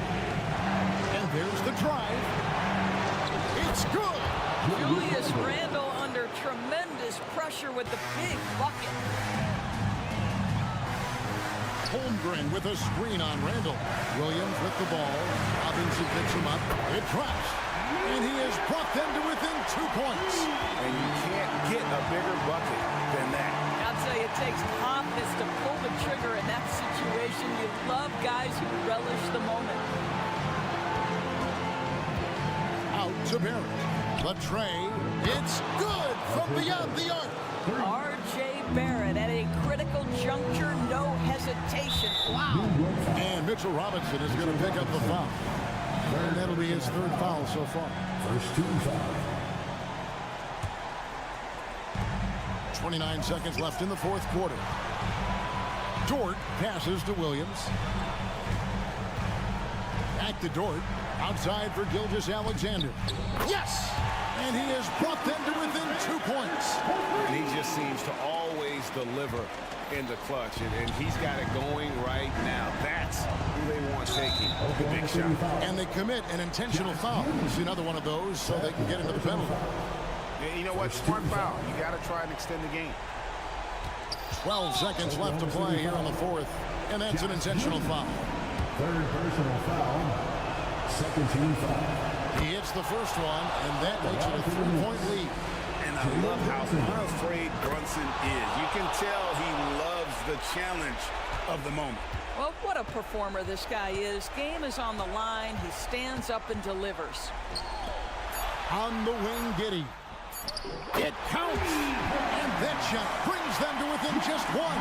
And there's the drive. It's good. Julius Randle under tremendous pressure with the big bucket. Holmgren with a screen on Randall. Williams with the ball. Robinson picks him up. It drops. And he has brought them to within 2 points. And you can't get a bigger bucket than that. I'll tell you, it takes confidence to pull the trigger in that situation. You love guys who relish the moment. Out to Barrett. The tray. It's good from beyond the arc. R.J. Barrett at a critical juncture, no hesitation. Wow. And Mitchell Robinson is going to pick up the foul. And that'll be his third foul so far. First team foul. 29 seconds left in the fourth quarter. Dort passes to Williams. Back to Dort. Outside for Gilgeous-Alexander. Yes! And he has brought them to within 2 points. And he just seems to always deliver in the clutch. And he's got it going right now. That's who they want taking the big shot. And they commit an intentional foul. It's another one of those so they can get into the penalty. And you know what? Smart foul. You got to try and extend the game. 12 seconds left to play here on the fourth. And that's an intentional foul. Third personal foul. Second team foul. He hits the first one, and that makes it a 3-point lead. And I love how unafraid Brunson is. You can tell he loves the challenge of the moment. Well, what a performer this guy is. Game is on the line. He stands up and delivers. On the wing, Giddey. It counts. And that shot brings them to within just one.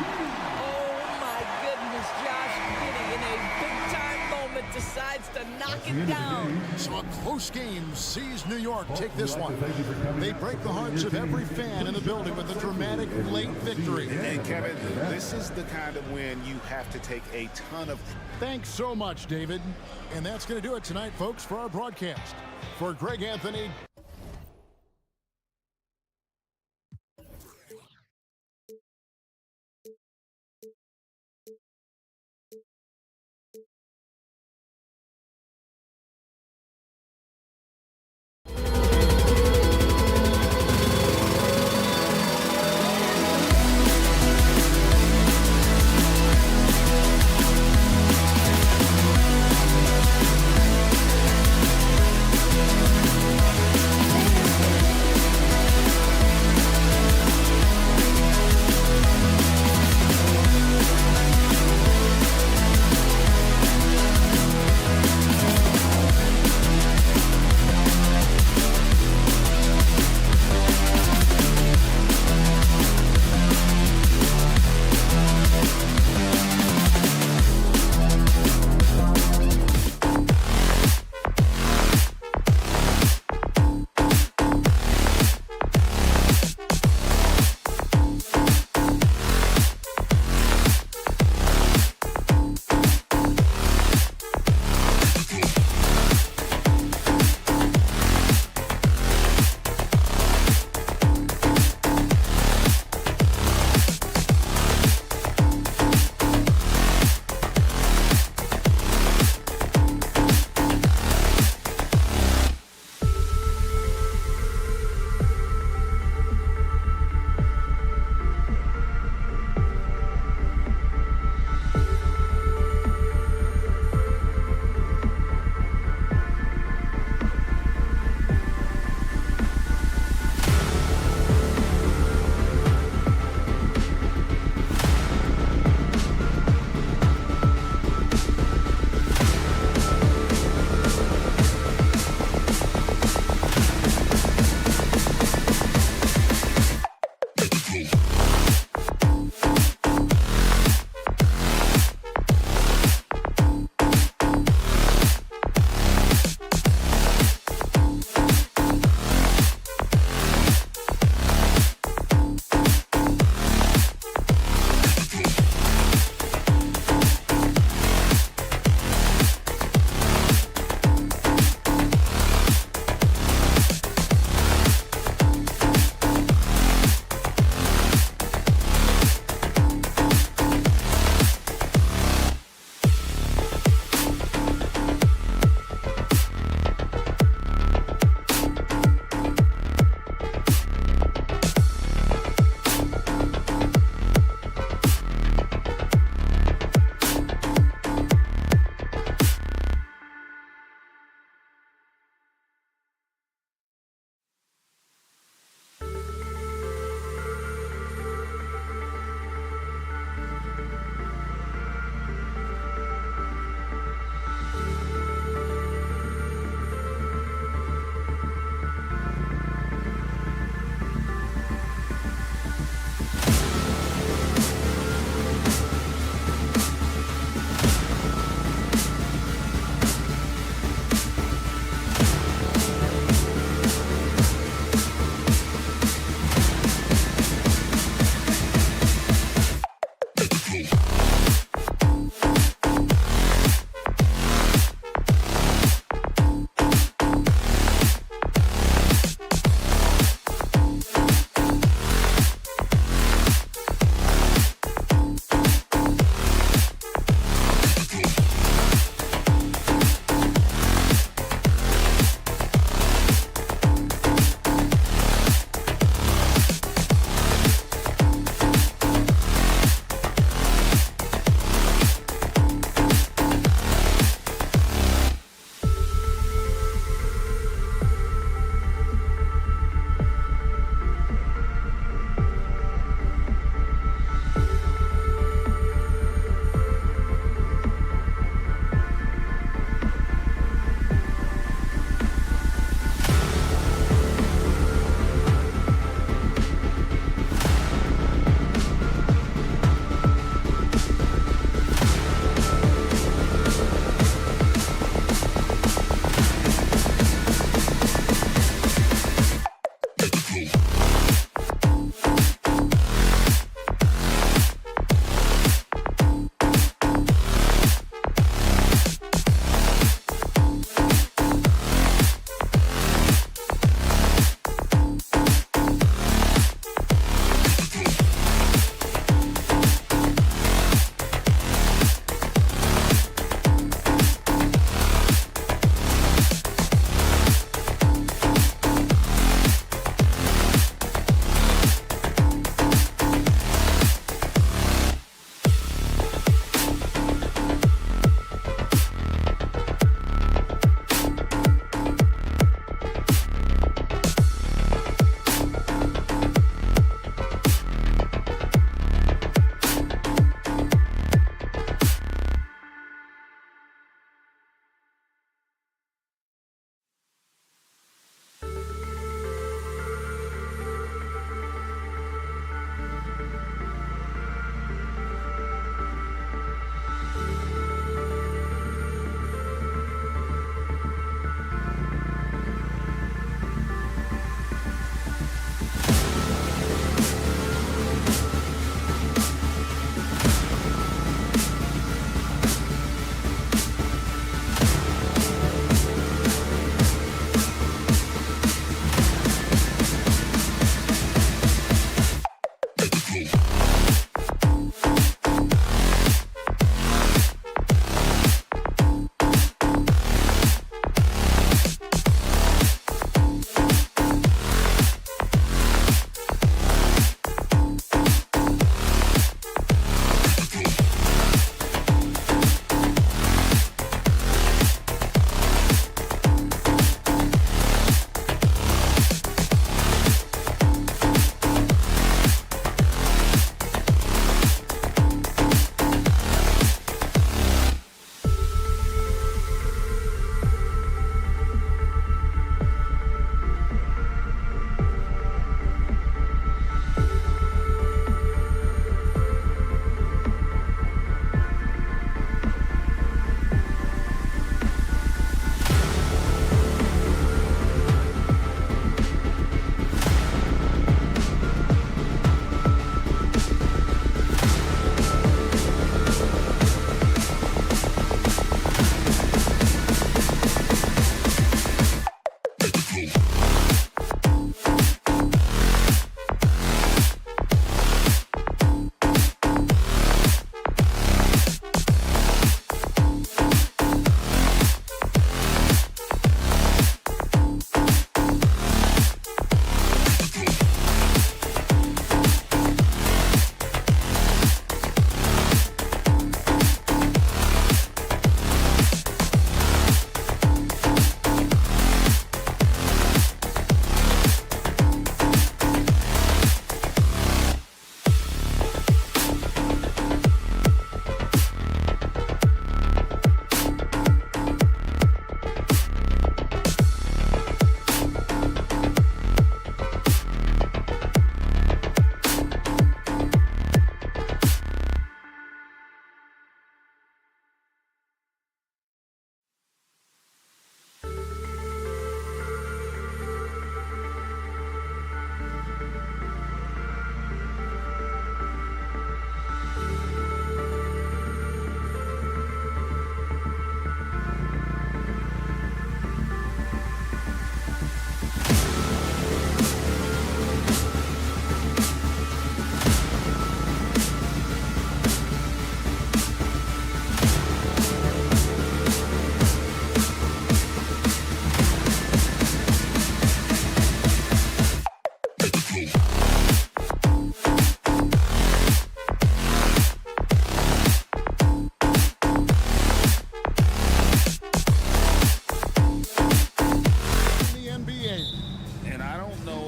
Oh, my goodness. Josh Giddey in a big-time moment decides to knock it down. So a close game sees New York take this one. They break the hearts of every fan in the building with a dramatic late victory. And Kevin, this is the kind of win you have to take a ton of. Thanks so much, David. And that's going to do it tonight, folks, for our broadcast. For Greg Anthony.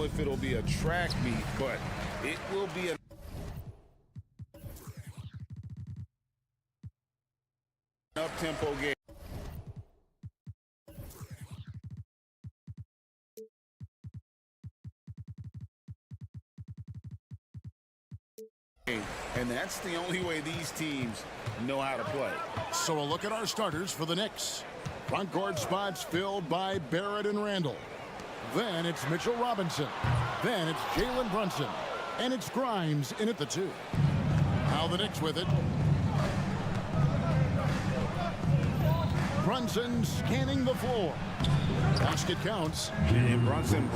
know if it'll be a track meet, but it will be an up-tempo game. And that's the only way these teams know how to play. So a look at our starters for the Knicks. Front court spots filled by Barrett and Randall. Then it's Mitchell Robinson. Then it's Jalen Brunson. And it's Grimes in at the 2. Now the Knicks with it. Brunson scanning the floor. Basket counts. And Brunson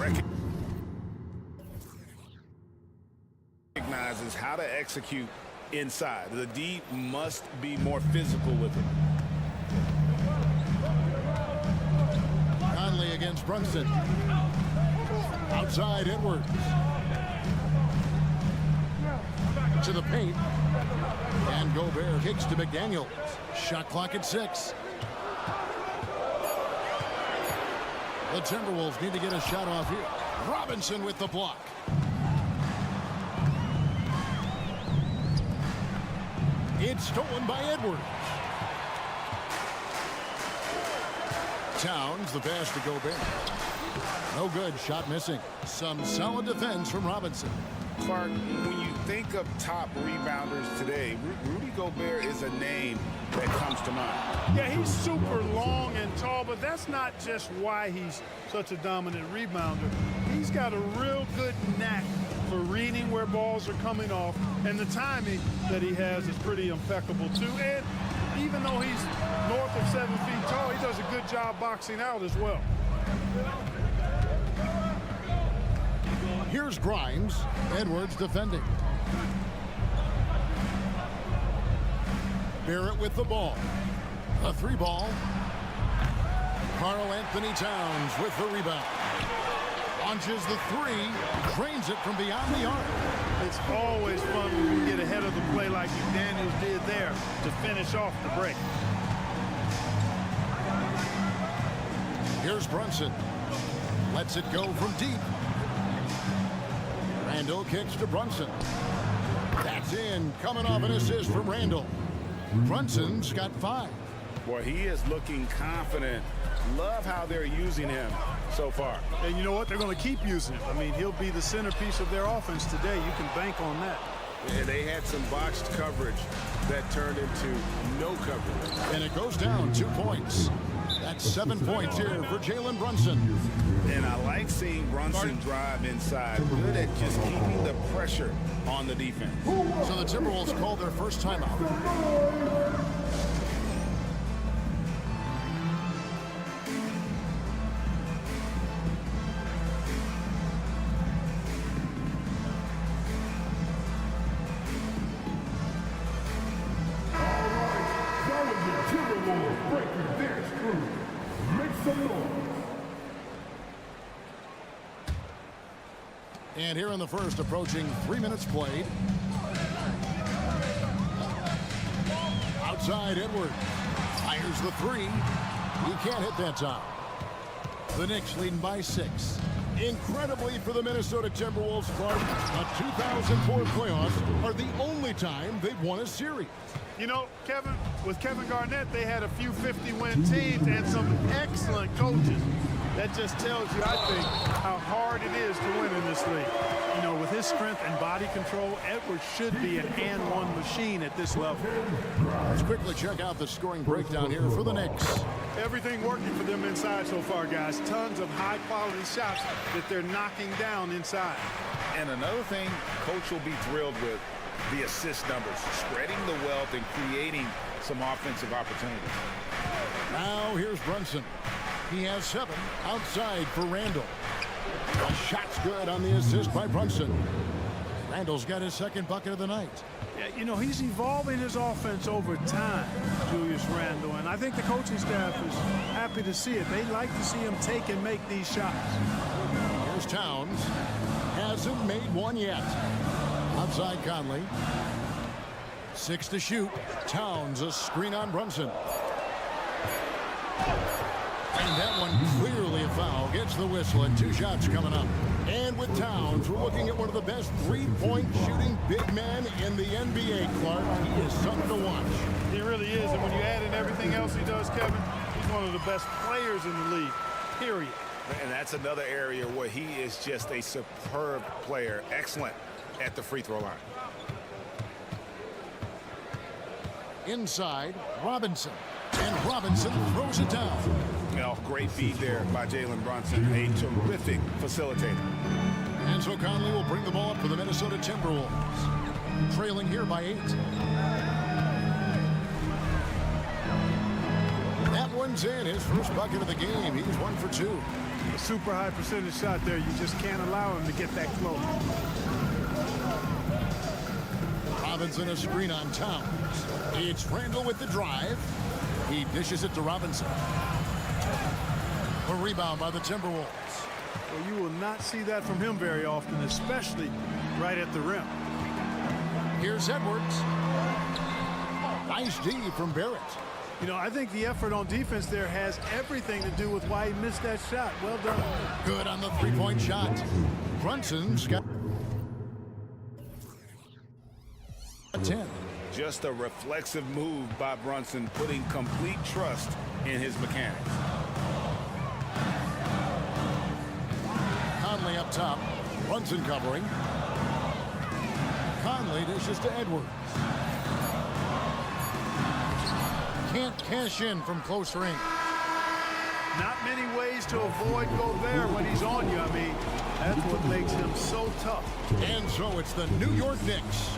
recognizes how to execute inside. The D must be more physical with it. Conley against Brunson. Outside Edwards. To the paint. And Gobert kicks to McDaniels. Shot clock at 6. The Timberwolves need to get a shot off here. Robinson with the block. It's stolen by Edwards. Towns, the pass to Gobert. No good, shot missing. Some solid defense from Robinson. Clark, when you think of top rebounders today, Rudy Gobert is a name that comes to mind. Yeah, he's super long and tall, but that's not just why he's such a dominant rebounder. He's got a real good knack for reading where balls are coming off, and the timing that he has is pretty impeccable too. And even though he's north of 7 feet tall, he does a good job boxing out as well. Here's Grimes. Edwards defending. Barrett with the ball. A 3 ball. Karl Anthony Towns with the rebound. Launches the 3. Drains it from beyond the arc. It's always fun when you get ahead of the play like McDaniels did there to finish off the break. Here's Brunson. Lets it go from deep. Randall kicks to Brunson. That's in. Coming off an assist from Randall. Brunson's got 5. Boy, he is looking confident. Love how they're using him so far. And you know what? They're going to keep using him. I mean, he'll be the centerpiece of their offense today. You can bank on that. Yeah, they had some botched coverage that turned into no coverage. And it goes down 2 points. That's 7 points here for Jalen Brunson. And I like seeing Brunson drive inside. Good at just keeping the pressure on the defense. So the Timberwolves called their first timeout. And here in the first, approaching 3 minutes played. Outside Edwards. Fires the 3. He can't hit that time. The Knicks leading by 6. Incredibly for the Minnesota Timberwolves, Clark, the 2004 playoffs are the only time they've won a series. You know, Kevin, with Kevin Garnett, they had a few 50-win teams and some excellent coaches. That just tells you, I think, how hard it is to win in this league. You know, with his strength and body control, Edwards should be an and-one machine at this level. Let's quickly check out the scoring breakdown here for the Knicks. Everything working for them inside so far, guys. Tons of high-quality shots that they're knocking down inside. And another thing Coach will be thrilled with, the assist numbers, spreading the wealth and creating some offensive opportunities. Now here's Brunson. He has 7 outside for Randall. The shot's good on the assist by Brunson. Randall's got his second bucket of the night. Yeah, you know, he's evolving his offense over time, Julius Randle, and I think the coaching staff is happy to see it. They like to see him take and make these shots. Here's Towns. Hasn't made one yet. Outside Conley. 6 to shoot. Towns, a screen on Brunson. And that one clearly a foul. Gets the whistle and 2 shots coming up. And with looking at one of the best three-point shooting big men in the NBA, Clark. He is something to watch. He really is, and when you add in everything else he does, Kevin, he's one of the best players in the league, period. And that's another area where he is just a superb player, excellent at the free throw line. Inside, Robinson. And Robinson throws it down. Great feed there by Jalen Brunson, a terrific facilitator. And so Conley will bring the ball up for the Minnesota Timberwolves. Trailing here by 8. That one's in, his first bucket of the game. He's 1 for 2. A super high percentage shot there. You just can't allow him to get that close. Robinson a screen on Towns. It's Randall with the drive. He dishes it to Robinson. A rebound by the Timberwolves. Well, you will not see that from him very often, especially right at the rim. Here's Edwards. Nice D from Barrett. You know, I think the effort on defense there has everything to do with why he missed that shot. Well done. Good on the three-point shot. Brunson's got 10. Just a reflexive move by Brunson, putting complete trust in his mechanics. Conley up top. Brunson covering. Conley dishes to Edwards. Can't cash in from close range. Not many ways to avoid Gobert when he's on you. I mean, that's what makes him so tough. And so it's the New York Knicks.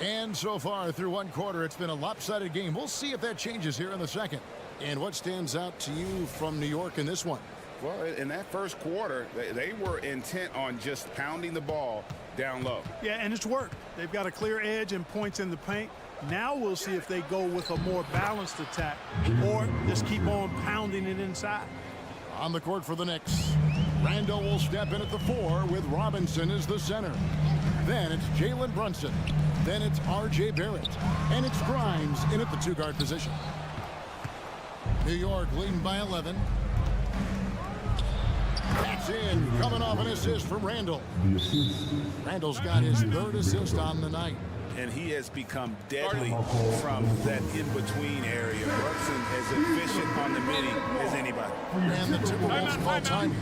And so far through one quarter, it's been a lopsided game. We'll see if that changes here in the second. And what stands out to you from New York in this one? Well, in that first quarter, they were intent on just pounding the ball down low. Yeah, and it's worked. They've got a clear edge and points in the paint. Now we'll see if they go with a more balanced attack or just keep on pounding it inside. On the court for the Knicks, Randall will step in at the 4 with Robinson as the center. Then it's Jalen Brunson. Then it's R.J. Barrett. And it's Grimes in at the 2-guard position. New York leading by 11. That's in, coming off an assist from Randall. Randall's got his 3rd assist on the night. And he has become deadly from that in-between area. Brunson as efficient on the mini as anybody. And the Timberwolves call time.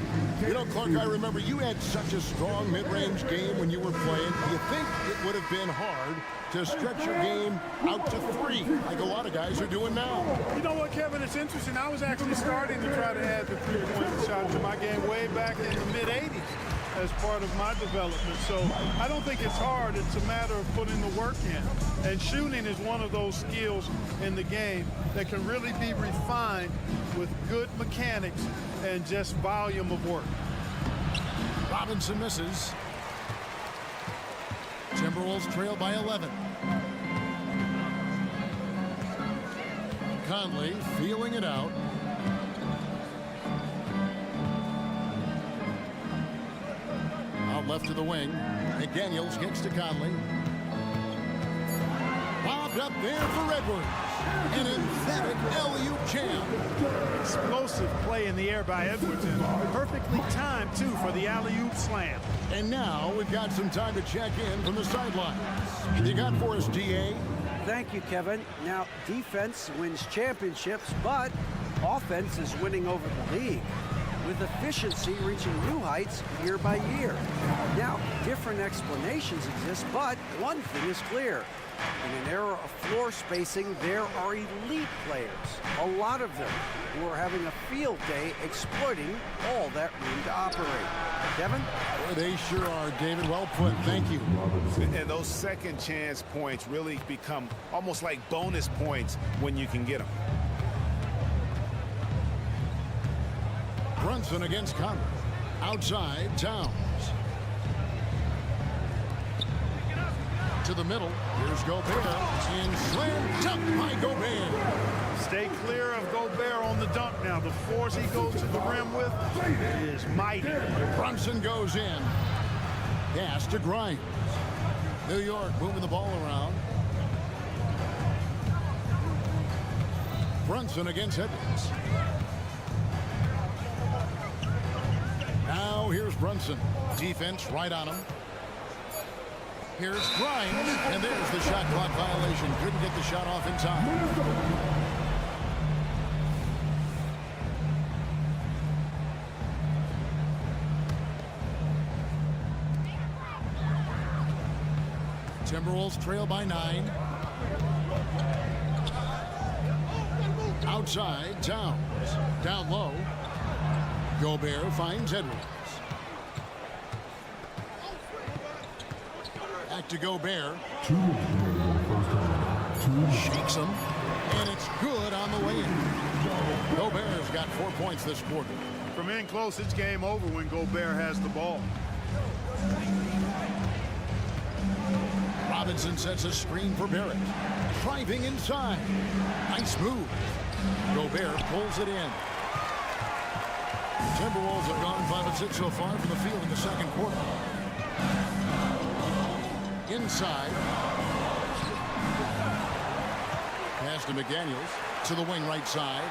You know, Clark, I remember you had such a strong mid-range game when you were playing. Do you think it would have been hard to stretch your game out to 3, like a lot of guys are doing now? You know what, Kevin? It's interesting. I was actually starting to try to add the three-point shot to my game way back in the mid-'80s. As part of my development. So I don't think it's hard. It's a matter of putting the work in. And shooting is one of those skills in the game that can really be refined with good mechanics and just volume of work. Robinson misses. Timberwolves trail by 11. Conley feeling it out. Left to the wing. McDaniels kicks to Conley. Lobbed up there for Edwards. An emphatic alley-oop jam. Explosive play in the air by Edwards, and perfectly timed, too, for the alley-oop slam. And now we've got some time to check in from the sidelines. What you got for us, DA? Thank you, Kevin. Now, defense wins championships, but offense is winning over the league, with efficiency reaching new heights year by year. Now, different explanations exist, but one thing is clear. In an era of floor spacing, there are elite players, a lot of them, who are having a field day exploiting all that room to operate. Kevin? Well, they sure are, David. Well put. Thank you. And those second chance points really become almost like bonus points when you can get them. Brunson against Conley. Outside, Towns. To the middle. Here's Gobert. And slam dunk by Gobert. Stay clear of Gobert on the dunk now. The force he goes to the rim with is mighty. Brunson goes in. Pass to Grimes. New York moving the ball around. Brunson against Edwards. Brunson. Defense right on him. Here's Grimes, and there's the shot clock violation. Couldn't get the shot off in time. Timberwolves trail by 9. Outside, Towns. Down low. Gobert finds Edwards. Back to Gobert. Shakes him. And it's good on the way in. Gobert's got 4 points this quarter. From in close, it's game over when Gobert has the ball. Robinson sets a screen for Barrett. Driving inside. Nice move. Gobert pulls it in. Timberwolves have gone 5 of 6 so far from the field in the second quarter. Inside. Pass to McDaniels. To the wing right side.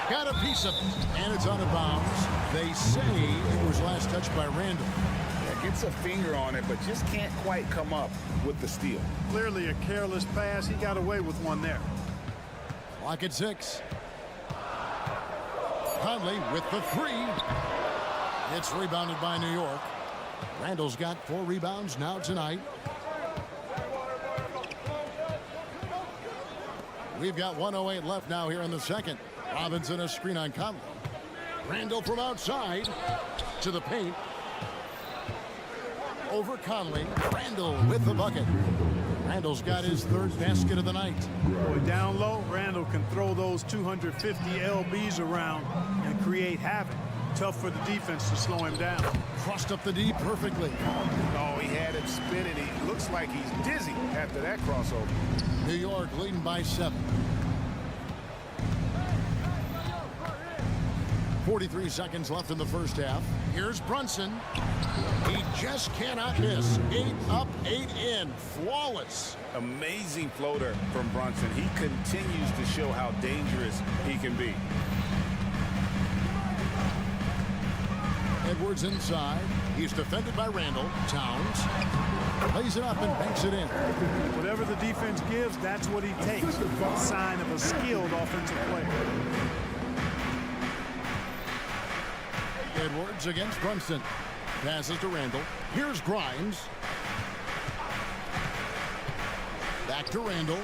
Got a piece of it. And it's out of bounds. They say it was last touched by Randall. Gets a finger on it, but just can't quite come up with the steal. Clearly a careless pass. He got away with one there. Clock at 6. Conley with the 3. It's rebounded by New York. Randall's got 4 rebounds now tonight. We've got 1:08 left now here in the second. Robinson a screen on Conley. Randall from outside to the paint. Over Conley. Randall with the bucket. Randall's got his 3rd basket of the night. Boy, down low, Randall can throw those 250 LBs around and create havoc. Tough for the defense to slow him down. Crossed up the D perfectly. Oh, he had him spinning. He looks like he's dizzy after that crossover. New York leading by 7. 43 seconds left in the first half. Here's Brunson. He just cannot miss. 8 up, 8 in. Flawless. Amazing floater from Brunson. He continues to show how dangerous he can be. Edwards inside. He's defended by Randall. Towns lays it up and banks it in. Whatever the defense gives, that's what he takes. A sign of a skilled offensive player. Edwards against Brunson. Passes to Randall. Here's Grimes. Back to Randall.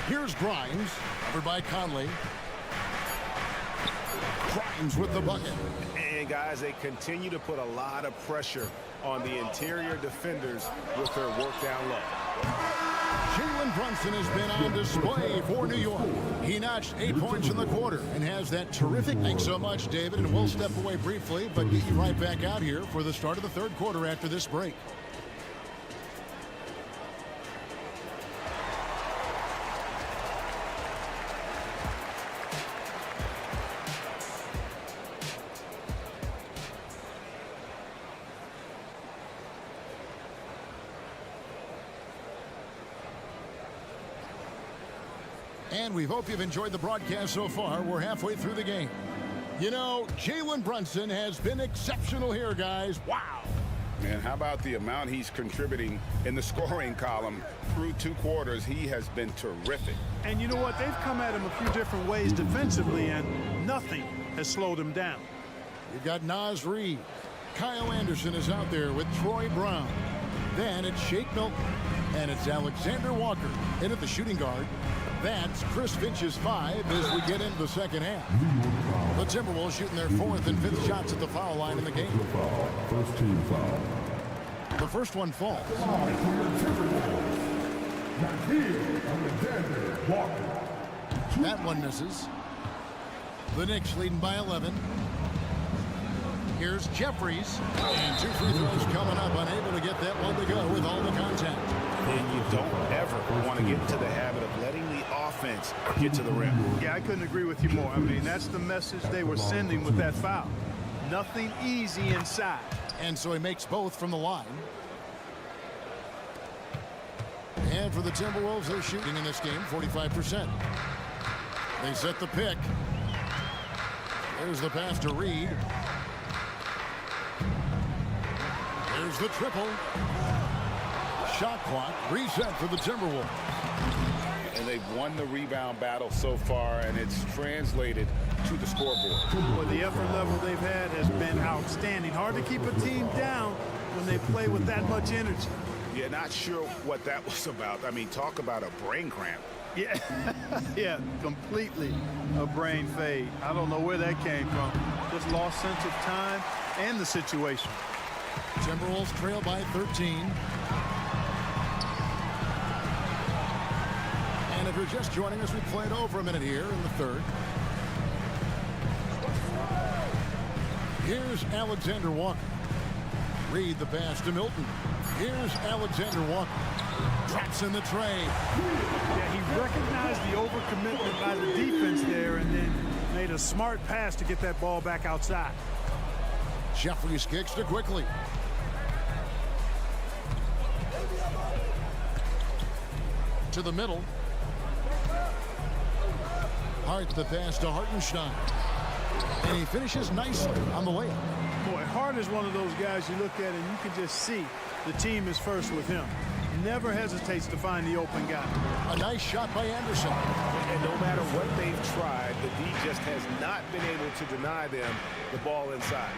Here's Grimes. Covered by Conley. Grimes with the bucket. And guys, they continue to put a lot of pressure on the interior defenders with their work down low. Jalen Brunson has been on display for New York. He notched 8 points in the quarter and has that terrific. Thanks so much, David, and we'll step away briefly, but get you right back out here for the start of the 3rd quarter after this break. And we hope you've enjoyed the broadcast so far. We're halfway through the game. You know, Jalen Brunson has been exceptional here, guys. Wow. Man, how about the amount he's contributing in the scoring column through 2 quarters? He has been terrific. And you know what? They've come at him a few different ways defensively, and nothing has slowed him down. You've got Naz Reid. Kyle Anderson is out there with Troy Brown. Then it's Shake Milton. And it's Alexander Walker in at the shooting guard. That's Chris Finch's 5 as we get into the second half. The Timberwolves shooting their 4th and 5th shots at the foul line in the game. First team foul. The first one falls. That one misses. The Knicks leading by 11. Here's Jeffries. And 2 free throws coming up. Unable to get that one to go with all the contact. And you don't ever want to get into the habit of letting the offense get to the rim. Yeah, I couldn't agree with you more. I mean, that's the message they were sending with that foul. Nothing easy inside. And so he makes both from the line. And for the Timberwolves, they're shooting in this game 45%. They set the pick. There's the pass to Reed. There's the triple. Shot clock reset for the Timberwolves. And they've won the rebound battle so far, and it's translated to the scoreboard. Well, the effort level they've had has been outstanding. Hard to keep a team down when they play with that much energy. Yeah, not sure what that was about. I mean, talk about a brain cramp. Yeah, yeah, completely a brain fade. I don't know where that came from. Just lost sense of time and the situation. Timberwolves trail by 13. And if you're just joining us, we played over a minute here in the third. Here's Alexander Walker. Reed the pass to Milton. Here's Alexander Walker. Drops in the tray. Yeah, he recognized the overcommitment by the defense there and then made a smart pass to get that ball back outside. Jeffries kicks to Quickly. To the middle. Hart the pass to Hartenstein. And he finishes nicely on the layup. Boy, Hart is one of those guys you look at and you can just see the team is first with him. Never hesitates to find the open guy. A nice shot by Anderson. And no matter what they've tried, the D just has not been able to deny them the ball inside.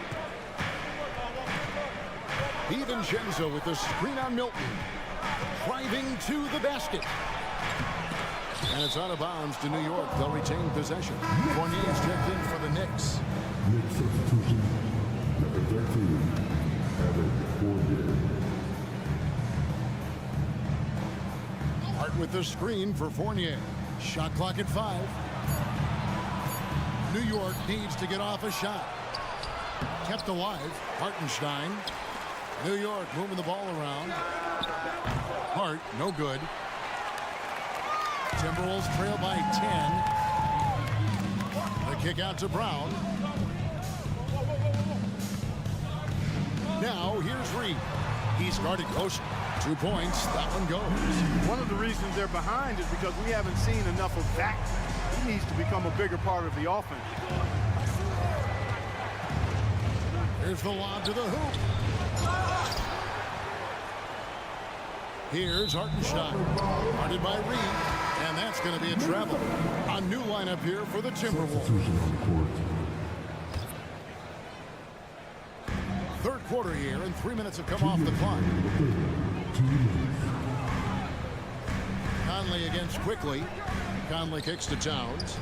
DiVincenzo with the screen on Milton. Driving to the basket. And it's out of bounds to New York. They'll retain possession. Fournier's checked in for the Knicks. Knicks substitution. Number 13. Evan Fournier. Hart with the screen for Fournier. Shot clock at 5. New York needs to get off a shot. Kept alive. Hartenstein. New York moving the ball around. Hart, no good. Timberwolves trail by 10. The kick out to Brown. Now here's Reed. He's guarded close. 2 points. That one goes. One of the reasons they're behind is because we haven't seen enough of that. He needs to become a bigger part of the offense. Here's the lob to the hoop. Here's Hartenstein. Guarded by Reed. And that's going to be a travel. A new lineup here for the Timberwolves. Third quarter here, and 3 minutes have come off the clock. Conley against Quickly. Conley kicks to Towns.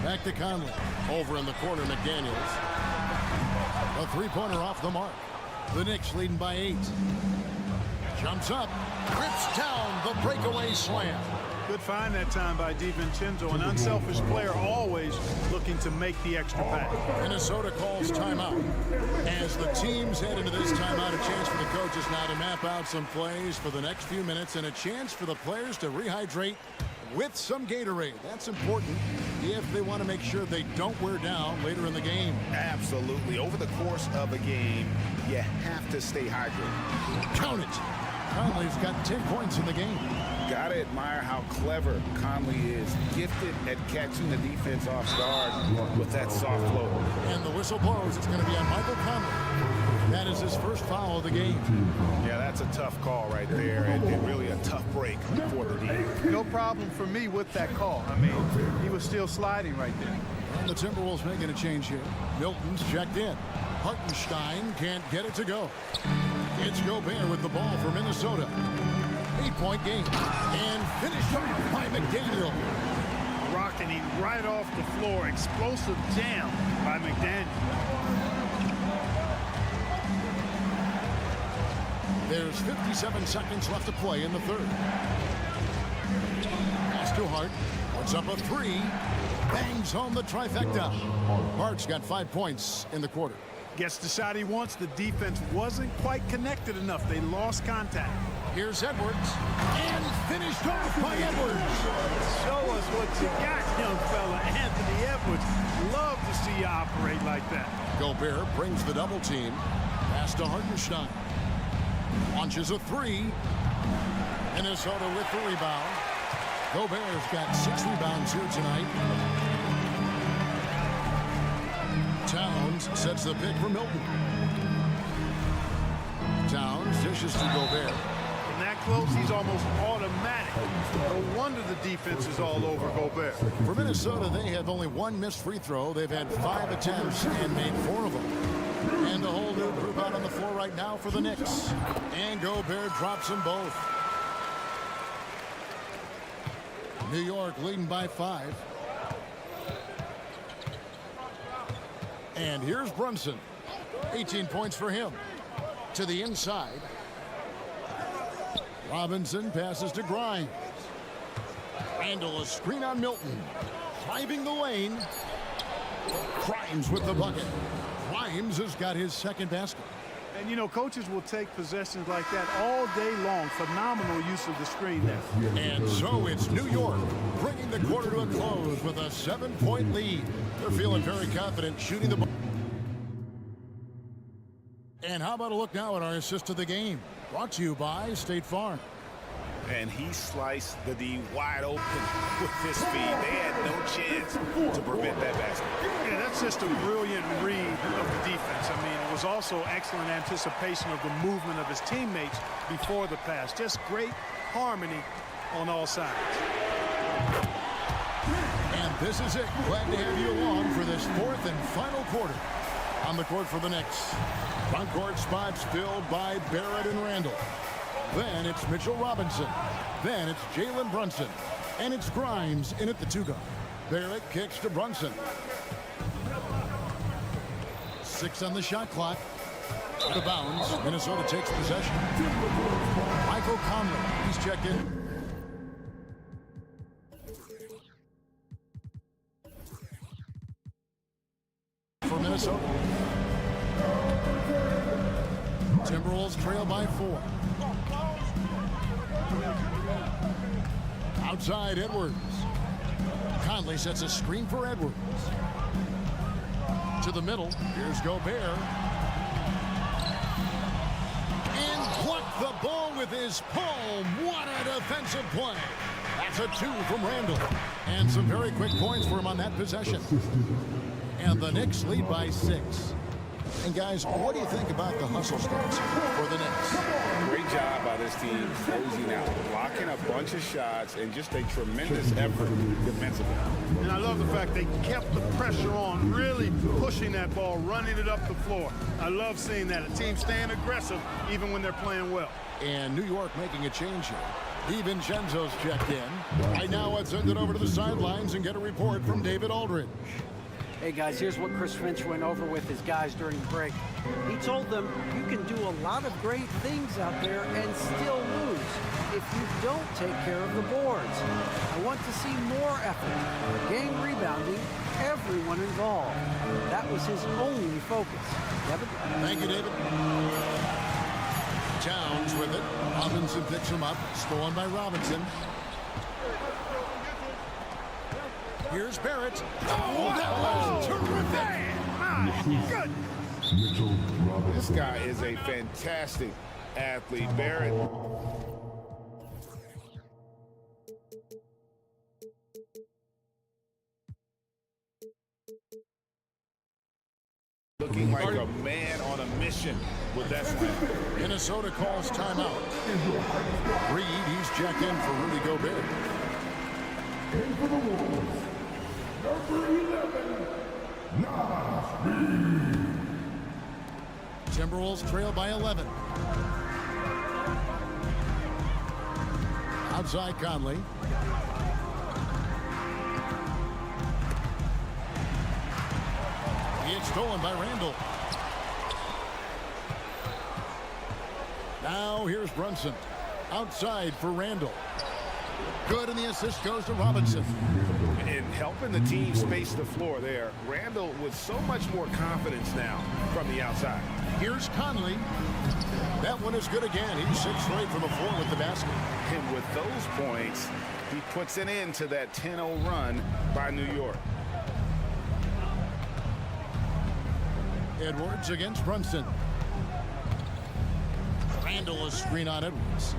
Back to Conley. Over in the corner, McDaniels. A three-pointer off the mark. The Knicks leading by 8. Jumps up. Rips down the breakaway slam. Good find that time by DiVincenzo. An unselfish player, always looking to make the extra pass. Minnesota calls timeout. As the teams head into this timeout, a chance for the coaches now to map out some plays for the next few minutes and a chance for the players to rehydrate with some Gatorade. That's important if they want to make sure they don't wear down later in the game. Absolutely. Over the course of a game, you have to stay hydrated. Count it. Conley's got 10 points in the game. Gotta admire how clever Conley is. Gifted at catching the defense off guard with that soft flow. And the whistle blows. It's going to be on Michael Conley. That is his first foul of the game. Yeah, that's a tough call right there, and really a tough break for the D. No problem for me with that call. I mean, he was still sliding right there. And the Timberwolves making a change here. Milton's checked in. Hartenstein can't get it to go. It's Gobert with the ball for Minnesota. 8-point game. And finished up by McDaniel. Rocketing right off the floor. Explosive jam by McDaniel. There's 57 seconds left to play in the third. Pass to Hart. Puts up a 3. Bangs home the trifecta. Hart's got 5 points in the quarter. Gets the shot he wants. The defense wasn't quite connected enough. They lost contact. Here's Edwards. And finished off by Edwards. Show us what you got, young fella. Anthony Edwards. Love to see you operate like that. Gobert brings the double team. Pass to Hartenstein. Launches a 3. Minnesota with the rebound. Gobert's got 6 rebounds here tonight. Towns sets the pick for Milton. Towns dishes to Gobert. From that close, he's almost automatic. No wonder the defense is all over Gobert. For Minnesota, they have only one missed free throw. They've had 5 attempts and made 4 of them. And a whole new group out on the floor right now for the Knicks. And Gobert drops them both. New York leading by 5. And here's Brunson. 18 points for him. To the inside. Robinson passes to Grimes. Randall, a screen on Milton. Driving the lane. Grimes with the bucket. Grimes has got his second basket. And, you know, coaches will take possessions like that all day long. Phenomenal use of the screen there. And so it's New York bringing the quarter to a close with a 7-point lead. They're feeling very confident shooting the ball. And how about a look now at our assist of the game? Brought to you by State Farm. And he sliced the D wide open with his speed. They had no chance to prevent that basket. Yeah, that's just a brilliant read of the defense. I mean, it was also excellent anticipation of the movement of his teammates before the pass. Just great harmony on all sides. And this is it. Glad to have you along for this 4th and final quarter. On the court for the Knicks. Front court spots filled by Barrett and Randall. Then it's Mitchell Robinson. Then it's Jalen Brunson. And it's Grimes in at the 2 guard. Barrett kicks to Brunson. 6 on the shot clock. Out of bounds. Minnesota takes possession. Michael Conley. He's checked in. For Minnesota. Timberwolves trail by 4. Outside Edwards. Conley sets a screen for Edwards. To the middle. Here's Gobert. And blocked the ball with his palm. What a defensive play. That's a 2 from Randall. And some very quick points for him on that possession. And the Knicks lead by 6. And guys, what do you think about the hustle starts for the Knicks? Great job by this team closing out, blocking a bunch of shots, and just a tremendous effort defensively. And I love the fact they kept the pressure on, really pushing that ball, running it up the floor. I love seeing that. A team staying aggressive even when they're playing well. And New York making a change here. DiVincenzo's checked in. Right now, let's send it over to the sidelines and get a report from David Aldridge. Hey guys, here's what Chris Finch went over with his guys during the break. He told them you can do a lot of great things out there and still lose if you don't take care of the boards. I want to see more effort, game rebounding, everyone involved. That was his only focus. Kevin? Thank you, David. Towns with it. Robinson picks him up. Stolen by Robinson. Here's Barrett. Oh, that was terrific. Good. This guy is a fantastic athlete. Barrett. Looking like a man on a mission with that slam. Minnesota calls timeout. Reed, he's checked in for Rudy Gobert. In for the Wolves, number 11, Timberwolves trail by 11. Outside Conley. It's stolen by Randall. Now here's Brunson. Outside for Randall. Good, and the assist goes to Robinson. And helping the team space the floor there. Randall with so much more confidence now from the outside. Here's Conley. That one is good again. He's 6 straight from the floor with the basket. And with those points, he puts an end to that 10-0 run by New York. Edwards against Brunson. Randall a screen on Edwards.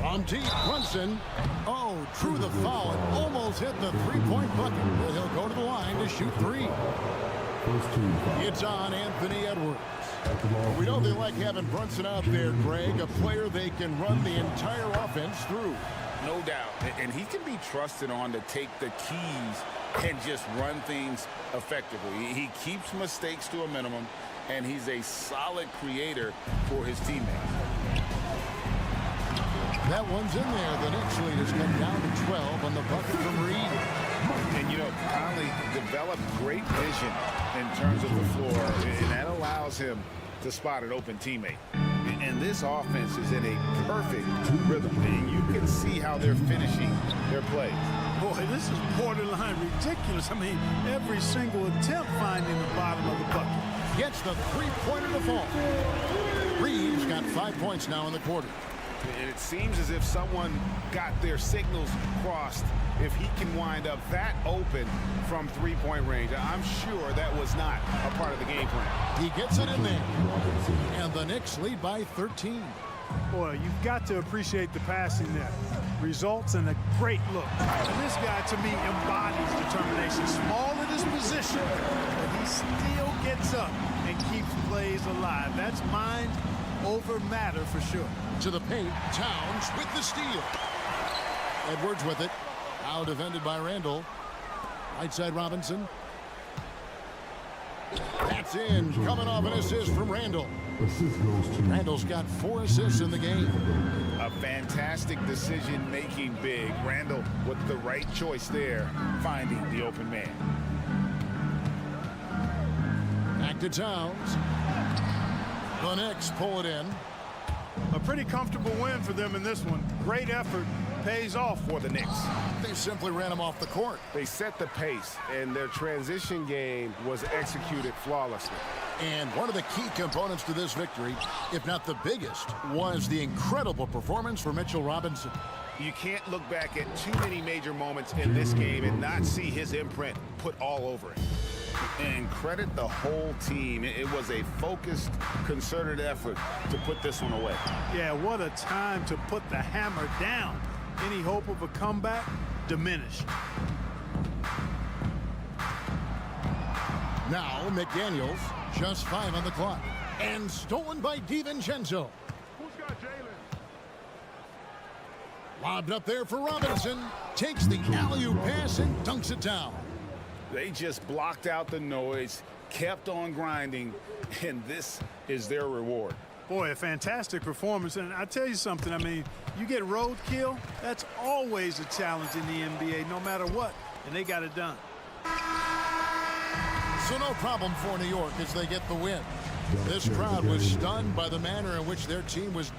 From deep, Brunson. Oh, drew the foul and almost has hit the three-point bucket, but he'll go to the line to shoot three. It's on Anthony Edwards. We know they like having Brunson out there, Greg, a player they can run the entire offense through. No doubt. And he can be trusted on to take the keys and just run things effectively. He keeps mistakes to a minimum, and he's a solid creator for his teammates. That one's in there. The Knicks lead has come down to 12 on the bucket from Reed. And, you know, Conley developed great vision in terms of the floor, and that allows him to spot an open teammate. And this offense is in a perfect rhythm, and you can see how they're finishing their plays. Boy, this is borderline ridiculous. I mean, every single attempt finding the bottom of the bucket. Gets the three-pointer to fall. Reed's got 5 points now in the quarter. And it seems as if someone got their signals crossed. If he can wind up that open from three-point range, I'm sure that was not a part of the game plan. He gets it in there. And the Knicks lead by 13. Boy, you've got to appreciate the passing there. Results in a great look. And this guy, to me, embodies determination. Small in his position, but he still gets up and keeps plays alive. That's mind over matter for sure. To the paint, Towns with the steal. Edwards with it. Out defended by Randall. Right side Robinson. That's in. Coming off an assist from Randall. Randall's got 4 assists in the game. A fantastic decision-making big. Randall with the right choice there, finding the open man. Back to Towns. The Knicks pull it in. A pretty comfortable win for them in this one. Great effort. Pays off for the Knicks. They simply ran him off the court. They set the pace, and their transition game was executed flawlessly. And one of the key components to this victory, if not the biggest, was the incredible performance for Mitchell Robinson. You can't look back at too many major moments in this game and not see his imprint put all over it. And credit the whole team. It was a focused, concerted effort to put this one away. Yeah, what a time to put the hammer down. Any hope of a comeback diminished. Now McDaniels, just 5 on the clock. And stolen by DiVincenzo. Who's got Jalen? Lobbed up there for Robinson. Takes the alley-oop pass and dunks it down. They just blocked out the noise, kept on grinding, and this is their reward. Boy, a fantastic performance. And I tell you something, I mean, you get roadkill, that's always a challenge in the NBA, no matter what, and they got it done. So no problem for New York as they get the win. This crowd was stunned by the manner in which their team was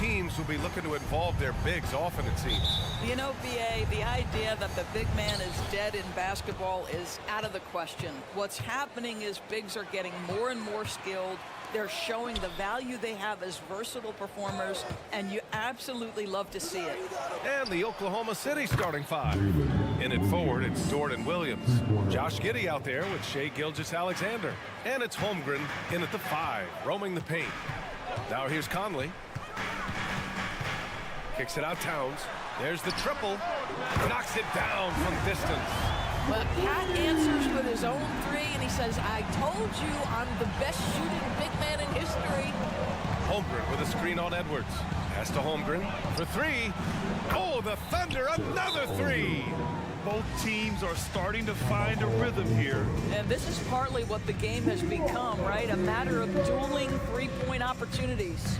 teams will be looking to involve their bigs often, it seems. You know, B.A., the idea that the big man is dead in basketball is out of the question. What's happening is bigs are getting more and more skilled. They're showing the value they have as versatile performers, and you absolutely love to see it. And the Oklahoma City starting five. In it forward, it's Dort and Williams. Josh Giddey out there with Shai Gilgeous-Alexander. And it's Holmgren in at the 5, roaming the paint. Now here's Conley. Kicks it out Towns. There's the triple. Knocks it down from distance. Well, Cat answers with his own 3, and he says, I told you I'm the best shooting big man in history. Holmgren with a screen on Edwards. Pass to Holmgren for three. Oh, the Thunder, another three. Both teams are starting to find a rhythm here. And this is partly what the game has become, right? A matter of dueling three-point opportunities.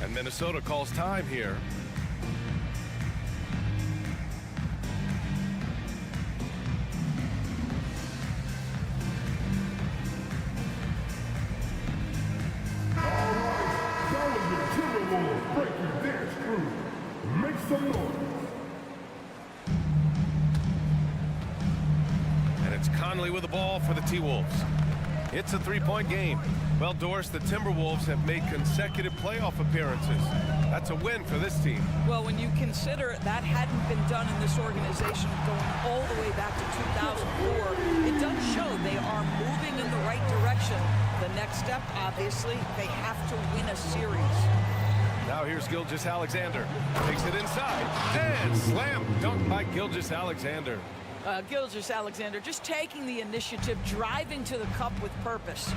And Minnesota calls time here. Make some noise. And it's Conley with the ball for the T-Wolves. It's a three-point game. Well, Doris, the Timberwolves have made consecutive playoff appearances. That's a win for this team. Well, when you consider that hadn't been done in this organization going all the way back to 2004, it does show they are moving in the right direction. The next step, obviously, they have to win a series. Now here's Gilgeous-Alexander. Takes it inside. And slam dunk by Gilgeous-Alexander. Gilgeous-Alexander just taking the initiative, driving to the cup with purpose.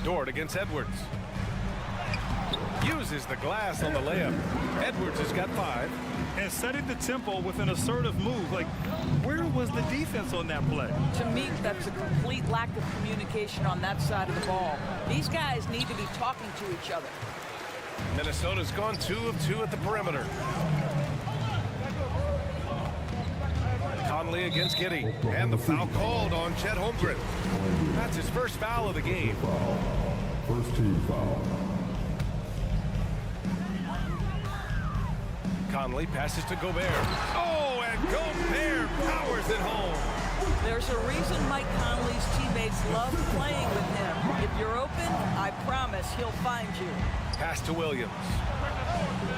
Dort against Edwards. Uses the glass on the layup. Edwards has got 5. And setting the tempo with an assertive move. Like, where was the defense on that play? To me, that's a complete lack of communication on that side of the ball. These guys need to be talking to each other. Minnesota's gone 2 of 2 at the perimeter. Conley against Giddey. And the foul called on Chet Holmgren. That's his first foul of the game. First team foul. Conley passes to Gobert. Oh, and Gobert powers it home. There's a reason Mike Conley's teammates love playing with him. If you're open, I promise he'll find you. Pass to Williams.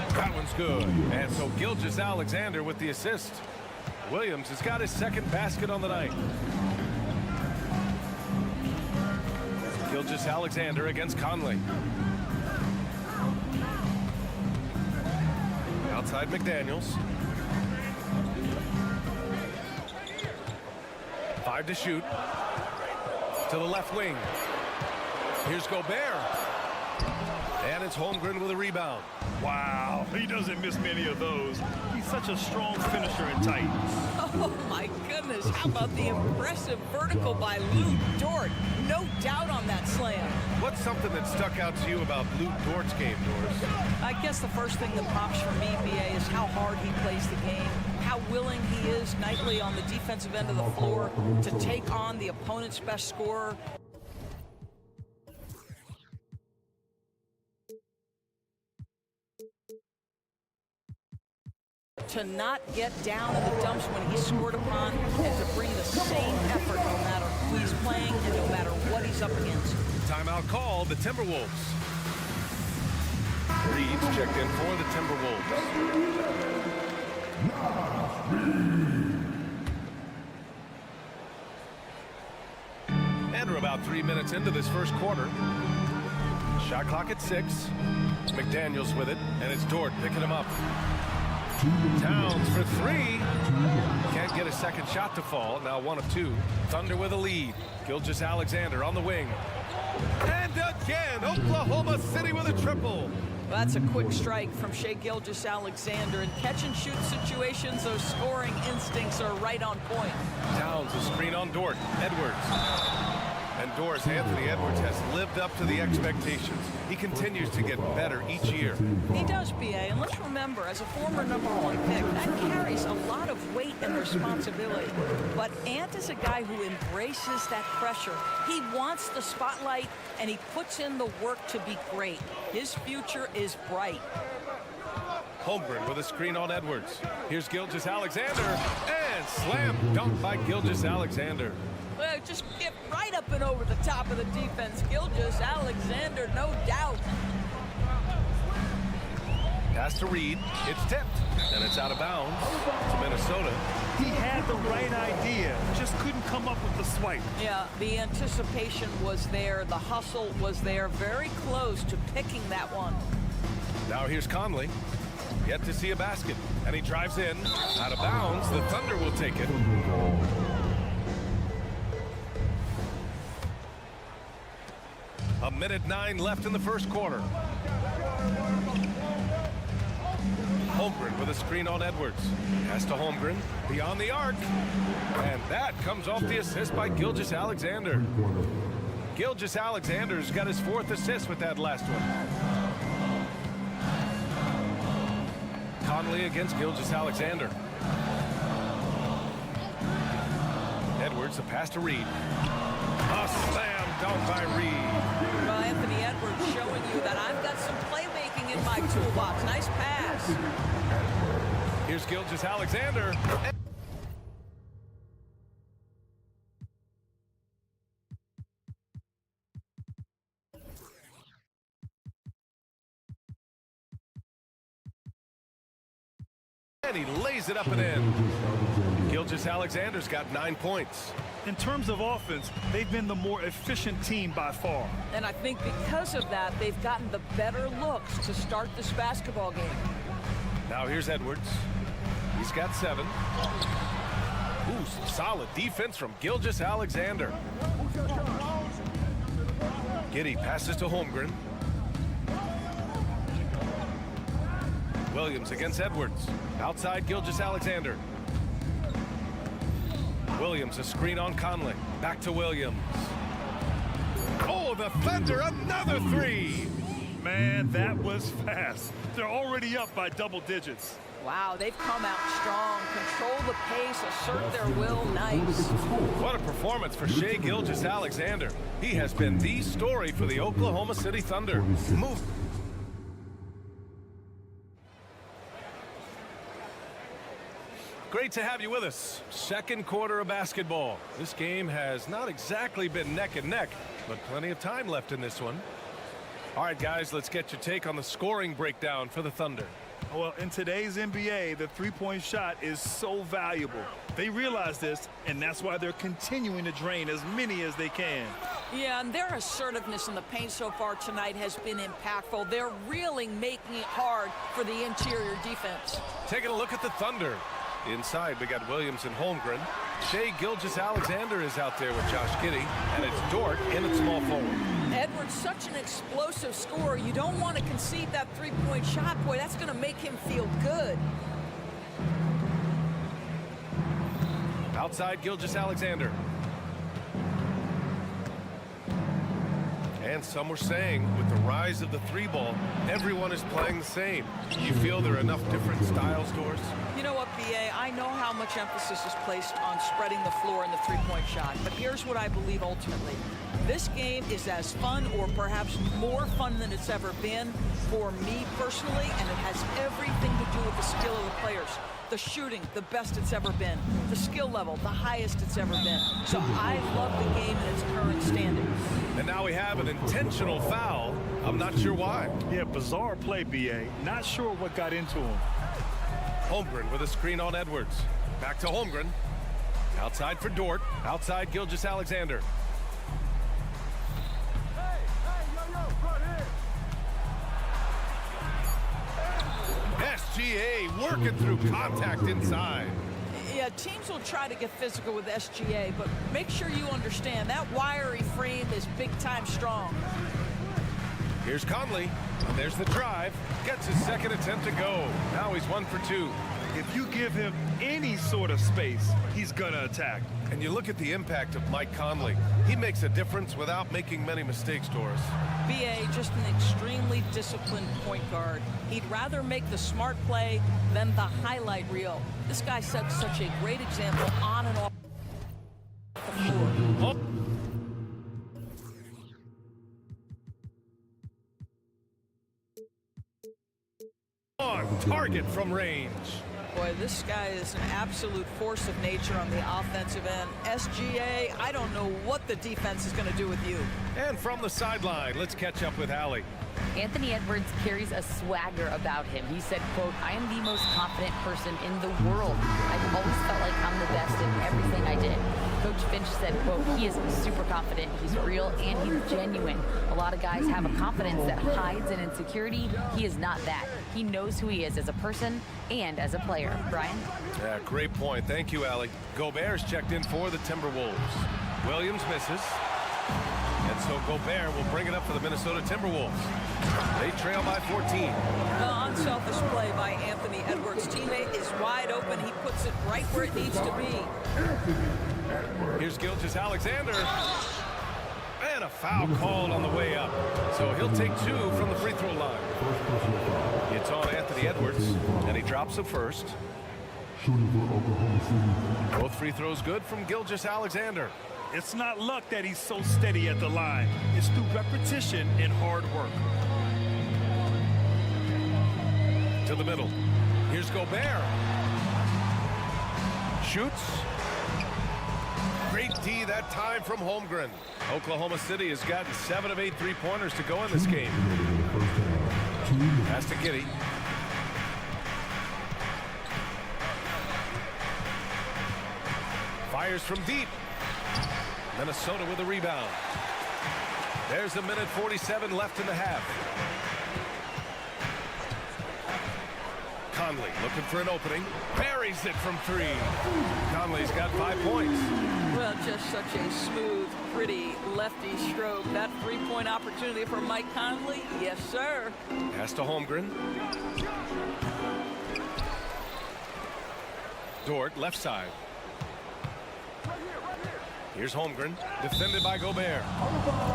That one's good. And so Gilgeous-Alexander with the assist. Williams has got his second basket on the night. Gilgeous-Alexander against Conley. Outside McDaniels. 5 to shoot. To the left wing. Here's Gobert. And it's Holmgren with a rebound. Wow, he doesn't miss many of those. He's such a strong finisher in tight. Oh my goodness, how about the impressive vertical by Lou Dort? No doubt on that slam. What's something that stuck out to you about Lou Dort's game, Doris? I guess the first thing that pops for me, BA, is how hard he plays the game, how willing he is nightly on the defensive end of the floor to take on the opponent's best scorer. To not get down in the dumps when he's scored upon, and to bring the same effort no matter who he's playing and no matter what he's up against. Timeout called, the Timberwolves. Reed's checked in for the Timberwolves. And we're about 3 minutes into this first quarter. Shot clock at 6. McDaniels with it, and it's Dort picking him up. Towns for 3. Can't get a second shot to fall. Now 1 of 2. Thunder with a lead. Gilgeous-Alexander on the wing. And again, Oklahoma City with a triple. Well, that's a quick strike from Shai Gilgeous-Alexander. In catch-and-shoot situations, those scoring instincts are right on point. Towns a screen on Dort. Edwards. And Doris, Anthony Edwards has lived up to the expectations. He continues to get better each year. He does, BA, and let's remember, as a former #1 pick, that carries a lot of weight and responsibility. But Ant is a guy who embraces that pressure. He wants the spotlight, and he puts in the work to be great. His future is bright. Holmgren with a screen on Edwards. Here's Gilgeous-Alexander, and slam dunk by Gilgeous-Alexander. Well, just get right up and over the top of the defense. Gilgeous-Alexander, no doubt. Pass to Reed. It's tipped, and it's out of bounds to Minnesota. He had the right idea, just couldn't come up with the swipe. Yeah, the anticipation was there. The hustle was there. Very close to picking that one. Now here's Conley. Yet to see a basket, and he drives in. Out of bounds. The Thunder will take it. 1:09 left in the first quarter. Holmgren with a screen on Edwards. Pass to Holmgren, beyond the arc. And that comes off the assist by Gilgeous-Alexander. Gilgeous-Alexander's got his 4th assist with that last one. Conley against Gilgeous-Alexander. Edwards, the pass to Reed. A slam dunk by Reed. Well, Anthony Edwards showing you that I've got some playmaking in my toolbox. Nice pass. Here's Gilgeous-Alexander. And he lays it up and in. Gilgeous-Alexander's got 9 points. In terms of offense, they've been the more efficient team by far. And I think because of that, they've gotten the better looks to start this basketball game. Now here's Edwards. He's got 7. Ooh, some solid defense from Gilgeous-Alexander. Giddey passes to Holmgren. Williams against Edwards. Outside Gilgeous-Alexander. Williams, a screen on Conley. Back to Williams. Oh, the Thunder, another 3. Man, that was fast. They're already up by double digits. Wow, they've come out strong. Control the pace, assert their will. Nice. What a performance for Shai Gilgeous-Alexander. He has been the story for the Oklahoma City Thunder. Move. Great to have you with us. Second quarter of basketball. This game has not exactly been neck and neck, but plenty of time left in this one. All right, guys, let's get your take on the scoring breakdown for the Thunder. Well, in today's NBA, the three-point shot is so valuable. They realize this, and that's why they're continuing to drain as many as they can. Yeah, and their assertiveness in the paint so far tonight has been impactful. They're really making it hard for the interior defense. Taking a look at the Thunder. Inside, we got Williams and Holmgren. Shai Gilgeous-Alexander is out there with Josh Giddey, and it's Dort in at small forward. Edwards, such an explosive scorer. You don't want to concede that three-point shot. Boy, that's going to make him feel good. Outside, Gilgeous-Alexander. And some were saying, with the rise of the 3-ball, everyone is playing the same. Do you feel there are enough different styles, Doris? You know what, B.A., I know how much emphasis is placed on spreading the floor in the three-point shot, but here's what I believe ultimately. This game is as fun or perhaps more fun than it's ever been for me personally, and it has everything to do with the skill of the players. The shooting, the best it's ever been. The skill level, the highest it's ever been. So I love the game in its current standings. And now we have an intentional foul. I'm not sure why. Yeah, bizarre play, B.A. Not sure what got into him. Holmgren with a screen on Edwards. Back to Holmgren. Outside for Dort. Outside Gilgeous-Alexander. SGA working through contact inside. Yeah, teams will try to get physical with SGA, but make sure you understand that wiry frame is big-time strong. Here's Conley. And there's the drive. Gets his second attempt to go. Now he's 1 for 2. If you give him any sort of space, he's gonna attack. And you look at the impact of Mike Conley. He makes a difference without making many mistakes, Doris. B.A., just an extremely disciplined point guard. He'd rather make the smart play than the highlight reel. This guy sets such a great example on and off the floor. On target from range. Boy, this guy is an absolute force of nature on the offensive end. SGA, I don't know what the defense is going to do with you. And from the sideline, let's catch up with Allie. Anthony Edwards carries a swagger about him. He said, quote, "I am the most confident person in the world. I've always felt like I'm the best in everything I did." Coach Finch said, quote, "He is super confident, he's real, and he's genuine. A lot of guys have a confidence that hides an insecurity. He is not that. He knows who he is as a person and as a player." Brian? Yeah, great point. Thank you, Allie. Gobert's checked in for the Timberwolves. Williams misses. And so Gobert will bring it up for the Minnesota Timberwolves. They trail by 14. The unselfish play by Anthony Edwards' teammate is wide open. He puts it right where it needs to be. Here's Gilgeous-Alexander. And a foul called on the way up. So he'll take 2 from the free throw line. It's on Anthony Edwards, and he drops it first. Both free throws good from Gilgeous-Alexander. It's not luck that he's so steady at the line. It's through repetition and hard work. To the middle. Here's Gobert. Shoots. Great D that time from Holmgren. Oklahoma City has gotten 7 of 8 3-pointers to go in this game. Pass to Giddey. Fires from deep. Minnesota with a rebound. There's a minute 47 left in the half. Conley looking for an opening. Buries it from 3. Conley's got 5 points. Well, just such a smooth, pretty lefty stroke. That 3-point opportunity for Mike Conley. Yes, sir. Pass to Holmgren. Dort, left side. Here's Holmgren, defended by Gobert.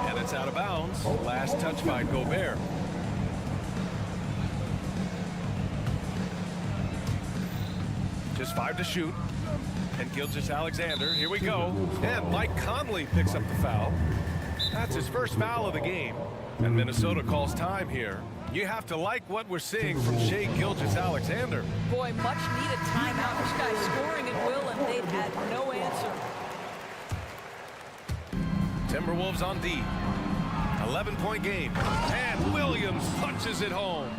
And it's out of bounds. Last touch by Gobert. Just 5 to shoot. And Gilgeous-Alexander, here we go. And Mike Conley picks up the foul. That's his first foul of the game. And Minnesota calls time here. You have to like what we're seeing from Shai Gilgeous-Alexander. Boy, much needed timeout. This guy's scoring at will, and they've had no answer. Timberwolves on D. 11-point game. And Williams punches it home.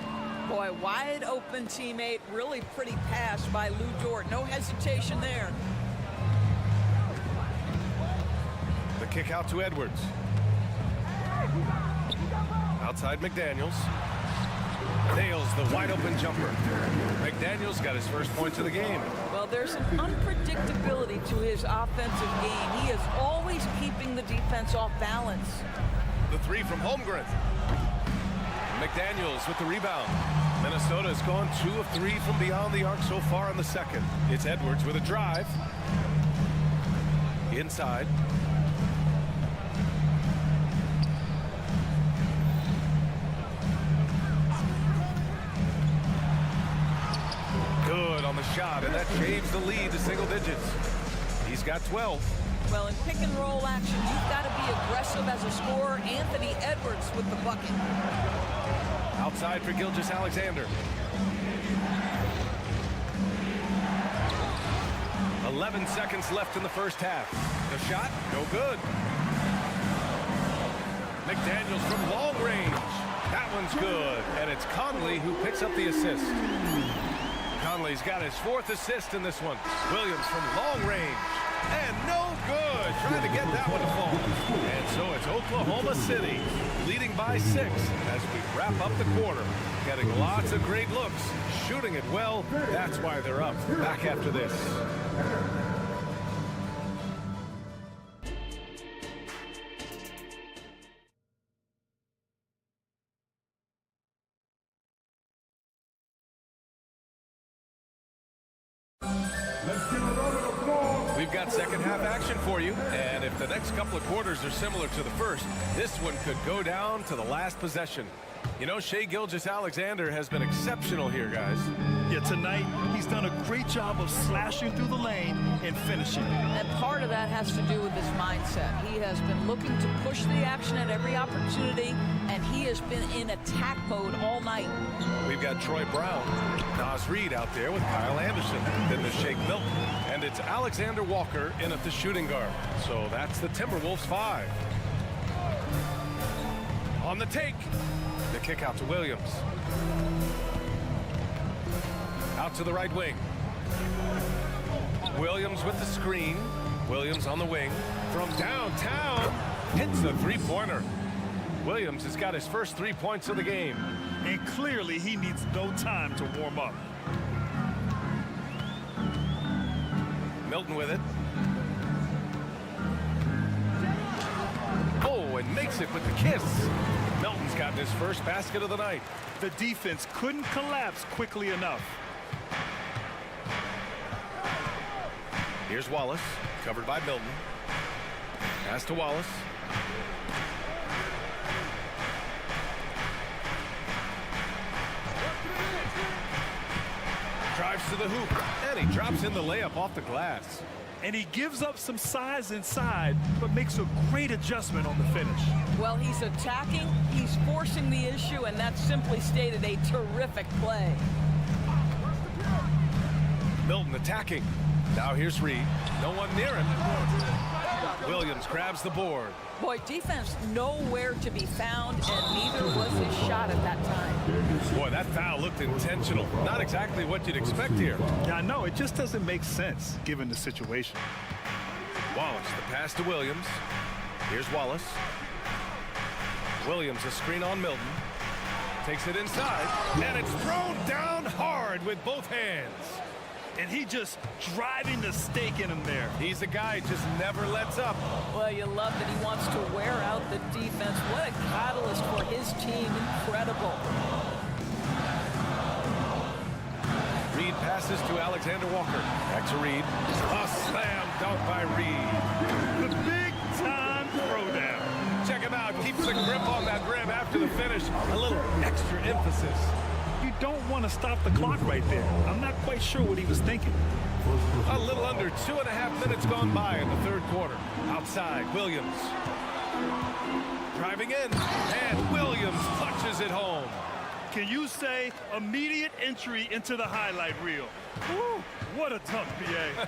Boy, wide open teammate. Really pretty pass by Lou Dort. No hesitation there. The kick out to Edwards. Outside McDaniels. Nails the wide open jumper. McDaniels got his first points of the game. Well, there's an unpredictability to his offensive game. He is always keeping the defense off balance. The 3 from Holmgren. McDaniels with the rebound. Minnesota has gone 2 of 3 from beyond the arc so far in the second. It's Edwards with a drive. Inside. Good on the shot, and that shaves the lead to single digits. He's got 12. Well, in pick and roll action, you've got to be aggressive as a scorer. Anthony Edwards with the bucket. Outside for Gilgeous-Alexander. 11 seconds left in the first half. The shot, no good. McDaniels from long range. That one's good. And it's Conley who picks up the assist. Conley's got his 4th assist in this one. Williams from long range. And no good. Trying to get that one to fall. And so it's Oklahoma City leading by 6 as we wrap up the quarter. Getting lots of great looks. Shooting it well. That's why they're up. Back after this. We've got second half action for you, and if the next couple of quarters are similar to the first, this one could go down to the last possession. You know, Shai Gilgeous-Alexander has been exceptional here, guys. Yeah, tonight he's done a great job of slashing through the lane and finishing. And part of that has to do with his mindset. He has been looking to push the action at every opportunity, and he has been in attack mode all night. We've got Troy Brown, Nas Reed out there with Kyle Anderson, then there's Shake Milton, and it's Alexander Walker in at the shooting guard. So that's the Timberwolves 5. On the take. The kick out to Williams. Out to the right wing. Williams with the screen. Williams on the wing. From downtown. Hits the 3-pointer. Williams has got his first 3 points of the game. And clearly he needs no time to warm up. Milton with it. Oh, and makes meets it with the kiss. Melton's gotten his first basket of the night. The defense couldn't collapse quickly enough. Here's Wallace, covered by Milton. Pass to Wallace. Drives to the hoop, and he drops in the layup off the glass. And he gives up some size inside, but makes a great adjustment on the finish. Well, he's attacking, he's forcing the issue, and that simply stated a terrific play. Milton attacking. Now here's Reed. No one near him. Williams grabs the board. Boy, defense nowhere to be found, and neither was his shot at that time. Boy, that foul looked intentional. Not exactly what you'd expect here. Yeah, I know. It just doesn't make sense, given the situation. Wallace, the pass to Williams. Here's Wallace. Williams, a screen on Milton. Takes it inside, and it's thrown down hard with both hands. And he just driving the stake in him there. He's a guy who just never lets up. Well, you love that he wants to wear out the defense. What a catalyst for his team. Incredible. Reed passes to Alexander Walker. Back to Reed. A slam dunk by Reed. The big-time throwdown. Check him out. Keeps the grip on that rim after the finish. A little extra emphasis. You don't want to stop the clock right there. I'm not quite sure what he was thinking. A little under 2.5 minutes gone by in the third quarter. Outside, Williams. Driving in, and Williams punches it home. Can you say immediate entry into the highlight reel? Woo, what a tough BA.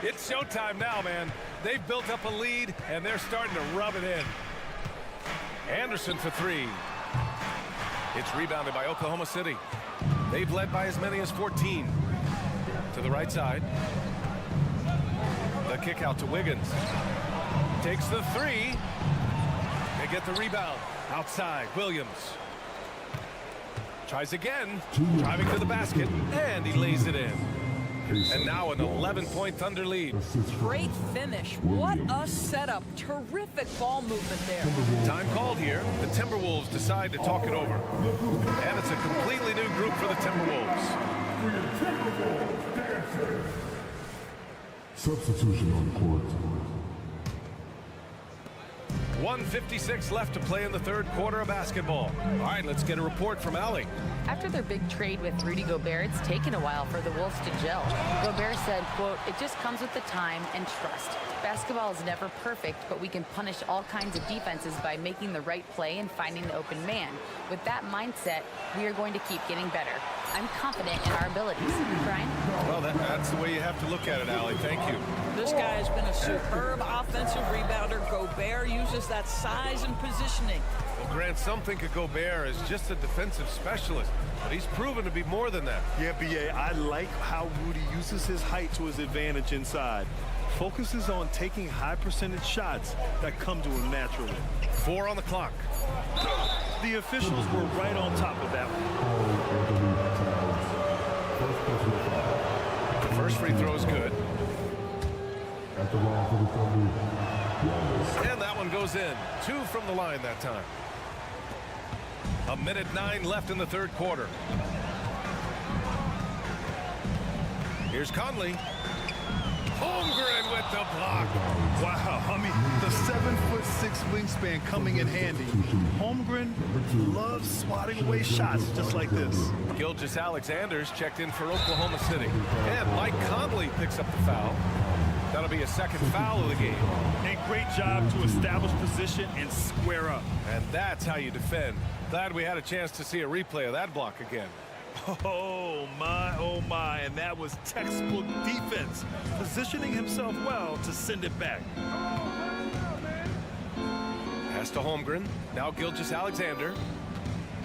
It's showtime now, man. They've built up a lead, and they're starting to rub it in. Anderson for three. It's rebounded by Oklahoma City. They've led by as many as 14. To the right side. The kick out to Wiggins. Takes the three. They get the rebound. Outside, Williams. Tries again. Driving to the basket, and he lays it in. And now an 11-point Thunder lead. Great finish. What a setup. Terrific ball movement there. Time called here. The Timberwolves decide to talk it over. And it's a completely new group for the Timberwolves. Substitution on court. 1:56 left to play in the third quarter of basketball. All right, let's get a report from Allie. After their big trade with Rudy Gobert, it's taken a while for the Wolves to gel. Gobert said, quote, "It just comes with the time and trust. Basketball is never perfect, but we can punish all kinds of defenses by making the right play and finding the open man. With that mindset, we are going to keep getting better. I'm confident in our abilities." Brian? Well, that's the way you have to look at it, Allie. Thank you. This guy has been a superb offensive rebounder. Gobert uses that size and positioning. Well, Grant, some think of Gobert as just a defensive specialist, but he's proven to be more than that. Yeah, BA, I like how Rudy uses his height to his advantage inside. Focuses on taking high percentage shots that come to him naturally. 4 on the clock. The officials were right on top of that one. The first free throw is good. And that one goes in. 2 from the line that time. 1:09 left in the third quarter. Here's Conley. Holmgren with the block. Wow, I mean, the 7'6" wingspan coming in handy. Holmgren loves swatting away shots just like this. Gilgeous-Alexander's checked in for Oklahoma City. And Mike Conley picks up the foul. That'll be a second foul of the game. A great job to establish position and square up. And that's how you defend. Glad we had a chance to see a replay of that block again. Oh my, and that was textbook defense, positioning himself well to send it back. Pass to Holmgren, now Gilgeous-Alexander.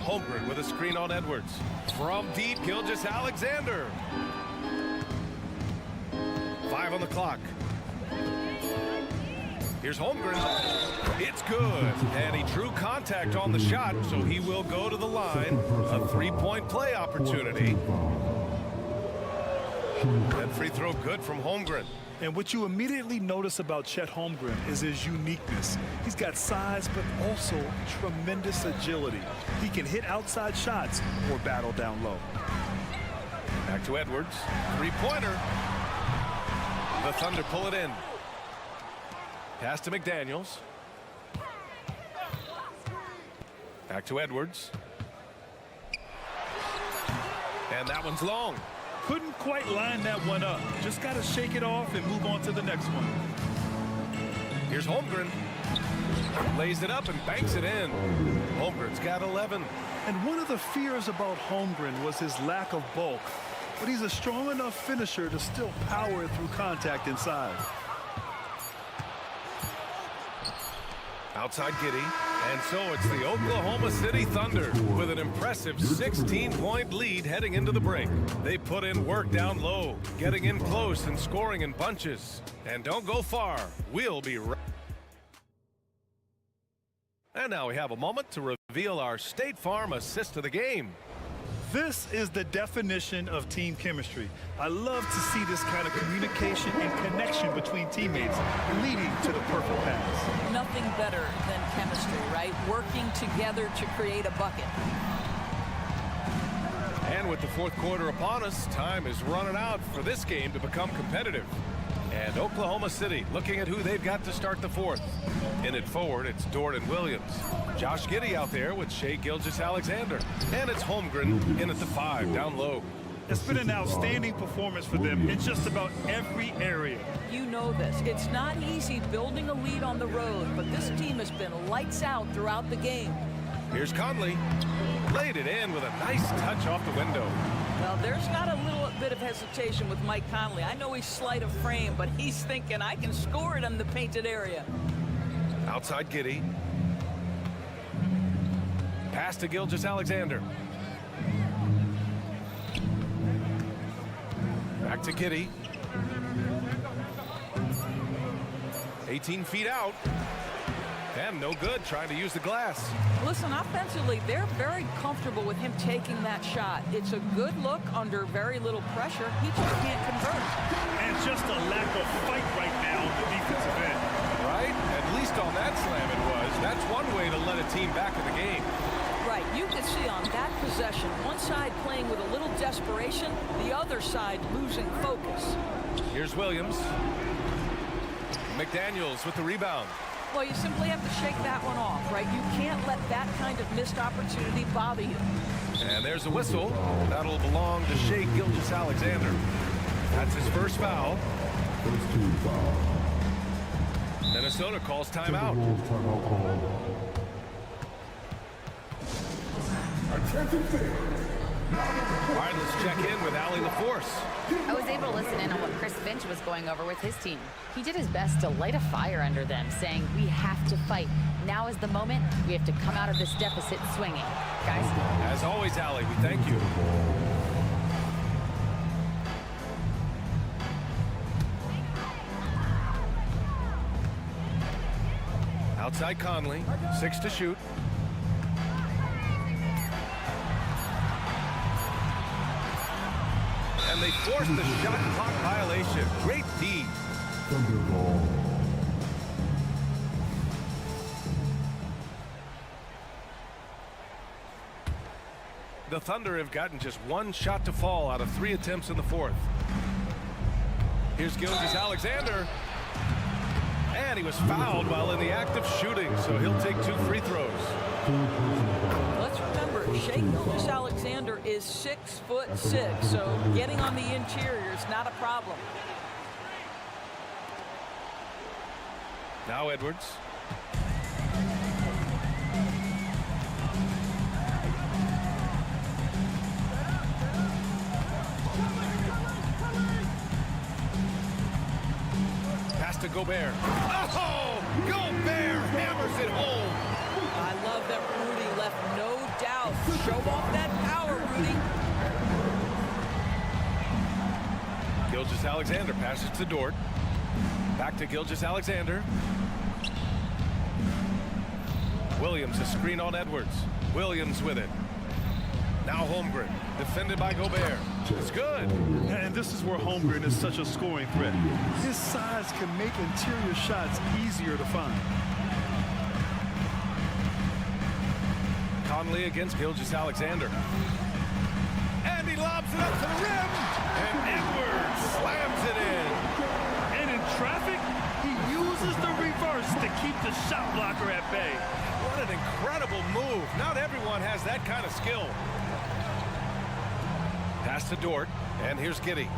Holmgren with a screen on Edwards. From deep, Gilgeous-Alexander. 5 on the clock. Here's Holmgren. It's good. And he drew contact on the shot, so he will go to the line. A 3-point play opportunity. That free throw good from Holmgren. And what you immediately notice about Chet Holmgren is his uniqueness. He's got size, but also tremendous agility. He can hit outside shots or battle down low. Back to Edwards. Three-pointer. The Thunder pull it in. Pass to McDaniels. Back to Edwards. And that one's long. Couldn't quite line that one up. Just got to shake it off and move on to the next one. Here's Holmgren. Lays it up and banks it in. Holmgren's got 11. And one of the fears about Holmgren was his lack of bulk. But he's a strong enough finisher to still power through contact inside. Outside Giddey. And so it's the Oklahoma City Thunder with an impressive 16-point lead heading into the break. They put in work down low, getting in close and scoring in bunches. And don't go far. We'll be right. And now we have a moment to reveal our State Farm assist of the game. This is the definition of team chemistry. I love to see this kind of communication and connection between teammates leading to the perfect pass. Nothing better than chemistry, right? Working together to create a bucket. And with the fourth quarter upon us, time is running out for this game to become competitive. And Oklahoma City looking at who they've got to start the fourth. In it forward, it's Dort and Williams. Josh Giddey out there with Shai Gilgeous-Alexander. And it's Holmgren in at the 5, down low. It's been an outstanding performance for them in just about every area. You know this. It's not easy building a lead on the road, but this team has been lights out throughout the game. Here's Conley. Laid it in with a nice touch off the window. Well, there's not a little bit of hesitation with Mike Conley. I know he's slight of frame, but he's thinking, I can score it in the painted area. Outside Giddey. Pass to Gilgeous-Alexander. Back to Giddey. 18 feet out. And no good, trying to use the glass. Listen, offensively, they're very comfortable with him taking that shot. It's a good look under very little pressure. He just can't convert. And just a lack of fight right now on the defensive end. Right? At least on that slam it was. That's one way to let a team back in the game. Right, you can see on that possession, one side playing with a little desperation, the other side losing focus. Here's Williams. McDaniels with the rebound. Well, you simply have to shake that one off, right? You can't let that kind of missed opportunity bother you. And there's a whistle. That'll belong to Shai Gilgeous-Alexander. That's his first foul. First team foul. Minnesota calls timeout. Timeout call. All right, let's check in with Allie LaForce. I was able to listen in on what Chris Finch was going over with his team. He did his best to light a fire under them, saying, we have to fight. Now is the moment. We have to come out of this deficit swinging. Guys? As always, Allie, we thank you. Outside Conley, 6 to shoot. And they forced the shot clock violation. Great D. Thunder ball. The Thunder have gotten just one shot to fall out of 3 attempts in the fourth. Here's Gilgeous-Alexander. And he was fouled while in the act of shooting, so he'll take 2 free throws. Let's remember, Shai Gilgeous-Alexander is 6'6", so getting on the interior is not a problem. Now Edwards. Pass to Gobert. Oh! Gobert hammers it home. I love that Rudy left no doubt. Show off that power, Rudy. Gilgeous-Alexander passes to Dort. Back to Gilgeous-Alexander. Williams, a screen on Edwards. Williams with it. Now Holmgren, defended by Gobert. It's good. And this is where Holmgren is such a scoring threat. His size can make interior shots easier to find. Conley against Gilgeous-Alexander. And he lobs it up to the rim. And Edwards slams it in. And in traffic, he uses the reverse to keep the shot blocker at bay. What an incredible move. Not everyone has that kind of skill. Pass to Dort, and here's Giddey.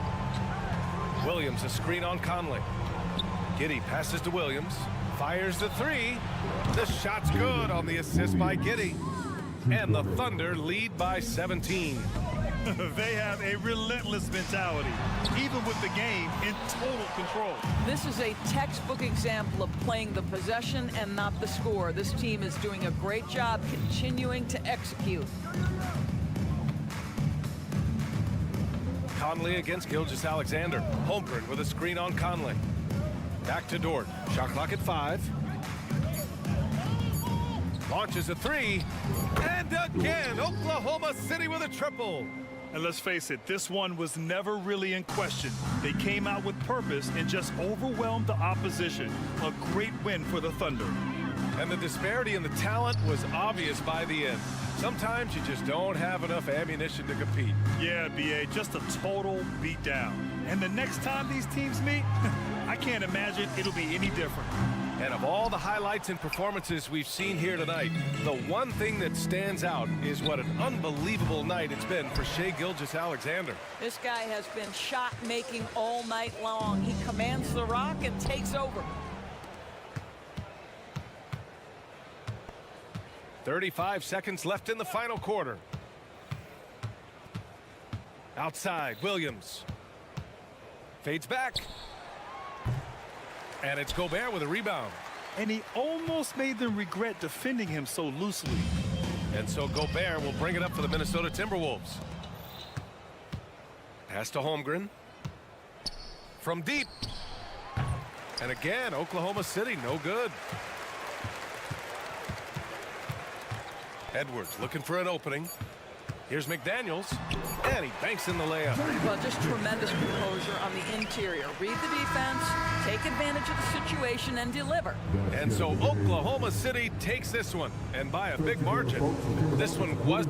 Williams, a screen on Conley. Giddey passes to Williams, fires the three. The shot's good on the assist by Giddey. And the Thunder lead by 17. They have a relentless mentality, even with the game in total control. This is a textbook example of playing the possession and not the score. This team is doing a great job continuing to execute. Conley against Gilgeous-Alexander. Holmgren with a screen on Conley. Back to Dort. Shot clock at 5. Launches a three. And again, Oklahoma City with a triple. And let's face it, this one was never really in question. They came out with purpose and just overwhelmed the opposition. A great win for the Thunder. And the disparity in the talent was obvious by the end. Sometimes you just don't have enough ammunition to compete. Yeah, B.A., just a total beatdown. And the next time these teams meet, I can't imagine it'll be any different. And of all the highlights and performances we've seen here tonight, the one thing that stands out is what an unbelievable night it's been for Shai Gilgeous-Alexander. This guy has been shot-making all night long. He commands the rock and takes over. 35 seconds left in the final quarter. Outside, Williams. Fades back. And it's Gobert with a rebound. And he almost made them regret defending him so loosely. And so Gobert will bring it up for the Minnesota Timberwolves. Pass to Holmgren. From deep. And again, Oklahoma City, no good. Edwards looking for an opening. Here's McDaniels, and he banks in the layup. Well, just tremendous composure on the interior. Read the defense, take advantage of the situation, and deliver. And so Oklahoma City takes this one, and by a big margin. This one was...